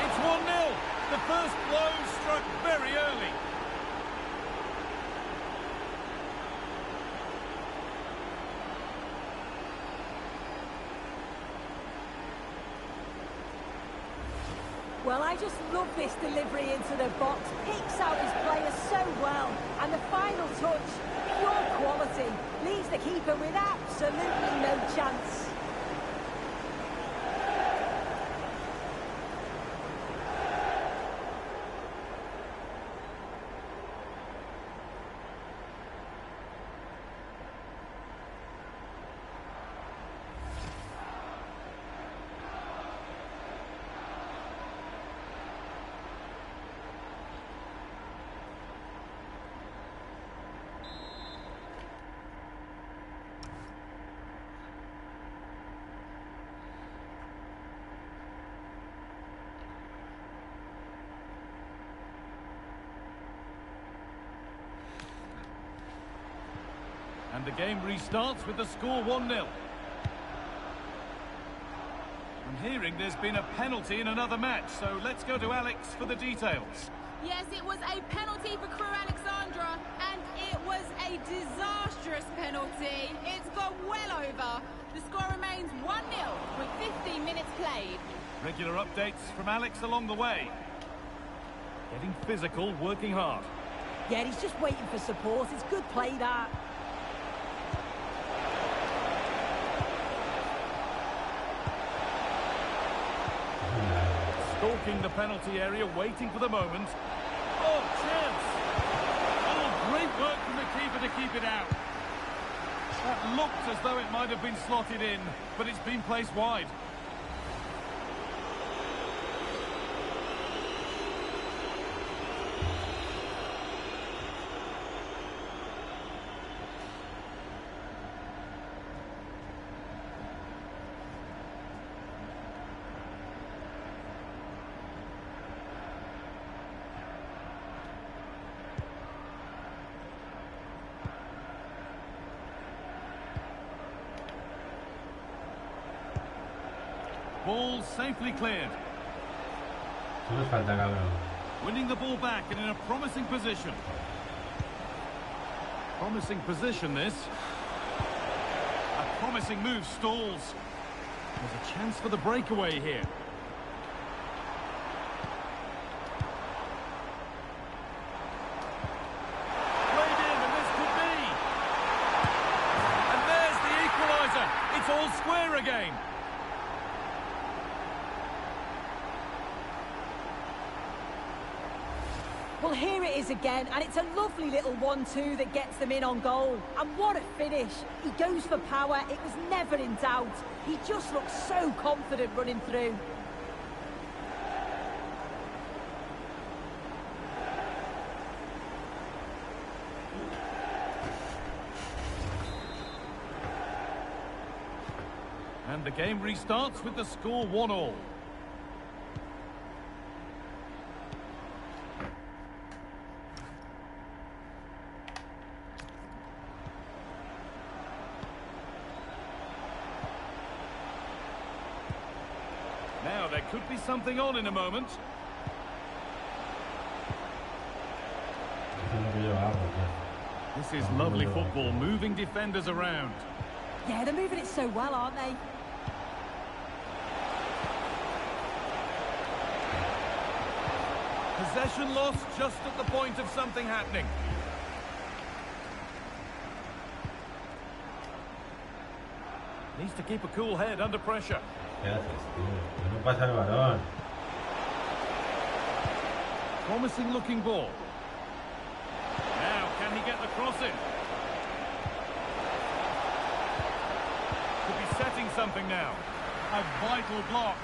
It's 1-0. The first blow struck very early. Well, I just love this delivery into the box. Picks out his players so well. And the final touch, pure quality, leaves the keeper with absolutely no chance. And the game restarts with the score 1-0. I'm hearing there's been a penalty in another match, so let's go to Alex for the details. Yes, it was a penalty for Crew Alexandra, and it was a disastrous penalty. It's gone well over. The score remains 1-0 with 15 minutes played. Regular updates from Alex along the way. Getting physical, working hard. Yeah, he's just waiting for support. It's good play, that. Stalking the penalty area, waiting for the moment. Oh, chance! Oh, great work from the keeper to keep it out. That looked as though it might have been slotted in, but it's been placed wide. Ball safely cleared. Winning the ball back and in a promising position. Promising position, this. A promising move stalls. There's a chance for the breakaway here. Played in, and this could be. And there's the equaliser. It's all square again. Well, here it is again, and it's a lovely little 1-2 that gets them in on goal. And what a finish. He goes for power. It was never in doubt. He just looks so confident running through. And the game restarts with the score 1-1. Now, there could be something on in a moment. This is lovely football, moving defenders around. Yeah, they're moving it so well, aren't they? Possession lost just at the point of something happening. Needs to keep a cool head under pressure. Promising looking ball. Now, can he get the cross in? Could be setting something now. A vital block.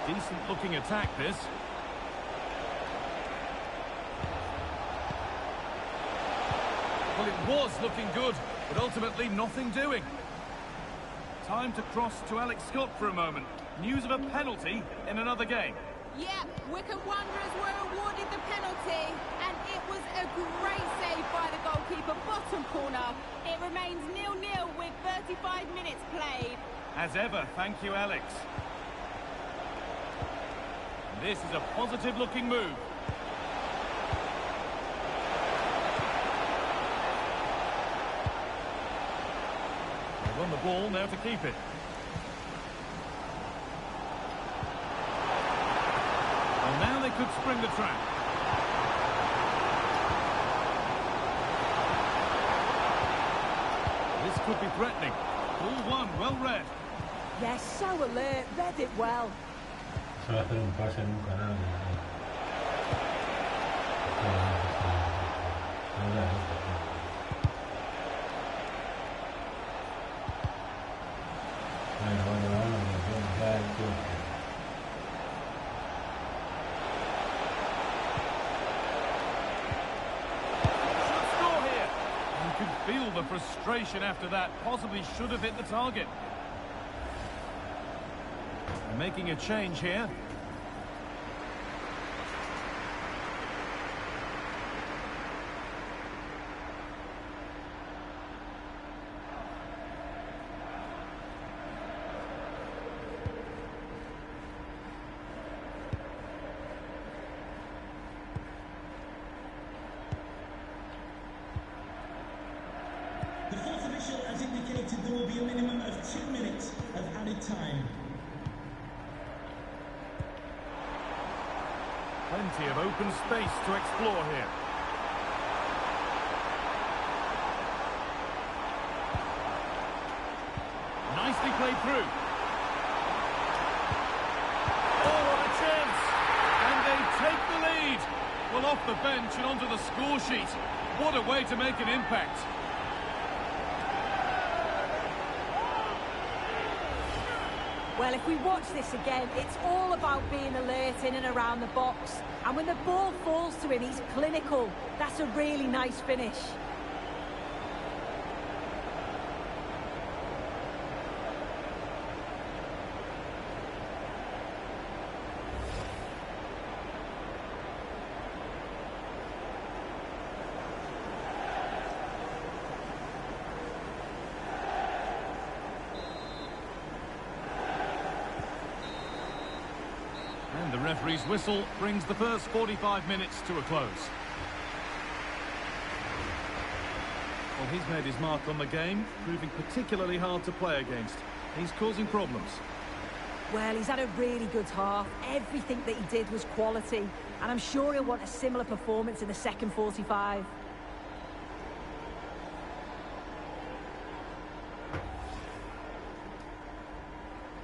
Decent looking attack, this. Well, it was looking good, but ultimately nothing doing. Time to cross to Alex Scott for a moment. News of a penalty in another game. Yeah, Wycombe Wanderers were awarded the penalty, and it was a great save by the goalkeeper, bottom corner. It remains 0-0 with 35 minutes played. As ever, thank you, Alex. This is a positive-looking move. Won the ball, now to keep it. Well, now they could spring the trap. This could be threatening. Ball one, well read. Yes, so alert, read it well. Se va a hacer un pase en un canal. Feel the frustration after that. Possibly should have hit the target. They're making a change here. The fourth official has indicated there will be a minimum of 2 minutes of added time. Plenty of open space to explore here. Nicely played through. Oh, what a chance! And they take the lead. Well, off the bench and onto the score sheet. What a way to make an impact. Well, if we watch this again, it's all about being alert in and around the box. And when the ball falls to him, he's clinical. That's a really nice finish. And the referee's whistle brings the first 45 minutes to a close. Well, he's made his mark on the game, proving particularly hard to play against. He's causing problems. Well, he's had a really good half. Everything that he did was quality. And I'm sure he'll want a similar performance in the second 45.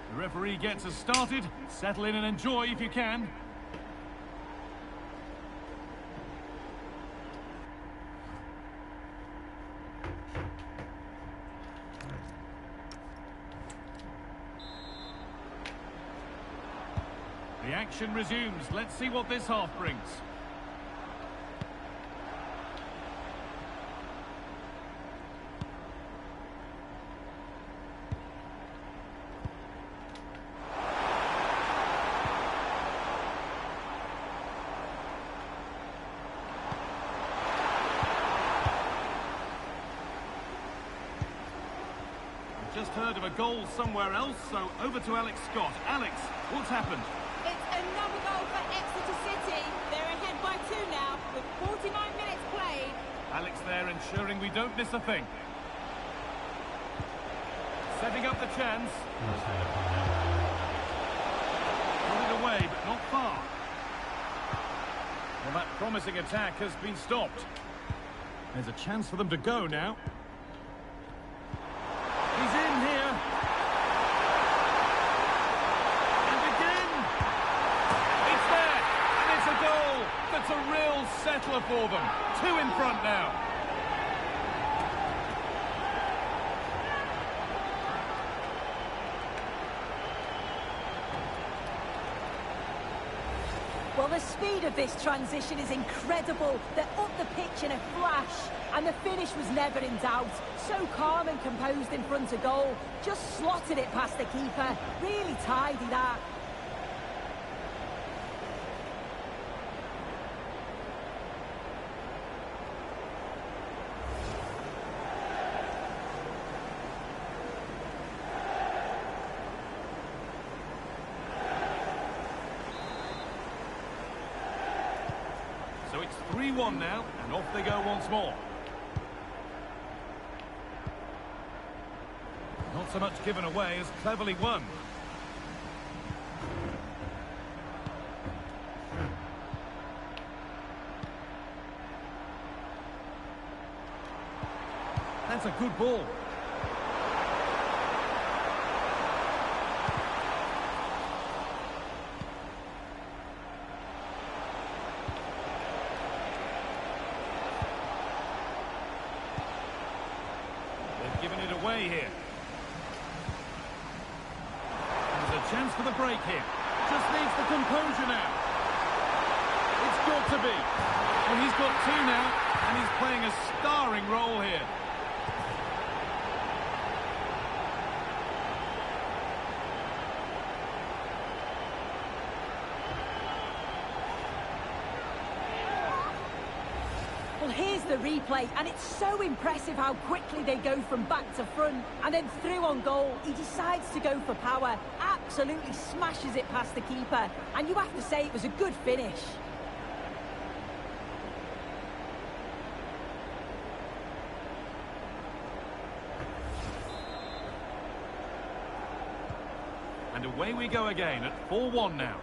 The referee gets us started. Settle in and enjoy if you can. The action resumes. Let's see what this half brings. Just heard of a goal somewhere else, so over to Alex Scott. Alex, what's happened? It's another goal for Exeter City. They're ahead by 2 now, with 49 minutes played. Alex there ensuring we don't miss a thing. Setting up the chance. Got it away, but not far. Well, that promising attack has been stopped. There's a chance for them to go now. He's in here. And again. It's there. And it's a goal. That's a real settler for them. 2 in front now. Well, the speed of this transition is incredible. They're up the pitch in a flash, and the finish was never in doubt. So calm and composed in front of goal. Just slotted it past the keeper. Really tidy that. So it's 3-1 now, and off they go once more. Not so much given away as cleverly won. That's a good ball. They've given it away here. There's a chance for the break here. Just needs the composure now. It's got to be. Well, he's got two now, and he's playing a starring role here. Well, here's the replay, and it's so impressive how quickly they go from back to front and then through on goal. He decides to go for power, absolutely smashes it past the keeper, and you have to say it was a good finish. And away we go again at 4-1 now.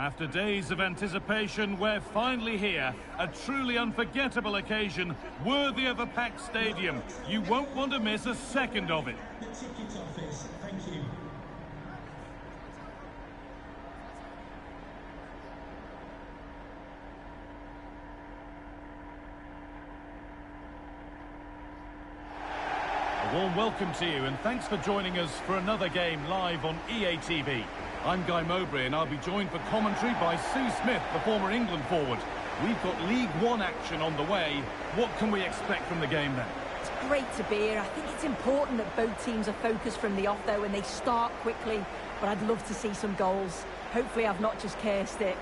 After days of anticipation, we're finally here. A truly unforgettable occasion, worthy of a packed stadium. You won't want to miss a second of it. The ticket office, thank you. A warm welcome to you, and thanks for joining us for another game live on EA TV. I'm Guy Mowbray, and I'll be joined for commentary by Sue Smith, the former England forward. We've got League One action on the way. What can we expect from the game then? It's great to be here. I think it's important that both teams are focused from the off, though, and they start quickly. But I'd love to see some goals. Hopefully I've not just cursed it.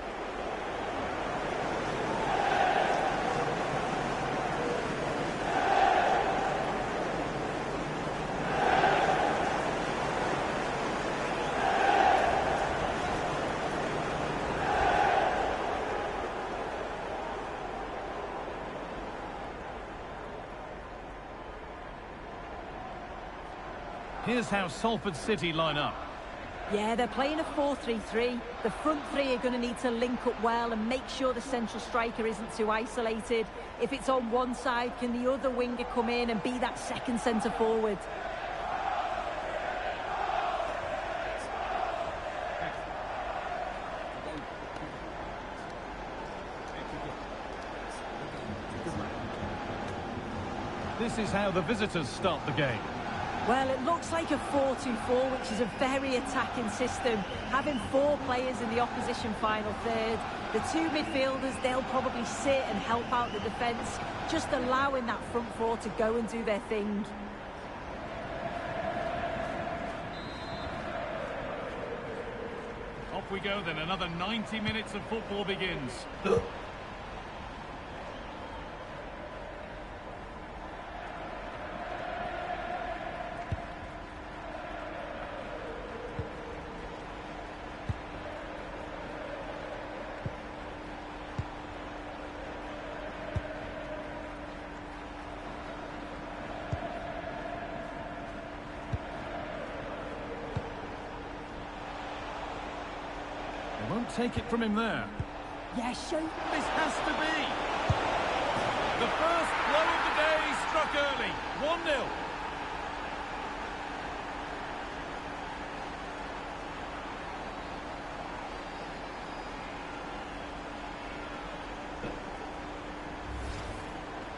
Here's how Salford City line up. Yeah, they're playing a 4-3-3. The front three are going to need to link up well and make sure the central striker isn't too isolated. If it's on one side, can the other winger come in and be that second centre forward? This is how the visitors start the game. Well, it looks like a 4-2-4, which is a very attacking system. Having 4 players in the opposition final third. The 2 midfielders, they'll probably sit and help out the defence, just allowing that front 4 to go and do their thing. Off we go then, another 90 minutes of football begins. Won't take it from him there. Yeah, show. This has to be. The first blow of the day struck early. 1-0.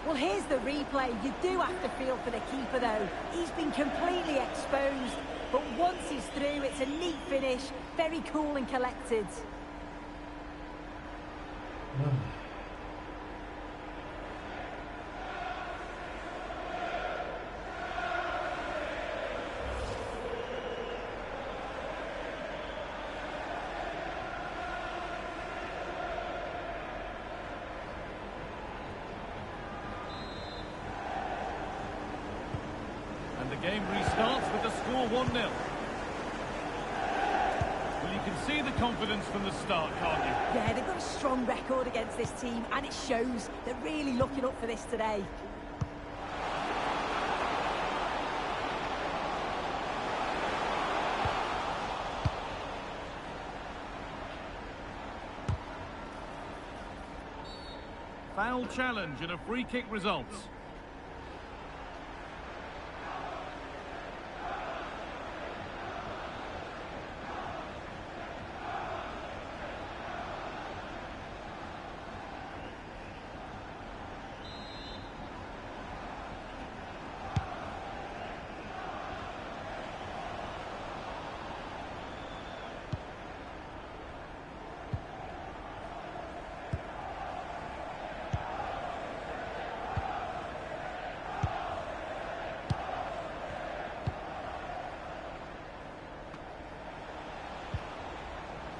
Well, here's the replay. You do have to feel for the keeper, though. He's been completely exposed. But once he's through, it's a neat finish. Very cool and collected. And the game restarts with the score 1-0. Well, you can see the confidence from the start, can't you? Yeah, they've got a strong record against this team, and it shows. They're really looking up for this today. Foul challenge and a free kick results.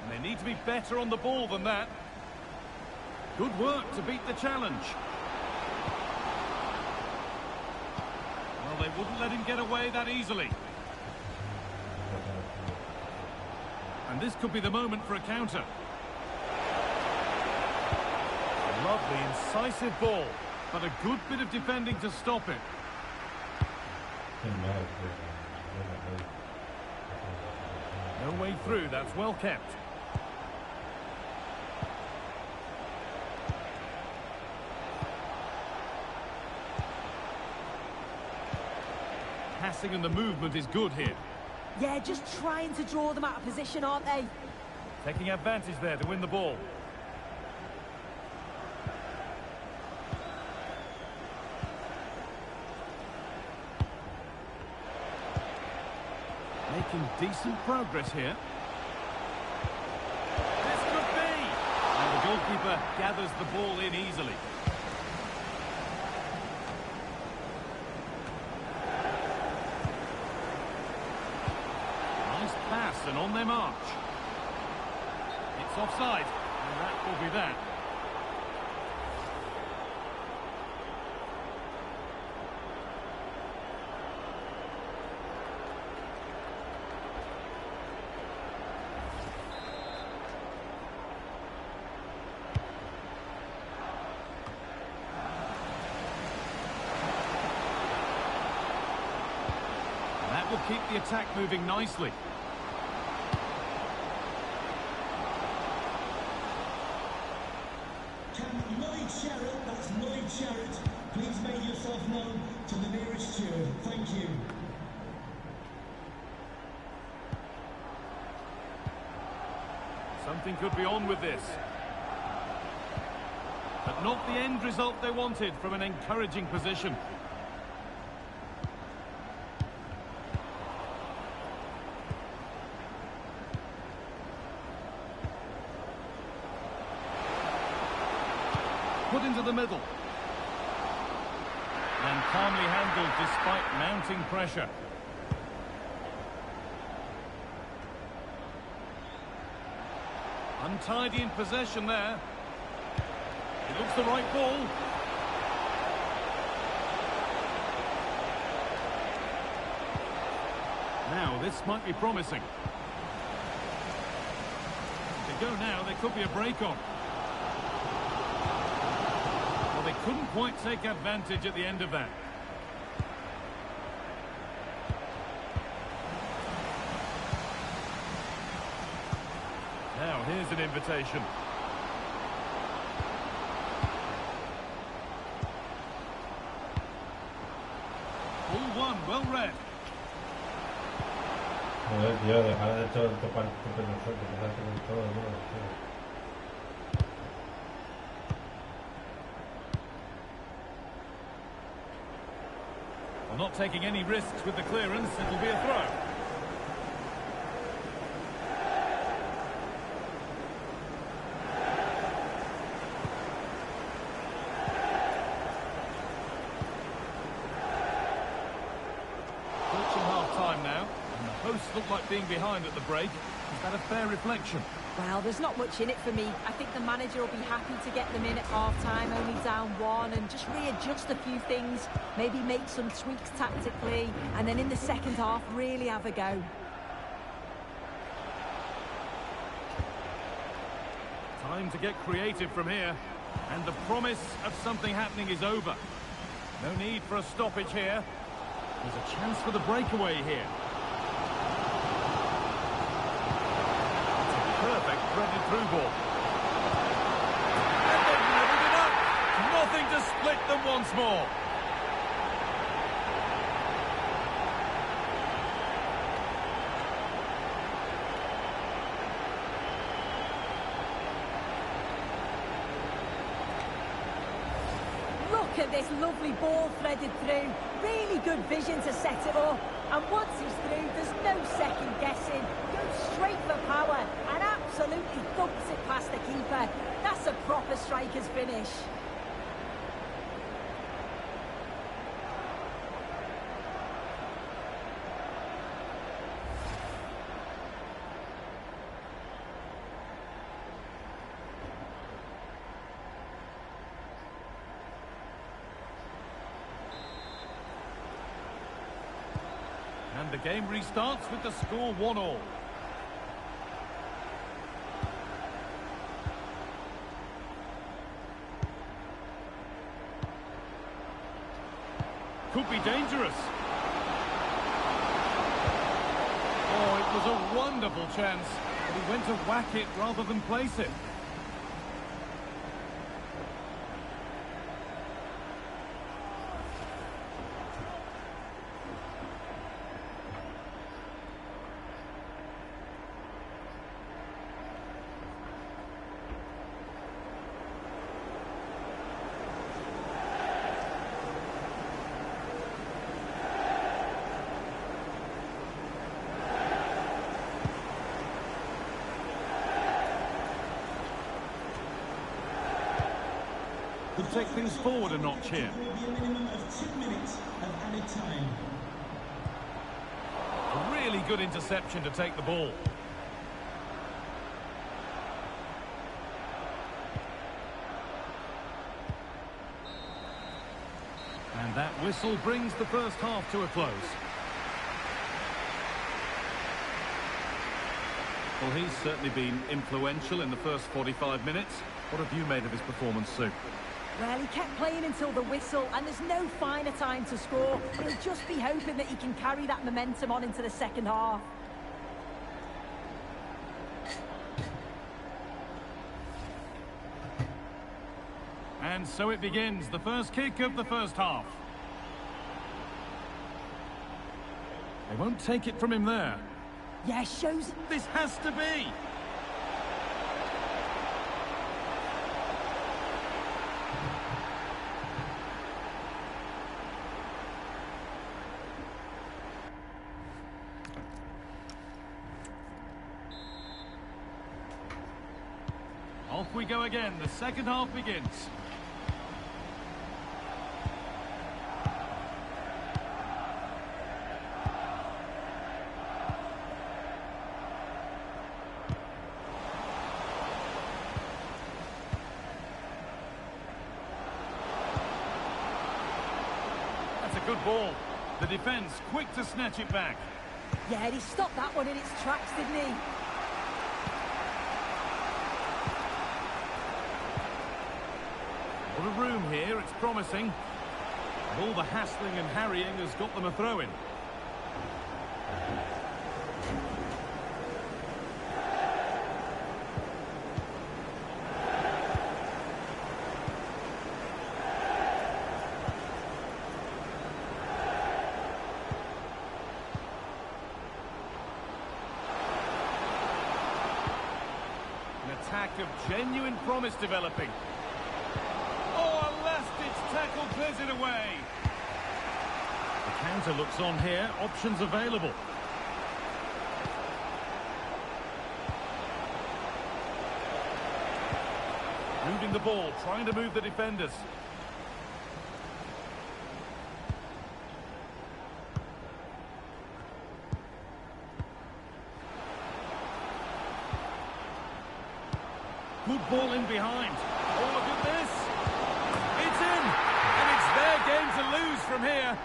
They need to be better on the ball than that. Good work to beat the challenge. Well, they wouldn't let him get away that easily. And this could be the moment for a counter. A lovely, incisive ball, but a good bit of defending to stop it. No way through, that's well kept. passing and the movement is good here. Yeah, just trying to draw them out of position, aren't they? Taking advantage there to win the ball. Making decent progress here. This could be! And the goalkeeper gathers the ball in easily. Nice pass and on their march. It's offside, and that will be that. Will keep the attack moving nicely. Can Lloyd Sherritt, that's Lloyd Sherritt, please make yourself known to the nearest steward. Thank you. Something could be on with this. But not the end result they wanted from an encouraging position. Put into the middle. And calmly handled despite mounting pressure. Untidy in possession there. It looks the right ball. Now, this might be promising. If they go now, there could be a break on. Well, they couldn't quite take advantage at the end of that. Now, here's an invitation. All one, well read. Joder, tío, dejar de hecho topar con todo, ¿no? Well, not taking any risks with the clearance, it'll be a throw. Approaching half-time now, and the hosts look like being behind at the break. Is that a fair reflection? Well, there's not much in it for me. I think the manager will be happy to get them in at half-time, only down one, and just readjust a few things, maybe make some tweaks tactically, and then in the second half, really have a go. Time to get creative from here, and the promise of something happening is over. No need for a stoppage here. There's a chance for the breakaway here. Perfect threaded through ball. And they've levelled it up. Nothing to split them once more. Look at this lovely ball threaded through. Really good vision to set it up. And once he's through, there's no second guessing. Goes straight for power and absolutely thumps it past the keeper. That's a proper striker's finish. And the game restarts with the score 1-1. Could be dangerous. Oh, it was a wonderful chance, but he went to whack it rather than place it. take things forward a notch here. There will be a minimum of 2 minutes of added time. A really good interception to take the ball. And that whistle brings the first half to a close. Well, he's certainly been influential in the first 45 minutes. What have you made of his performance, Sue? Well, he kept playing until the whistle, and there's no finer time to score. He'll just be hoping that he can carry that momentum on into the second half. And so it begins, the first kick of the first half. They won't take it from him there. Yeah, shows... This has to be! Off we go again, the second half begins. That's a good ball. The defence quick to snatch it back. Yeah, he stopped that one in its tracks, didn't he? What a room here, it's promising. And all the hassling and harrying has got them a throw-in. An attack of genuine promise developing. Tackle clears it away. The counter looks on here. Options available. Moving the ball, trying to move the defenders. Good ball in behind. Oh, look at this. It's in, and it's their game to lose from here.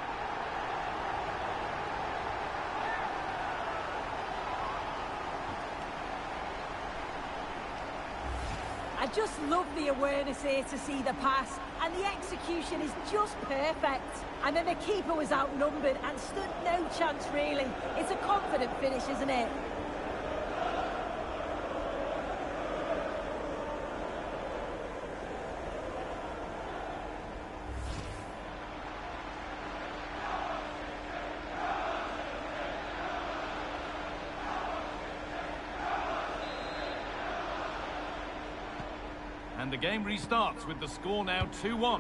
I just love the awareness here to see the pass, and the execution is just perfect. And then the keeper was outnumbered and stood no chance really. It's a confident finish, isn't it? And the game restarts with the score now 2-1.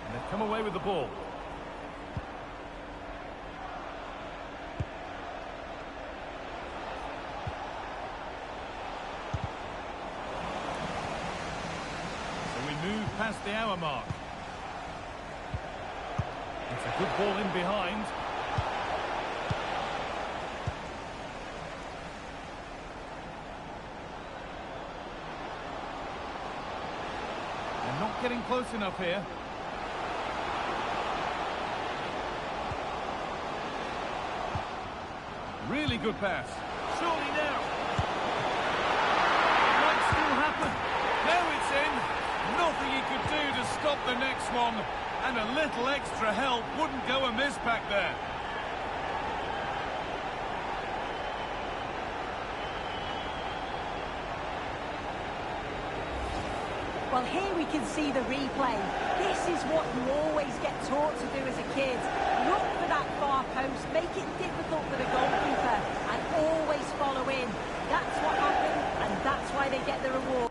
And they've come away with the ball. So we move past the hour mark. It's a good ball in behind. They're not getting close enough here. Really good pass. Surely now. Might still happen. Now it's in. Nothing he could do to stop the next one. And a little extra help wouldn't go amiss back there. Well, here we can see the replay. This is what you always get taught to do as a kid. Look for that far post, make it difficult for the goalkeeper, and always follow in. That's what happened, and that's why they get the reward.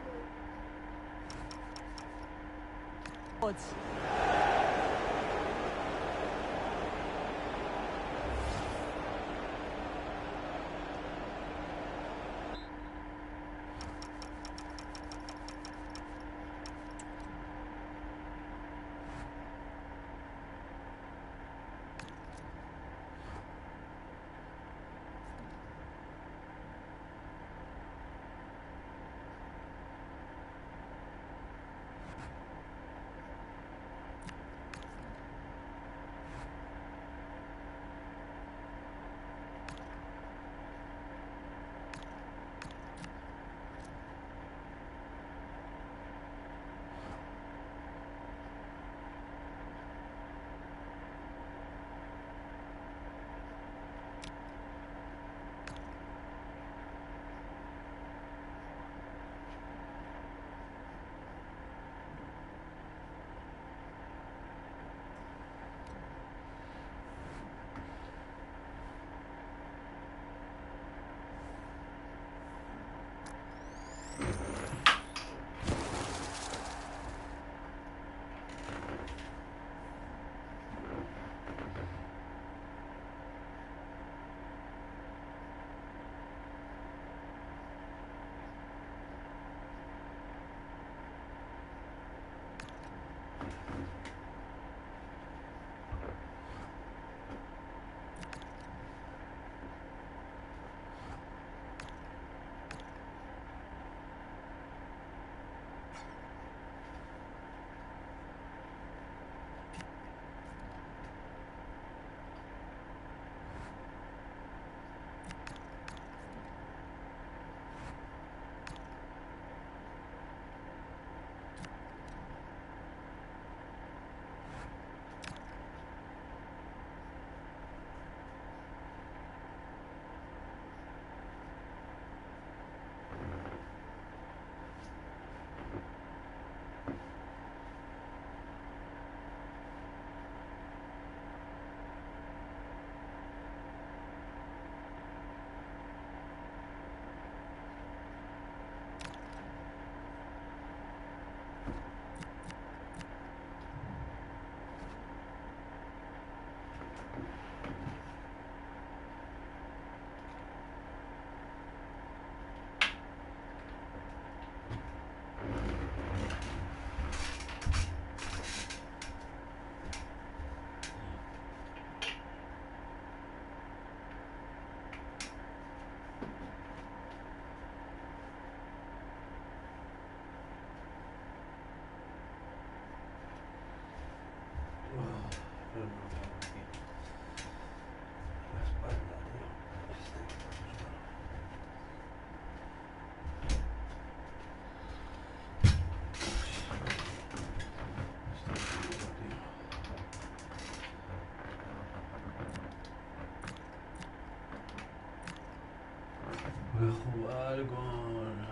jugar con...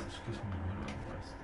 Es que es muy bueno este.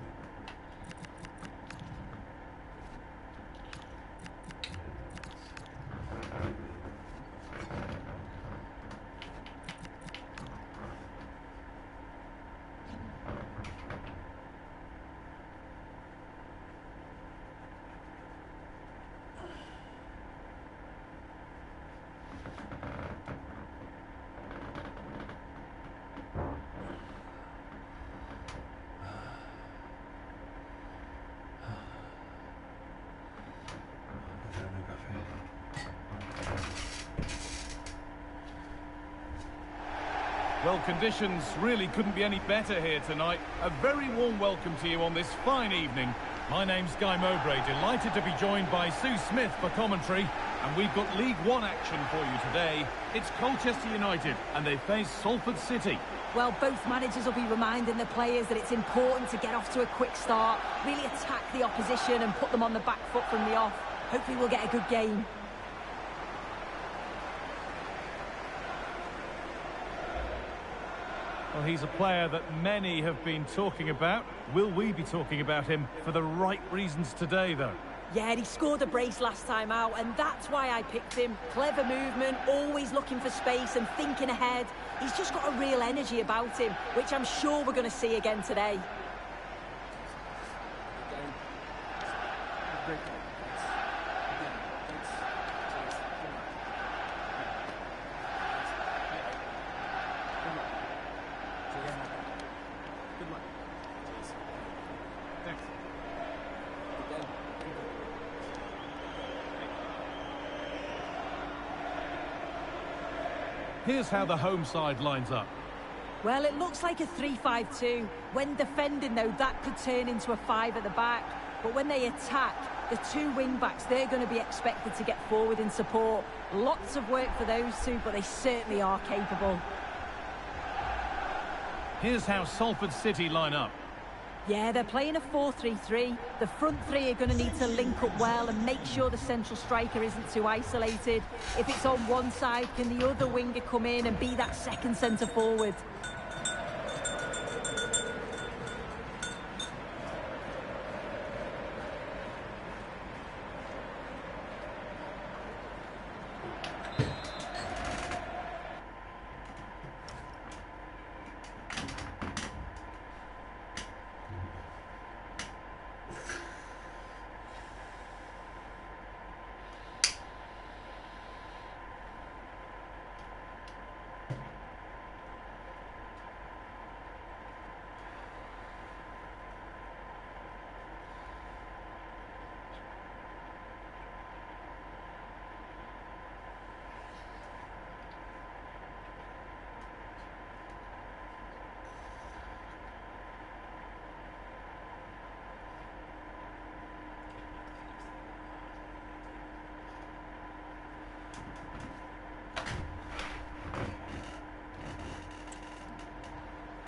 Well, conditions really couldn't be any better here tonight. A very warm welcome to you on this fine evening. My name's Guy Mowbray, delighted to be joined by Sue Smith for commentary. And we've got League One action for you today. It's Colchester United, and they face Salford City. Well, both managers will be reminding the players that it's important to get off to a quick start, really attack the opposition and put them on the back foot from the off. Hopefully we'll get a good game. Well, he's a player that many have been talking about. Will we be talking about him for the right reasons today, though? Yeah, he scored a brace last time out, and that's why I picked him. Clever movement, always looking for space and thinking ahead. He's just got a real energy about him, which I'm sure we're going to see again today. Here's how the home side lines up. Well, it looks like a 3-5-2. When defending, though, that could turn into a 5 at the back. But when they attack, the two wing-backs, they're going to be expected to get forward in support. Lots of work for those two, but they certainly are capable. Here's how Salford City line up. Yeah, they're playing a 4-3-3. The front three are going to need to link up well and make sure the central striker isn't too isolated. If it's on one side, can the other winger come in and be that second centre forward?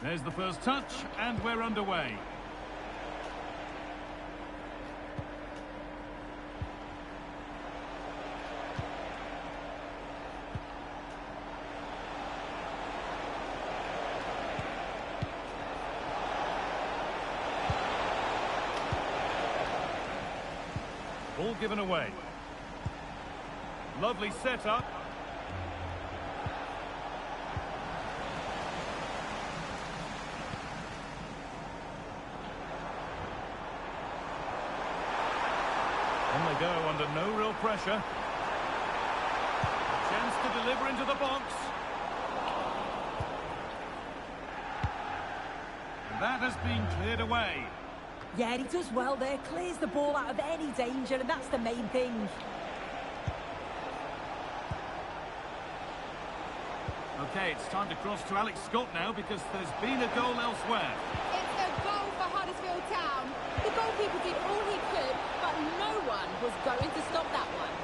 There's the first touch, and we're underway. Ball given away. Lovely setup. On they go under no real pressure. Chance to deliver into the box. And that has been cleared away. Yeah, he does well there. Clears the ball out of any danger, and that's the main thing. Okay, it's time to cross to Alex Scott now because there's been a goal elsewhere. It's a goal for Huddersfield Town. The goalkeeper did all he could, but no one was going to stop that one.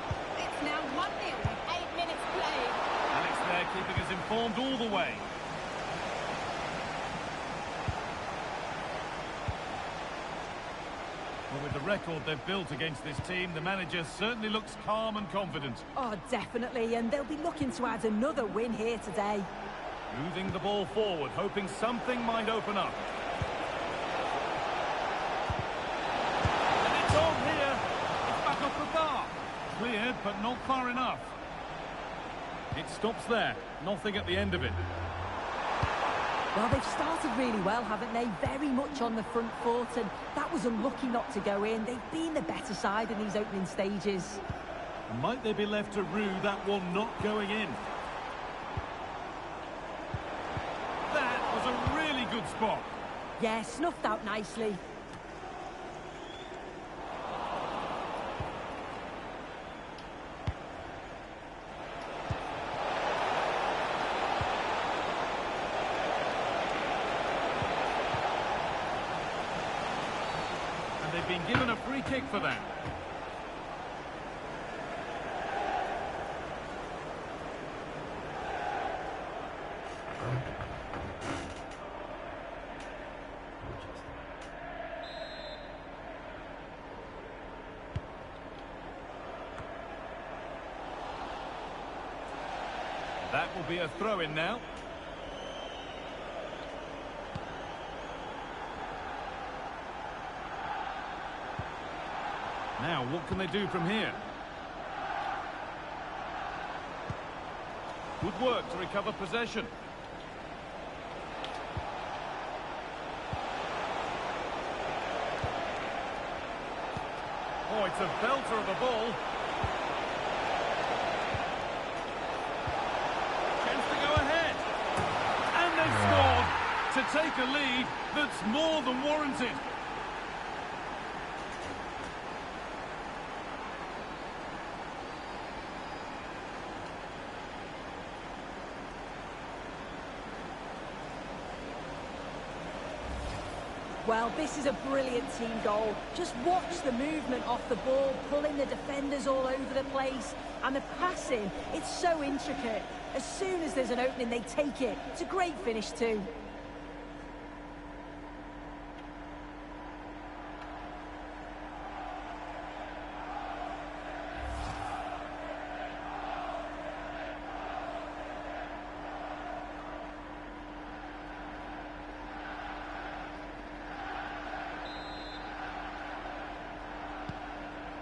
It's now 1-0 with 8 minutes played. Alex there keeping us informed all the way. Well, with the record they've built against this team, the manager certainly looks calm and confident. Oh, definitely, and they'll be looking to add another win here today. Moving the ball forward, hoping something might open up. And it's on here. It's back off the bar. Cleared, but not far enough. It stops there. Nothing at the end of it. Well, they've started really well, haven't they? Very much on the front foot, and that was unlucky not to go in. They've been the better side in these opening stages. Might they be left to rue that one not going in? That was a really good spot. Yeah, snuffed out nicely. And they've been given a free kick for that. That will be a throw-in now. Now, what can they do from here? Good work to recover possession. Oh, it's a belter of a ball. To take a lead that's more than warranted. Well, this is a brilliant team goal. Just watch the movement off the ball, pulling the defenders all over the place. And the passing, it's so intricate. As soon as there's an opening, they take it. It's a great finish too.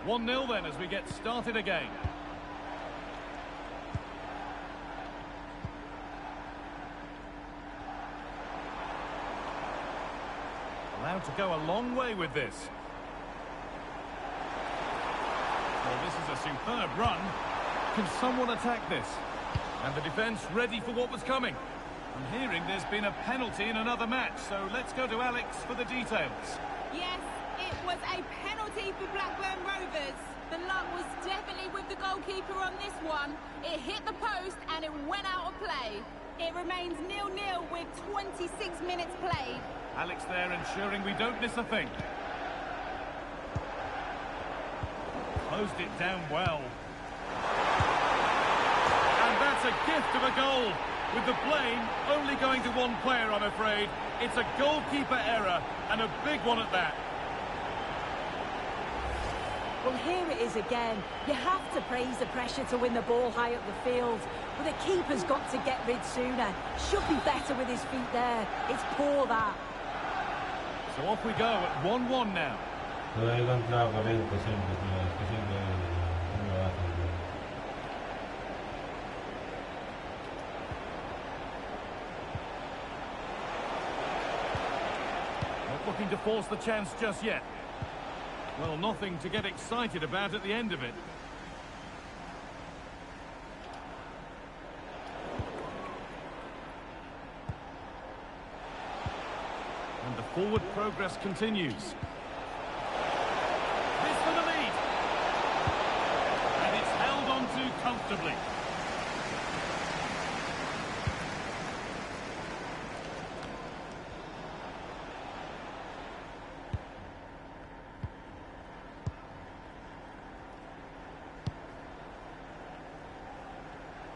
One 0 then as we get started again. Allowed to go a long way with this. Well, this is a superb run. Can someone attack this? And the defence ready for what was coming. I'm hearing there's been a penalty in another match, so let's go to Alex for the details. Yes, it was a penalty for Blackburn Rovers. The luck was definitely with the goalkeeper on this one. It hit the post and it went out of play. It remains 0-0 with 26 minutes played. Alex there ensuring we don't miss a thing. Closed it down well. And that's a gift of a goal. With the blame only going to one player, I'm afraid. It's a goalkeeper error, and a big one at that. Well, here it is again. You have to praise the pressure to win the ball high up the field. But the keeper's got to get rid sooner. Should be better with his feet there. It's poor, that. So off we go at 1-1 now. Not looking to force the chance just yet. Well, nothing to get excited about at the end of it. And the forward progress continues. This for the lead. And it's held on to comfortably.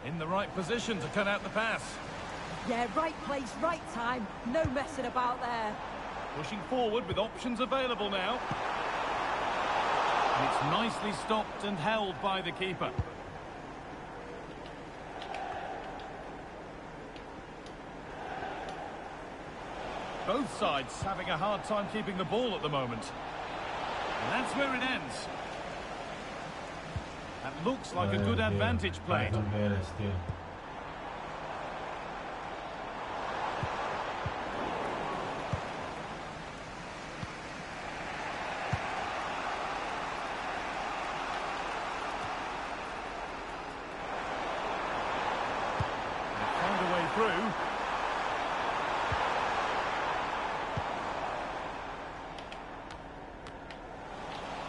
In the right position to cut out the pass. Yeah, right place, right time. No messing about there. Pushing forward with options available now. And it's nicely stopped and held by the keeper. Both sides having a hard time keeping the ball at the moment. And that's where it ends. That looks like a good advantage played. Find a way through.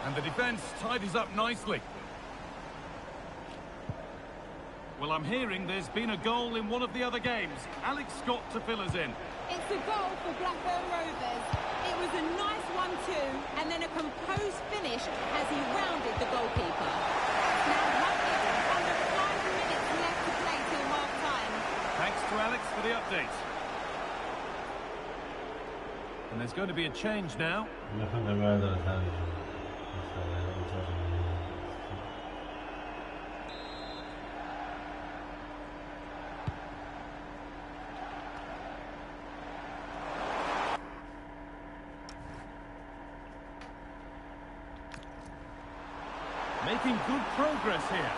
And the defence tidies up nicely. Well, I'm hearing there's been a goal in one of the other games. Alex Scott to fill us in. It's a goal for Blackburn Rovers. It was a nice 1-2 and then a composed finish as he rounded the goalkeeper. It's now 1-0, under 5 minutes left to play till half time. Thanks to Alex for the update. And there's going to be a change now. Making good progress here.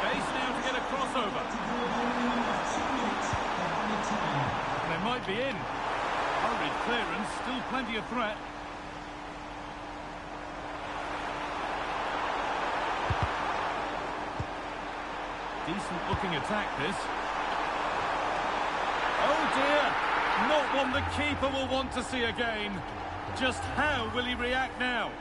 Space now to get a crossover. They might be in. Hurried clearance, still plenty of threat. Decent looking attack, this. Oh dear! Not one the keeper will want to see again. Just how will he react now?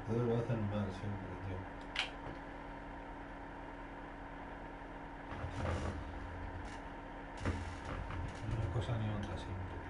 Todo lo hacen mal siempre, tío. Ni una cosa ni otra siempre, tío.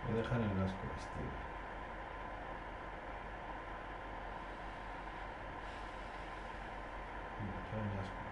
Me dejan en asco, tío. Me dejan en asco, tío.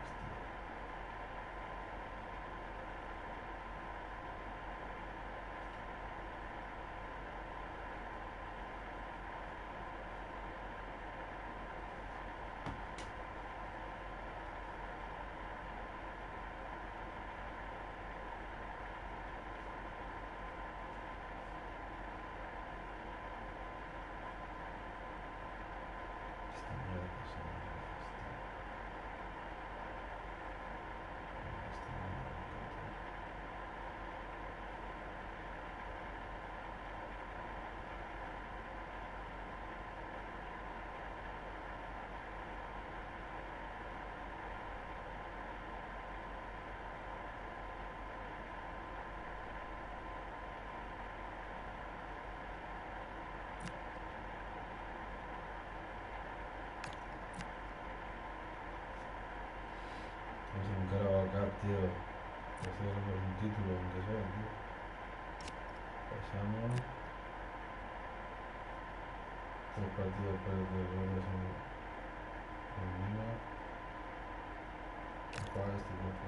Vamos a buscar a Backup, tío. Estoy ganando un título, aunque sea, tío. Pasamos. 3 partidos para que luego en Lima. Jugar este grupo.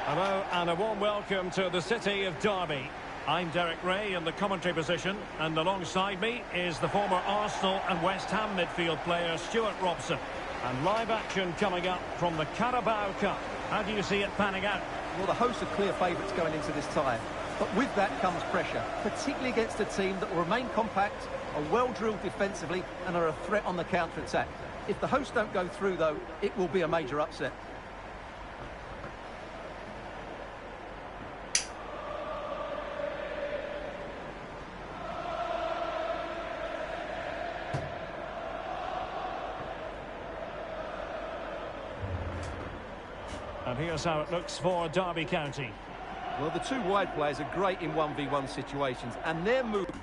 Hello and a warm welcome to the city of Derby. I'm Derek Ray in the commentary position, and alongside me is the former Arsenal and West Ham midfield player Stuart Robson. And live action coming up from the Carabao Cup. How do you see it panning out? Well, the hosts are clear favourites going into this tie. But with that comes pressure, particularly against a team that will remain compact, are well-drilled defensively and are a threat on the counter-attack. If the hosts don't go through, though, it will be a major upset. And here's how it looks for Derby County. Well, the two wide players are great in 1v1 situations, and their movement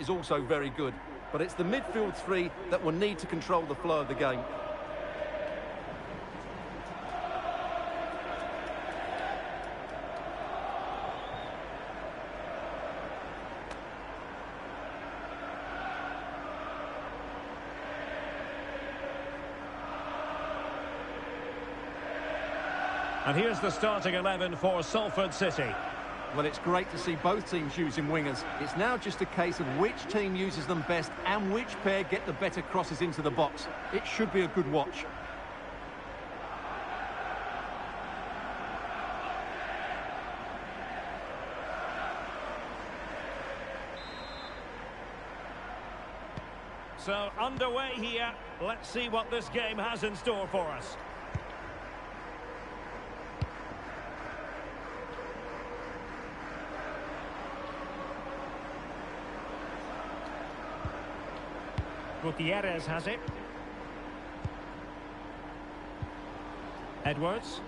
is also very good. But it's the midfield three that will need to control the flow of the game. And here's the starting 11 for Salford City. Well, it's great to see both teams using wingers. It's now just a case of which team uses them best and which pair get the better crosses into the box. It should be a good watch. So, underway here. Let's see what this game has in store for us. Gutierrez has it. Edwards.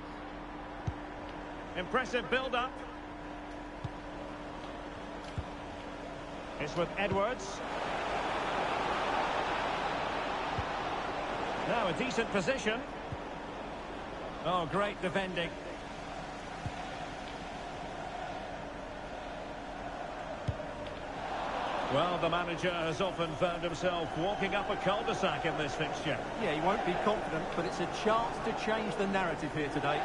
Impressive build-up. It's with Edwards. Now a decent position. Oh, great defending. Well, the manager has often found himself walking up a cul-de-sac in this fixture. Yeah, he won't be confident, but it's a chance to change the narrative here today.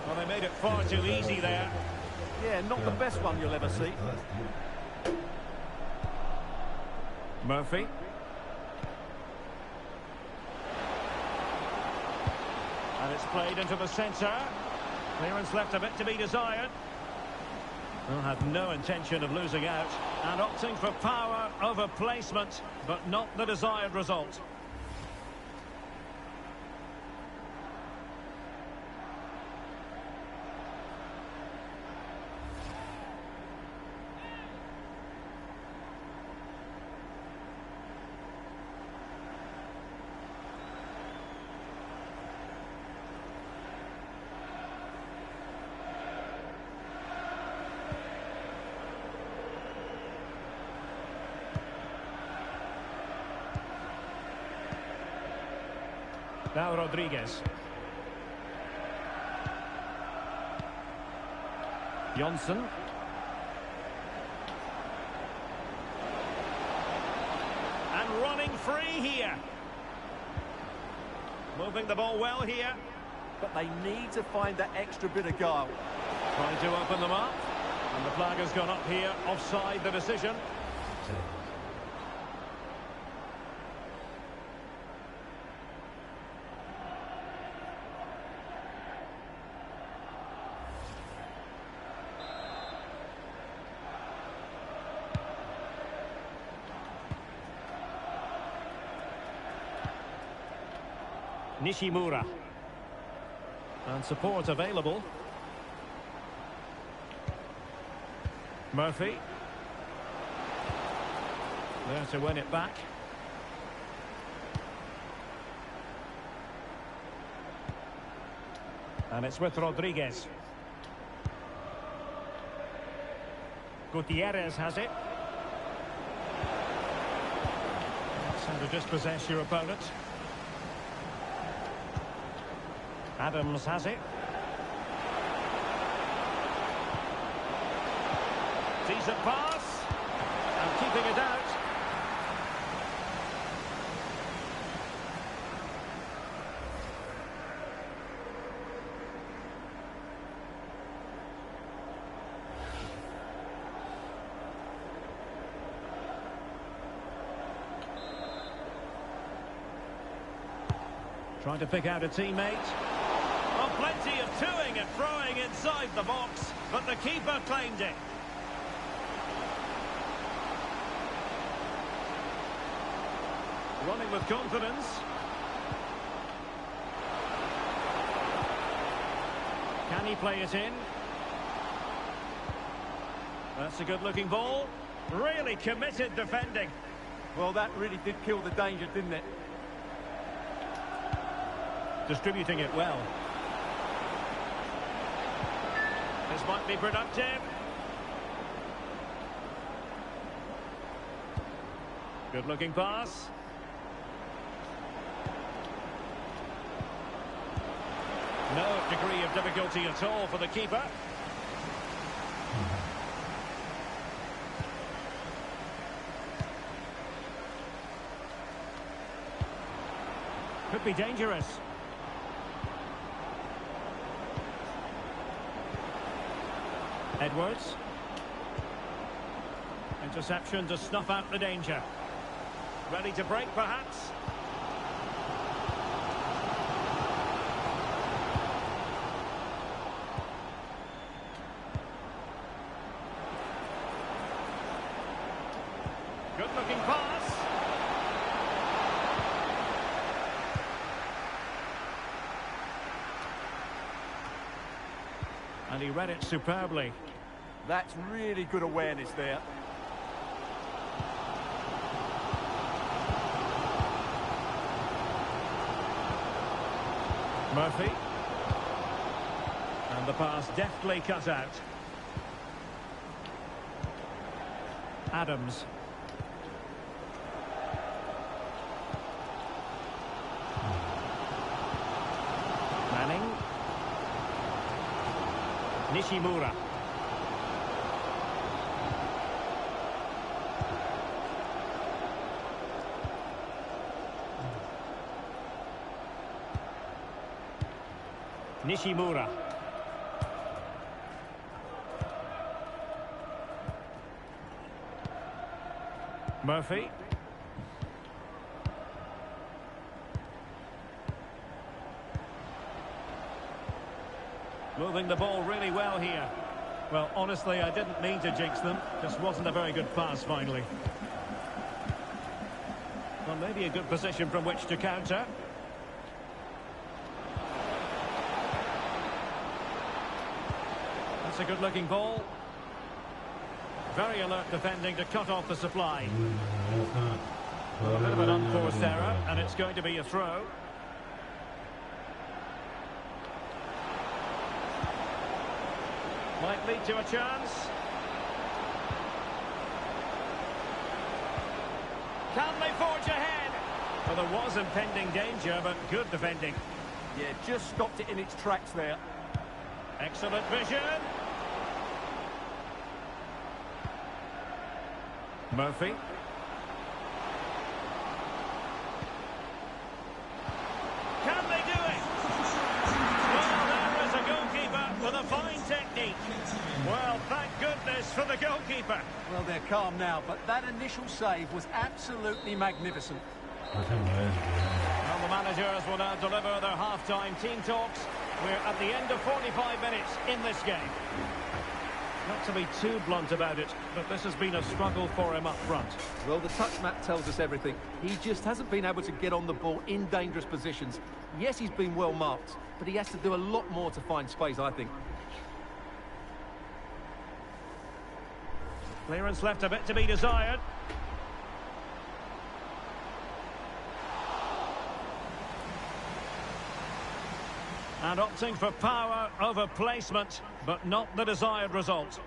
Well, they made it far too easy there. Yeah, not the best one you'll ever see. Murphy. And it's played into the centre. Clearance left a bit to be desired. Well, had no intention of losing out. And opting for power over placement, but not the desired result. Now Rodriguez. Johnson. And running free here. Moving the ball well here. But they need to find that extra bit of guile. Trying to open them up. And the flag has gone up here. Offside the decision. Nishimura. And support available. Murphy. There to win it back. And it's with Rodriguez. Gutierrez has it. So to dispossess your opponent. Adams has it. Decent pass. And keeping it out. Trying to pick out a teammate. Oh, plenty of toing and throwing inside the box, but the keeper claimed it. Running with confidence. Can he play it in? That's a good-looking ball. Really committed defending. Well, that really did kill the danger, didn't it? Distributing it well. This might be productive. Good-looking pass. No degree of difficulty at all for the keeper. Could be dangerous. Edwards. Interception to snuff out the danger. Ready to break, perhaps? looking pass. And he read it superbly. That's really good awareness there. Murphy. And the pass deftly cut out. Adams. Manning. Nishimura. Nishimura. Murphy. Moving the ball really well here. Well, honestly, I didn't mean to jinx them. Just wasn't a very good pass, finally. Well, maybe a good position from which to counter. That's a good-looking ball. Very alert defending to cut off the supply. Well, a bit of an unforced error, and it's going to be a throw. Might lead to a chance. Can they forge ahead? Well, there was impending danger, but good defending. Yeah, just stopped it in its tracks there. Excellent vision. Murphy. Can they do it? Well, there is a goalkeeper with a fine technique. Well, thank goodness for the goalkeeper. Well, they're calm now, but that initial save was absolutely magnificent. Well, the managers will now deliver their half-time team talks. We're at the end of 45 minutes in this game. Not to be too blunt about it, but this has been a struggle for him up front. Well, the touch map tells us everything. He just hasn't been able to get on the ball in dangerous positions. Yes, he's been well marked, but he has to do a lot more to find space, I think. Clearance left a bit to be desired. And opting for power over placement, but not the desired result.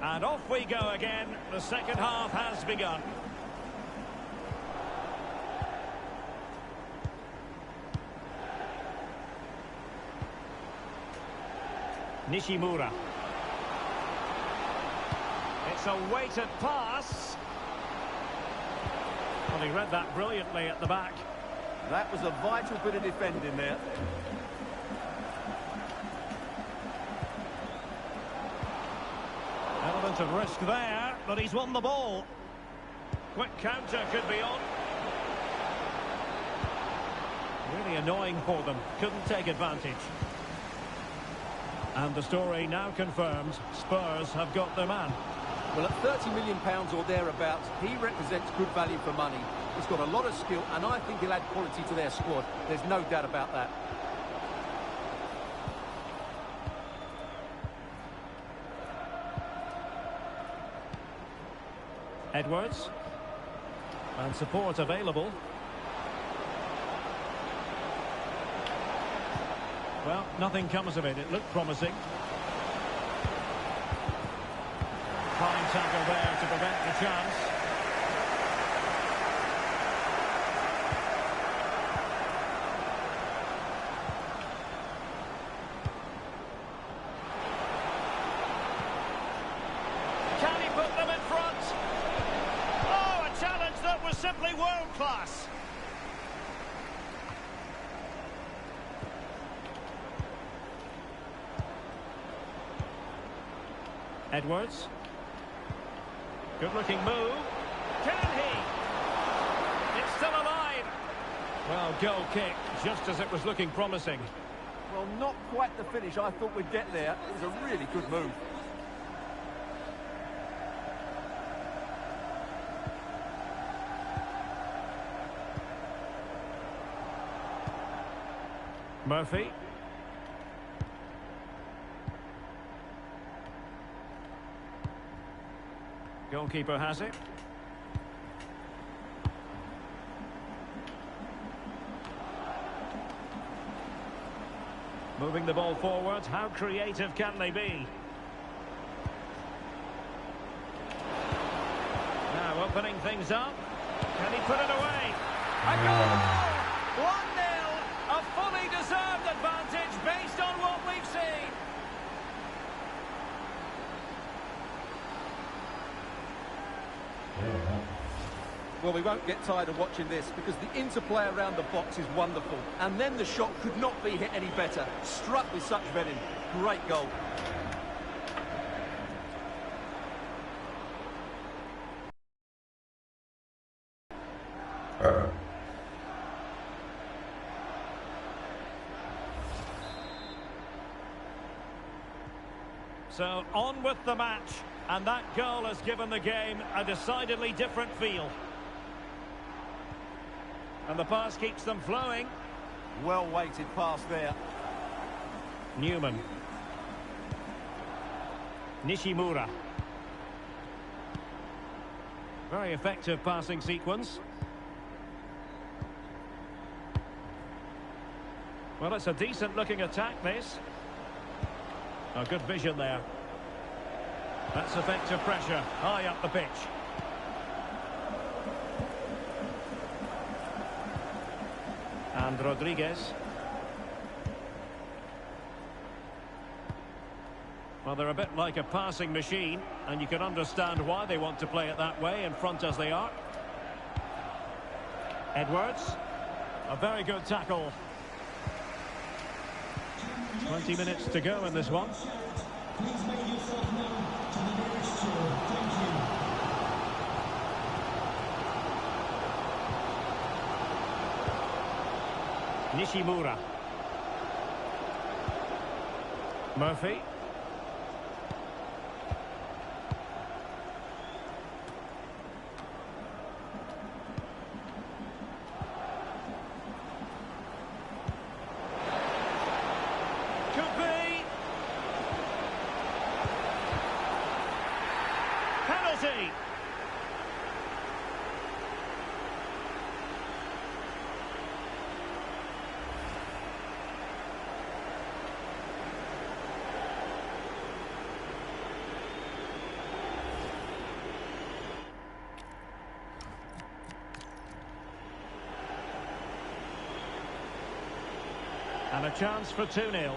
And off we go again. The second half has begun. Nishimura. It's a weighted pass. Well, he read that brilliantly at the back. That was a vital bit of defending there. Element of risk there, but he's won the ball. Quick counter could be on. Really annoying for them. Couldn't take advantage. And the story now confirmed. Spurs have got their man. Well, at £30 million or thereabouts, he represents good value for money. He's got a lot of skill, and I think he'll add quality to their squad. There's no doubt about that. Edwards. And support available. Well, nothing comes of it. It looked promising. Fine tackle there to prevent the chance. Can he put them in front? Oh, a challenge that was simply world class. Edwards. Good-looking move. Can he? It's still alive. Well, goal kick, just as it was looking promising. Well, not quite the finish I thought we'd get there. It was a really good move. Murphy. Goalkeeper has it. Moving the ball forward. How creative can they be? Now opening things up. Can he put it away? A goal! 1-0. A fully deserved advantage based on what we've seen. Well, we won't get tired of watching this because the interplay around the box is wonderful. And then the shot could not be hit any better. Struck with such venom. Great goal. So on with the match. And that goal has given the game a decidedly different feel. And the pass keeps them flowing. Well-weighted pass there. Newman. Nishimura. Very effective passing sequence. Well, it's a decent-looking attack, this. Oh, good vision there. That's effective pressure, high up the pitch. And Rodriguez. Well, they're a bit like a passing machine, and you can understand why they want to play it that way in front as they are. Edwards. A very good tackle. 20 minutes to go in this one. Please make yourself known to the nearest steward. Thank you. Nishimura. Murphy. Could be. Penalty. And a chance for 2-0.